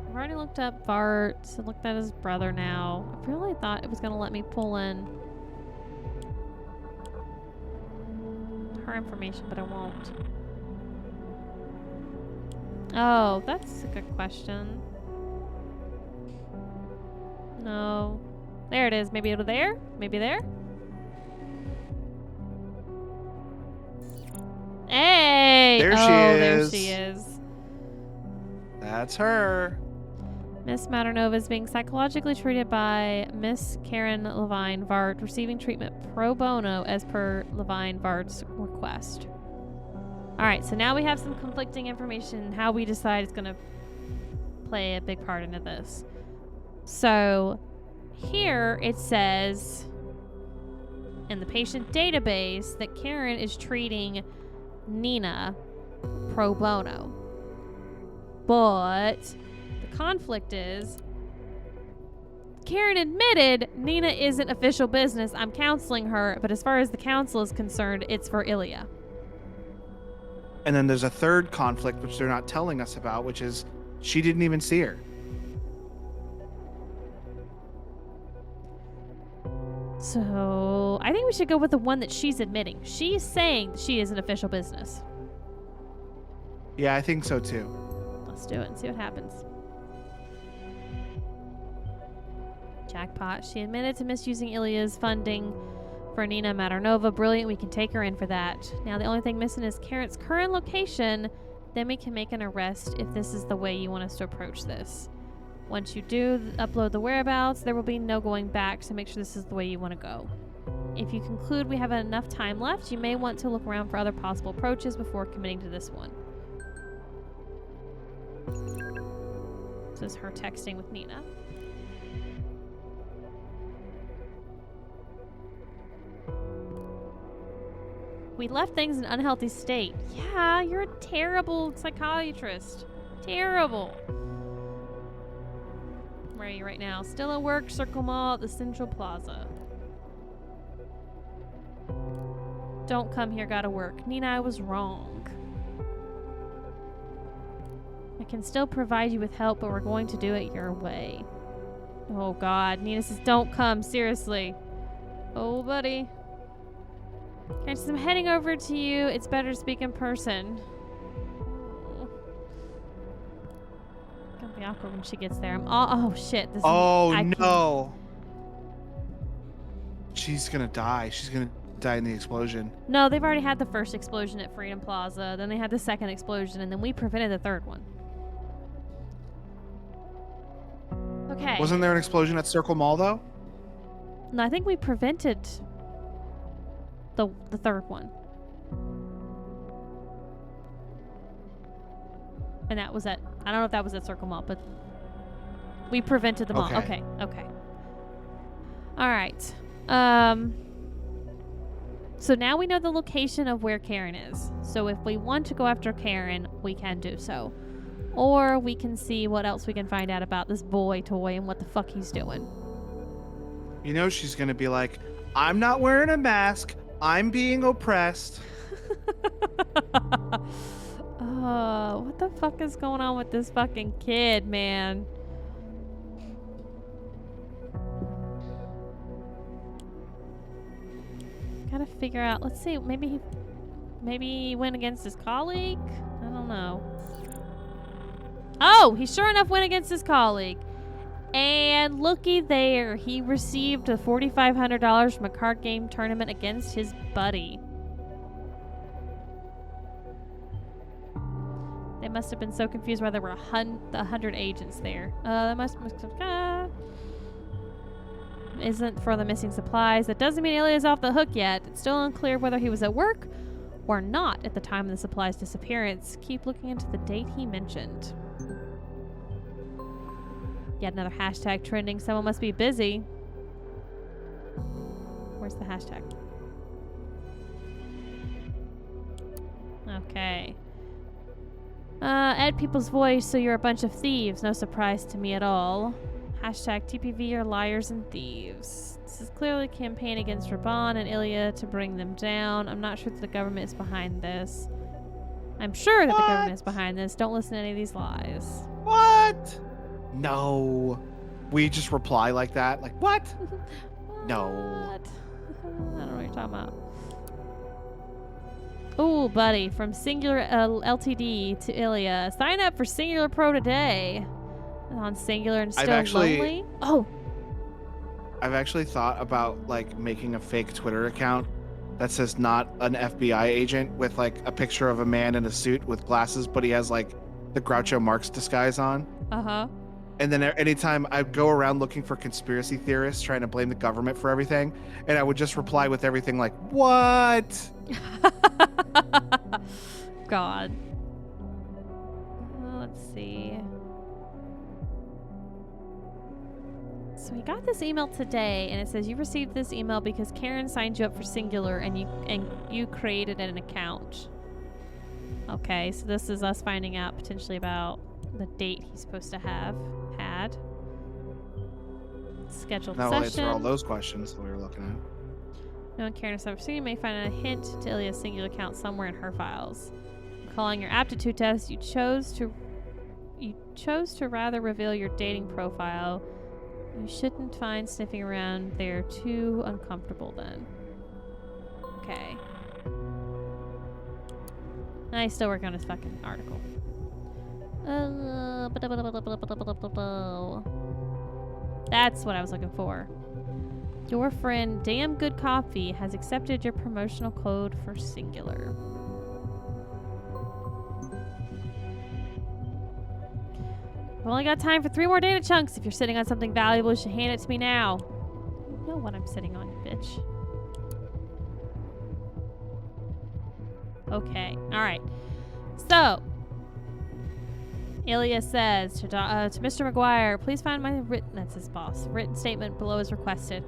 I've already looked up Bart, so looked at his brother now. I really thought it was going to let me pull in her information, but I won't. Oh, that's a good question. No. There it is. Maybe over there? Maybe there? Hey! There she There is. she is. That's her. Miss Maternova is being psychologically treated by Miss Karen Levine Vart, receiving treatment pro bono as per Levine Vart's request. Alright, so now we have some conflicting information. How we decide is going to play a big part into this. So, here it says in the patient database that Karen is treating Nina pro bono. But the conflict is Karen admitted Nina isn't official business. I'm counseling her, but as far as the counsel is concerned, it's for Ilya. And then there's a third conflict, which they're not telling us about, which is she didn't even see her. So, I think we should go with the one that she's admitting. She's saying that she is an official business. Yeah, I think so too. Let's do it and see what happens. Jackpot. She admitted to misusing Ilya's funding For Nina Maternova, brilliant, we can take her in for that. Now the only thing missing is Karen's current location. Then we can make an arrest if this is the way you want us to approach this. Once you do upload the whereabouts, there will be no going back, so make sure this is the way you want to go. If you conclude we have enough time left, you may want to look around for other possible approaches before committing to this one. This is her texting with Nina. We left things in an unhealthy state. Yeah, you're a terrible psychiatrist. Terrible. Where are you right now? Still at work, Circle Mall at the Central Plaza. Don't come here, gotta work. Nina, I was wrong. I can still provide you with help, but we're going to do it your way. Oh god, Nina says don't come, seriously. Oh buddy. Okay, so I'm heading over to you. It's better to speak in person. It's gonna be awkward when she gets there. Oh shit. This no. She's gonna die. She's gonna die in the explosion. No, they've already had the first explosion at Freedom Plaza. Then they had the second explosion, and then we prevented the third one. Okay. Wasn't there an explosion at Circle Mall though? No, I think we prevented the third one. And that was at, I don't know if that was at Circle Mall, but we prevented them all. Okay. All right. So now we know the location of where Karen is. So if we want to go after Karen, we can do so. Or we can see what else we can find out about this boy toy and what the fuck he's doing. You know she's gonna be like, I'm not wearing a mask. I'm being oppressed. Oh, what the fuck is going on with this fucking kid, man? Gotta figure out. Let's see. Maybe he went against his colleague. I don't know. Oh, he sure enough went against his colleague. And looky there, he received a $4,500 from a card game tournament against his buddy. They must have been so confused why there were 100 agents there. That must isn't for the missing supplies. That doesn't mean Ilya's off the hook yet. It's still unclear whether he was at work or not at the time of the supplies disappearance. Keep looking into the date he mentioned. Yet another hashtag trending. Someone must be busy. Where's the hashtag? Okay. Add people's voice so you're a bunch of thieves. No surprise to me at all. Hashtag TPV are liars and thieves. This is clearly a campaign against Raban and Ilya to bring them down. I'm not sure that the government is behind this. I'm sure that the government is behind this. Don't listen to any of these lies. What? No. We just reply like that? Like, what? No. What? I don't know what you're talking about. Ooh, buddy, from Singular Ltd to Ilya. Sign up for Singular Pro today. On Singular and still lonely. Oh. I've actually thought about like making a fake Twitter account that says not an FBI agent with like a picture of a man in a suit with glasses, but he has like the Groucho Marx disguise on. Uh-huh. And then anytime I go around looking for conspiracy theorists trying to blame the government for everything, and I would just reply with everything like, what? God. Let's see. So we got this email today, and it says you received this email because Karen signed you up for Singular, and you created an account. Okay, so this is us finding out potentially about the date he's supposed to have had. Scheduled That will answer session. all those questions that we were looking at. Knowing Karen is soon, you may find a hint to Ilya's Singular account somewhere in her files. Calling your aptitude test, you chose to rather reveal your dating profile. You shouldn't find sniffing around there too uncomfortable then. Okay. He's still working on his fucking article. That's what I was looking for. Your friend Damn Good Coffee has accepted your promotional code for singular. I've only got time for 3 more data chunks. If you're sitting on something valuable, you should hand it to me now. You know what I'm sitting on, you bitch. Okay. Alright. So, Ilya says to Mr. McGuire, please find my that's his boss, written statement below as requested.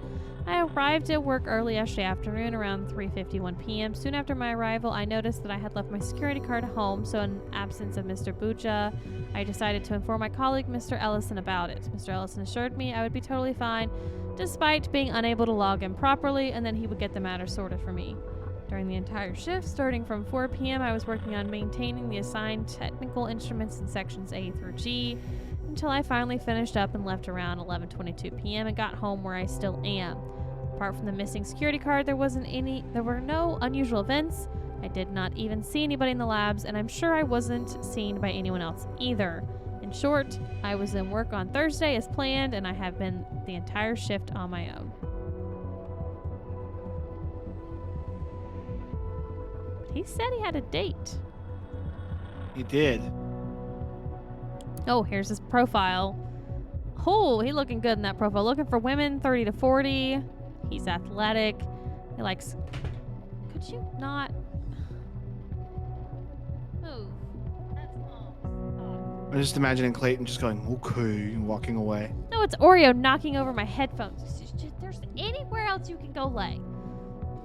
I arrived at work early yesterday afternoon around 3:51 p.m. Soon after my arrival, I noticed that I had left my security card at home, so in absence of Mr. Bucha, I decided to inform my colleague, Mr. Ellison, about it. Mr. Ellison assured me I would be totally fine, despite being unable to log in properly, and then he would get the matter sorted for me. During the entire shift, starting from 4 p.m., I was working on maintaining the assigned technical instruments in sections A through G, until I finally finished up and left around 11:22 p.m. and got home, where I still am. Apart from the missing security card, there were no unusual events. I did not even see anybody in the labs, and I'm sure I wasn't seen by anyone else either. In short, I was in work on Thursday as planned, and I have been the entire shift on my own. He said he had a date. He did. Oh, here's his profile. Oh, he looking good in that profile. Looking for women 30 to 40. He's athletic. He likes... Could you not... Move. That's all. I'm just imagining Clayton just going, okay, and walking away. No, it's Oreo knocking over my headphones. There's anywhere else you can go lay.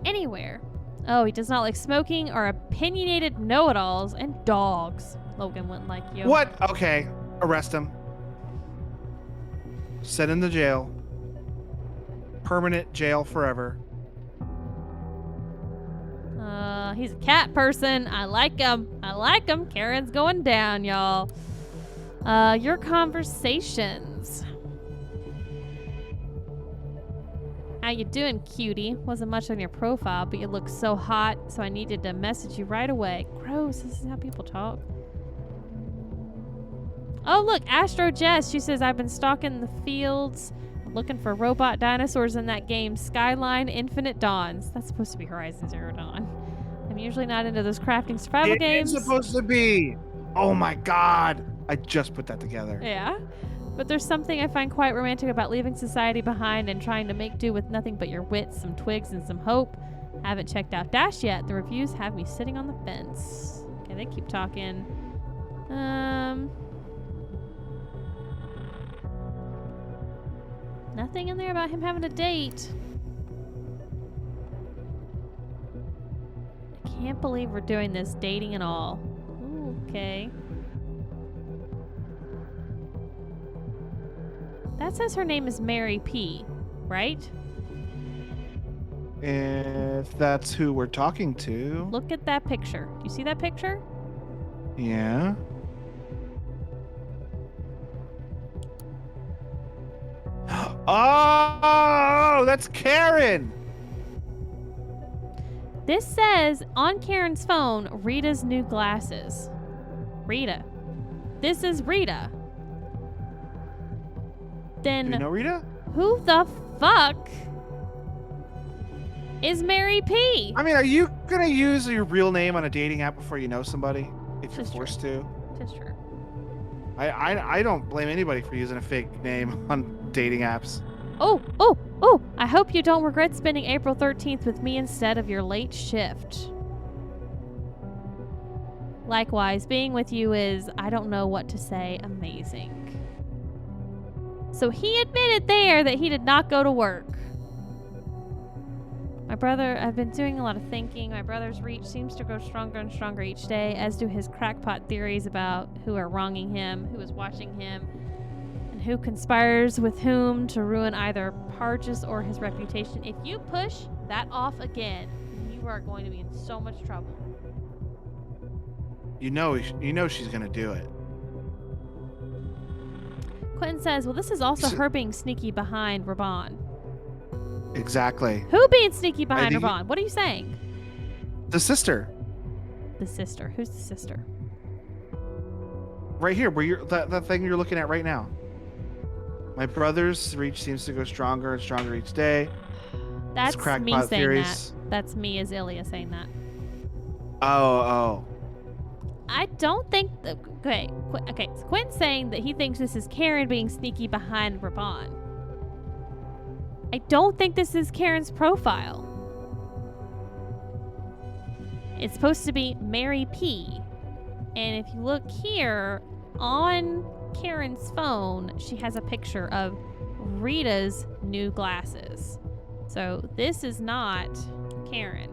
Anywhere. Oh, he does not like smoking or opinionated know-it-alls and dogs. Logan wouldn't like you. What? Okay, arrest him. Send him to jail. Permanent jail forever. He's a cat person. I like him. I like him. Karen's going down, y'all. Your conversations. How you doing, cutie? Wasn't much on your profile, but you look so hot, so I needed to message you right away. Gross. This is how people talk. Oh, look, Astro Jess. She says, I've been stalking the fields, looking for robot dinosaurs in that game, Skyline Infinite Dawns. That's supposed to be Horizon Zero Dawn. I'm usually not into those crafting survival games. It's supposed to be. Oh my god. I just put that together. Yeah. But there's something I find quite romantic about leaving society behind and trying to make do with nothing but your wits, some twigs, and some hope. I haven't checked out Dash yet. The reviews have me sitting on the fence. Okay, they keep talking. Nothing in there about him having a date. I can't believe we're doing this, dating and all. Ooh, okay. That says her name is Mary P, right? If that's who we're talking to. Look at that picture. Do you see that picture? Yeah. Oh, that's Karen. This says on Karen's phone, Rita's new glasses. Rita. This is Rita. Then Do you know Rita? who the fuck is Mary P? I mean, are you gonna use your real name on a dating app before you know somebody? If you're Just forced to. Just true. I don't blame anybody for using a fake name on dating apps. Oh, I hope you don't regret spending April 13th with me instead of your late shift. Likewise, being with you is, I don't know what to say, amazing. So he admitted there that he did not go to work. My brother, I've been doing a lot of thinking. My brother's reach seems to grow stronger and stronger each day, as do his crackpot theories about who are wronging him, who is watching him, and who conspires with whom to ruin either Parges or his reputation. If you push that off again, you are going to be in so much trouble. You know she's gonna do it. Quentin says, well, this is also her being sneaky behind Raban. Exactly. Who being sneaky behind think Raban? What are you saying? The sister. The sister. Who's the sister? Right here, where you're that thing you're looking at right now. My brother's reach seems to go stronger and stronger each day, That's me crackpot saying theories. that. That's me as Ilya saying that. Oh. I don't think. Okay. So Quentin's saying that he thinks this is Karen being sneaky behind Raban. I don't think this is Karen's profile. It's supposed to be Mary P. And if you look here on Karen's phone, she has a picture of Rita's new glasses. So this is not Karen.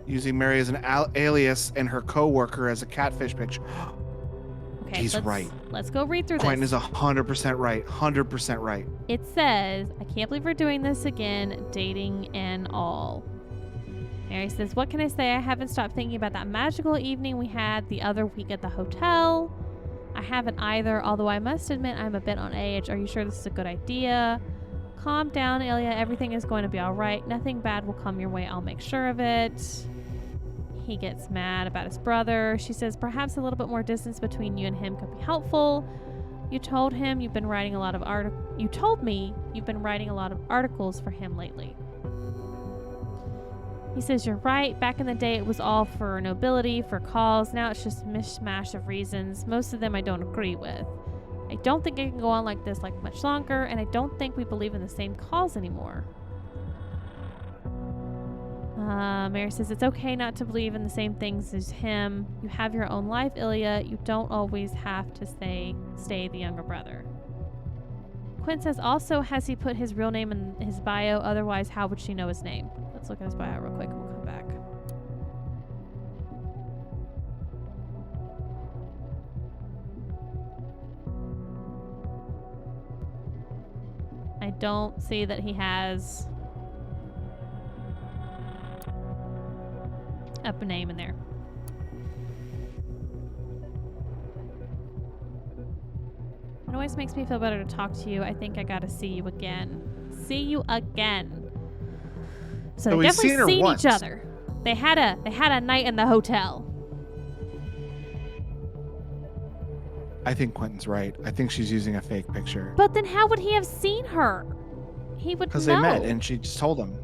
Using Mary as an alias and her co-worker as a catfish picture. Okay, He's right. Let's go read through Quentin this. is 100% right. 100% right. It says, I can't believe we're doing this again, dating and all. Mary says, what can I say? I haven't stopped thinking about that magical evening we had the other week at the hotel. I haven't either, although I must admit I'm a bit on edge. Are you sure this is a good idea? Calm down, Ilya. Everything is going to be all right. Nothing bad will come your way. I'll make sure of it. He gets mad about his brother. She says, perhaps a little bit more distance between you and him could be helpful. You told me you've been writing a lot of articles for him lately. He says, you're right. Back in the day, it was all for nobility, for cause. Now it's just a mishmash of reasons. Most of them I don't agree with. I don't think it can go on like this much longer, and I don't think we believe in the same cause anymore. Mary says, it's okay not to believe in the same things as him. You have your own life, Ilya. You don't always have to stay the younger brother. Quinn says, also, has he put his real name in his bio? Otherwise, how would she know his name? Let's look at his bio real quick and we'll come back. I don't see that he has a name in there. It always makes me feel better to talk to you. I think I gotta see you again. See you again. So they've definitely seen each other. They had a night in the hotel. I think Quentin's right. I think she's using a fake picture. But then how would he have seen her? He would know. Because they met and she just told him.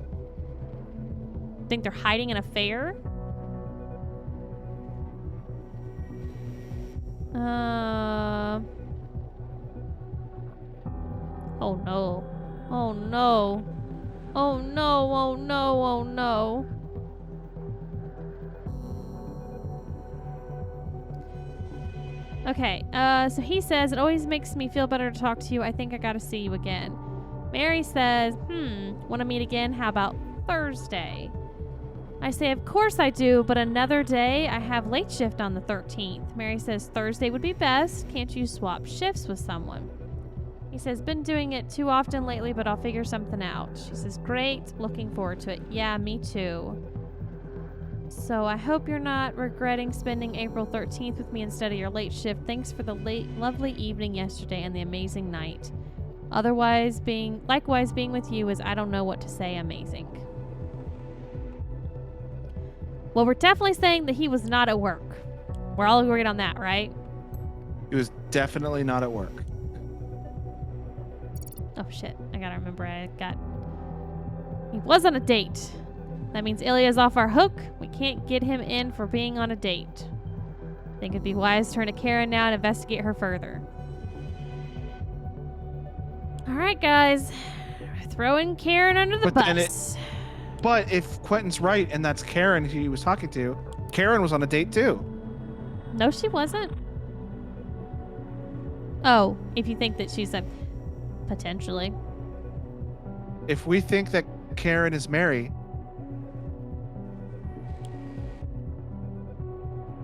Think they're hiding an affair? Oh no. Oh no. Oh no, oh no, oh no. Okay, so he says, it always makes me feel better to talk to you. I think I gotta see you again. Mary says, wanna meet again? How about Thursday? I say, of course I do, but another day. I have late shift on the 13th. Mary says, Thursday would be best. Can't you swap shifts with someone? He says, been doing it too often lately, but I'll figure something out. She says, great. Looking forward to it. Yeah, me too. So I hope you're not regretting spending April 13th with me instead of your late shift. Thanks for the lovely evening yesterday and the amazing night. Likewise, being with you is, I don't know what to say, amazing. Well, we're definitely saying that he was not at work. We're all agreed on that, right? He was definitely not at work. Oh shit, I gotta remember he was on a date. That means Ilya's off our hook. We can't get him in for being on a date. I think it'd be wise to turn to Karen now and investigate her further. Alright guys, we're throwing Karen under the bus. But if Quentin's right and that's Karen he was talking to, Karen was on a date too. No, she wasn't. Oh, if you think that she's potentially. If we think that Karen is Mary,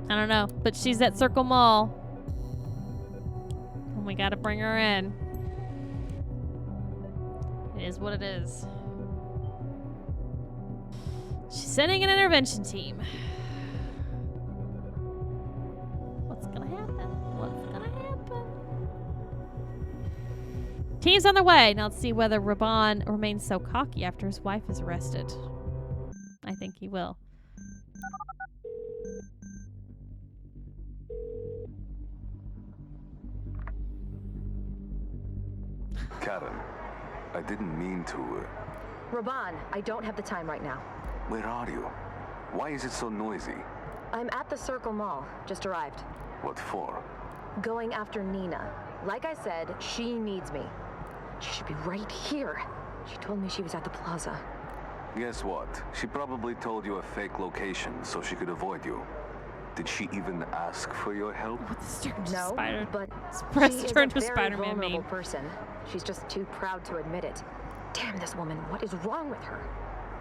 I don't know, but she's at Circle Mall. And we gotta bring her in. It is what it is. She's sending an intervention team. What's gonna happen? What's gonna happen? Team's on their way. Now let's see whether Raban remains so cocky after his wife is arrested. I think he will. Karen, I didn't mean to. Raban, I don't have the time right now. Where are you? Why is it so noisy? I'm at the Circle Mall. Just arrived. What for? Going after Nina. Like I said, she needs me. She should be right here. She told me she was at the plaza. Guess what? She probably told you a fake location so she could avoid you. Did she even ask for your help? No, but Press she is turn a to very Spider-Man vulnerable meme. person. She's just too proud to admit it. Damn this woman, what is wrong with her?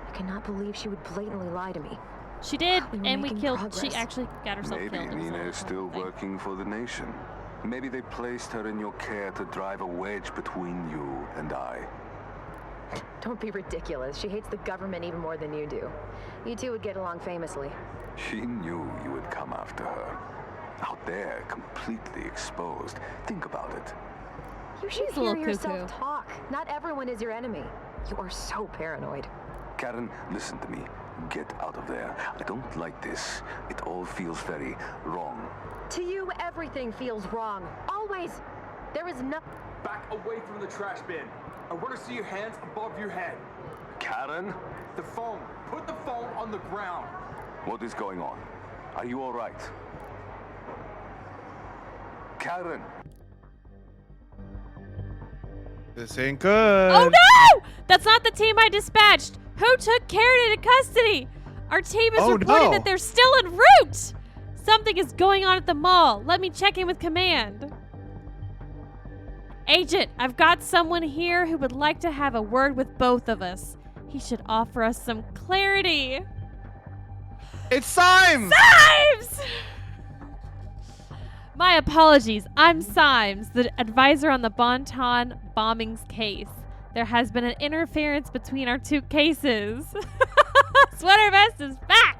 I cannot believe she would blatantly lie to me. She did, We were and we making killed. progress. She actually got herself Maybe killed. It was Nina a is still thing. working for the nation. Maybe they placed her in your care to drive a wedge between you and I. Don't be ridiculous. She hates the government even more than you do. You two would get along famously. She knew you would come after her. Out there, completely exposed. Think about it. You should She's a hear little yourself cuckoo. talk. Not everyone is your enemy. You are so paranoid. Karen, listen to me. Get out of there. I don't like this. It all feels very wrong. To you, everything feels wrong. Always. There is no... Back away from the trash bin. I want to see your hands above your head. Karen? The phone. Put the phone on the ground. What is going on? Are you all right? Karen! This ain't good. Oh no! That's not the team I dispatched. Who took Karen into custody? Our team is Oh, reporting no. that they're still en route. Something is going on at the mall. Let me check in with command. Agent, I've got someone here who would like to have a word with both of us. He should offer us some clarity. It's Symes! Symes! My apologies. I'm Symes, the advisor on the Bonton bombings case. There has been an interference between our two cases. Sweater Vest is back!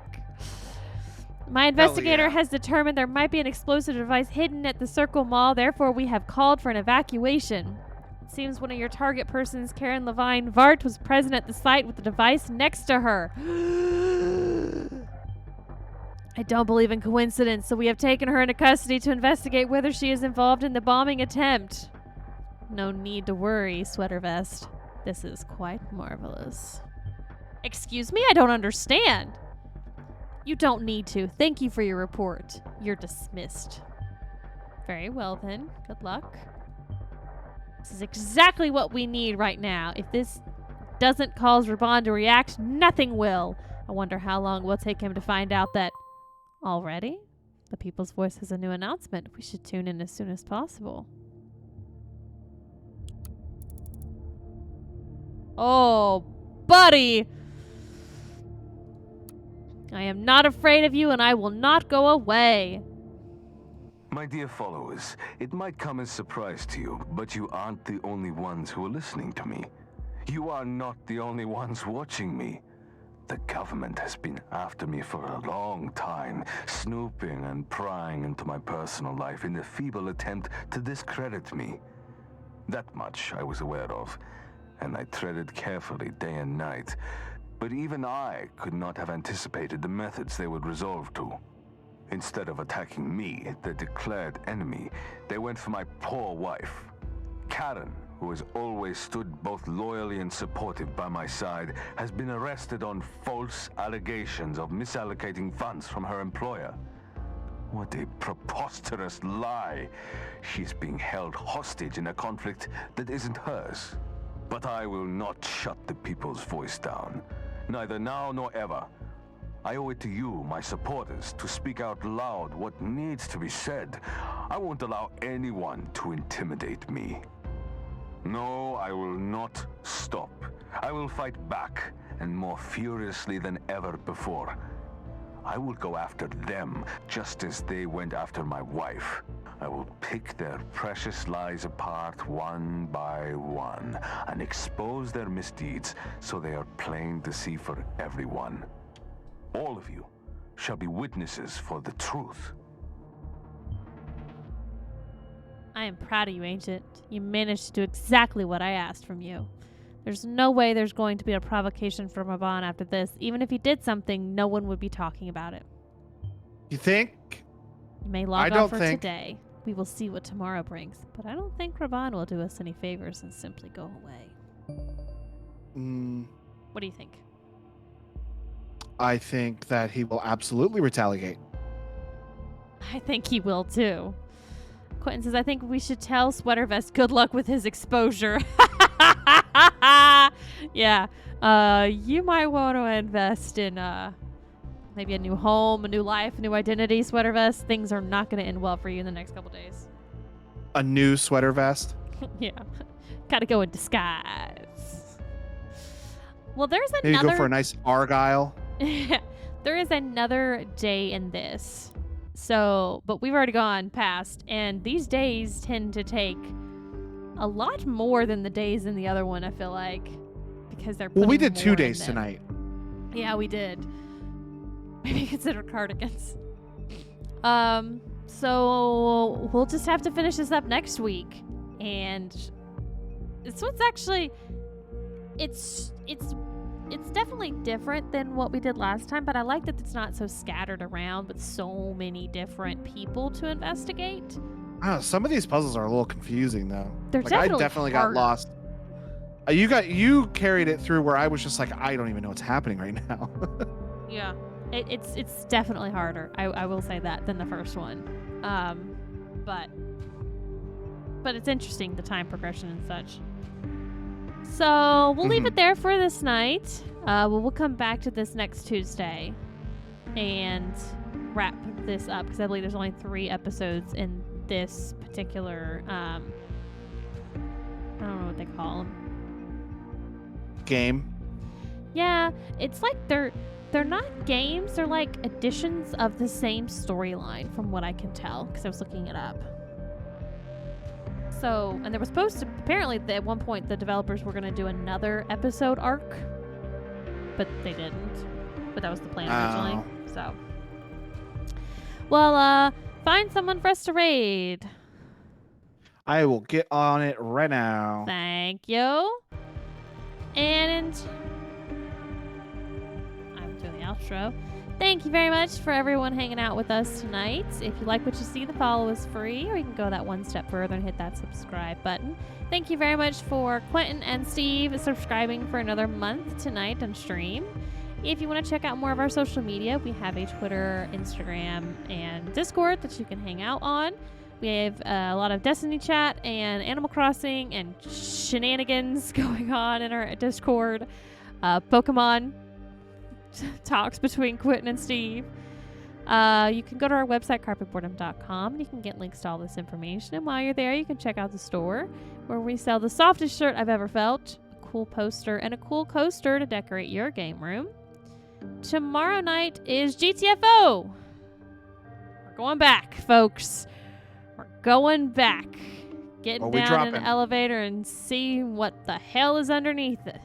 My investigator yeah. has determined there might be an explosive device hidden at the Circle Mall, therefore we have called for an evacuation. It seems one of your target persons, Karen Levine Vart, was present at the site with the device next to her. I don't believe in coincidence, so we have taken her into custody to investigate whether she is involved in the bombing attempt. No need to worry, Sweater Vest. This is quite marvelous. Excuse me? I don't understand. You don't need to. Thank you for your report. You're dismissed. Very well then. Good luck. This is exactly what we need right now. If this doesn't cause Raban to react, nothing will. I wonder how long it will take him to find out that... Already? The People's Voice has a new announcement. We should tune in as soon as possible. Oh, buddy! I am not afraid of you and I will not go away. My dear followers, it might come as a surprise to you, but you aren't the only ones who are listening to me. You are not the only ones watching me. The government has been after me for a long time, snooping and prying into my personal life in a feeble attempt to discredit me. That much I was aware of, and I treaded carefully day and night. But even I could not have anticipated the methods they would resolve to. Instead of attacking me, the declared enemy, they went for my poor wife. Karen, who has always stood both loyally and supportive by my side, has been arrested on false allegations of misallocating funds from her employer. What a preposterous lie. She's being held hostage in a conflict that isn't hers. But I will not shut the People's Voice down. Neither now nor ever. I owe it to you, my supporters, to speak out loud what needs to be said. I won't allow anyone to intimidate me. No, I will not stop. I will fight back, and more furiously than ever before. I will go after them, just as they went after my wife. I will pick their precious lies apart one by one, and expose their misdeeds so they are plain to see for everyone. All of you shall be witnesses for the truth. I am proud of you, Agent. You managed to do exactly what I asked from you. There's no way there's going to be a provocation from Raban after this. Even if he did something, no one would be talking about it. You think? You may I log don't off for think- today. We will see what tomorrow brings. But I don't think Raban will do us any favors and simply go away. What do you think? I think that he will absolutely retaliate. I think he will too. Quentin says, I think we should tell Sweater Vest good luck with his exposure. Yeah. You might want to invest in maybe a new home, a new life, a new identity, Sweater Vest. Things are not going to end well for you in the next couple days. A new sweater vest? Yeah. Gotta go in disguise. Well, there's Maybe another... go for a nice Argyle. There is another day in this. So, but we've already gone past, and these days tend to take a lot more than the days in the other one, I feel like. Because they're Well, we putting did 2 more days in them. tonight. Yeah, we did. Maybe consider cardigans. So we'll just have to finish this up next week. And so it's actually it's definitely different than what we did last time, but I like that it's not so scattered around with so many different people to investigate. Some of these puzzles are a little confusing though. They're I definitely definitely harder. got lost. You carried it through where I was just like, I don't even know what's happening right now. Yeah. It's definitely harder. I will say that than the first one. But it's interesting, the time progression and such. So we'll leave it there for this night. We'll come back to this next Tuesday and wrap this up because I believe there's only 3 episodes in this particular I don't know what they call them. Game. Yeah, it's like they're not games. They're like editions of the same storyline, from what I can tell, because I was looking it up. So, and there was supposed to, apparently at one point the developers were going to do another episode arc, but they didn't. But that was the plan originally. So, well, find someone for us to raid. I will get on it right now. Thank you. And I'm doing the outro. Thank you very much for everyone hanging out with us tonight. If you like what you see, the follow is free, or you can go that one step further and hit that subscribe button. Thank you very much for Quentin and Steve subscribing for another month tonight on stream. If you want to check out more of our social media, we have a Twitter, Instagram, and Discord that you can hang out on. We have a lot of Destiny chat and Animal Crossing and shenanigans going on in our Discord. Pokemon talks between Quentin and Steve. You can go to our website, carpetboredom.com, and you can get links to all this information. And while you're there, you can check out the store where we sell the softest shirt I've ever felt, a cool poster, and a cool coaster to decorate your game room. Tomorrow night is GTFO. We're going back, folks. We're going back. Getting down in an elevator and seeing what the hell is underneath it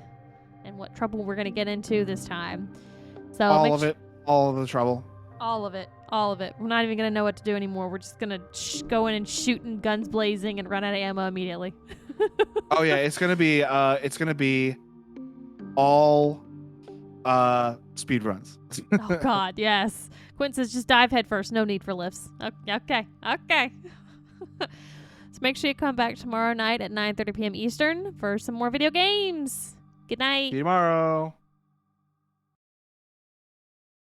and what trouble we're going to get into this time. So all of it. All of the trouble. All of it. All of it. We're not even going to know what to do anymore. We're just going to go in and shooting, guns blazing, and run out of ammo immediately. Oh yeah, it's going to be all speed runs. Oh God, yes. Quentin says just dive head first. No need for lifts. Okay. So make sure you come back tomorrow night at 9:30 p.m. Eastern for some more video games. Good night. See you tomorrow.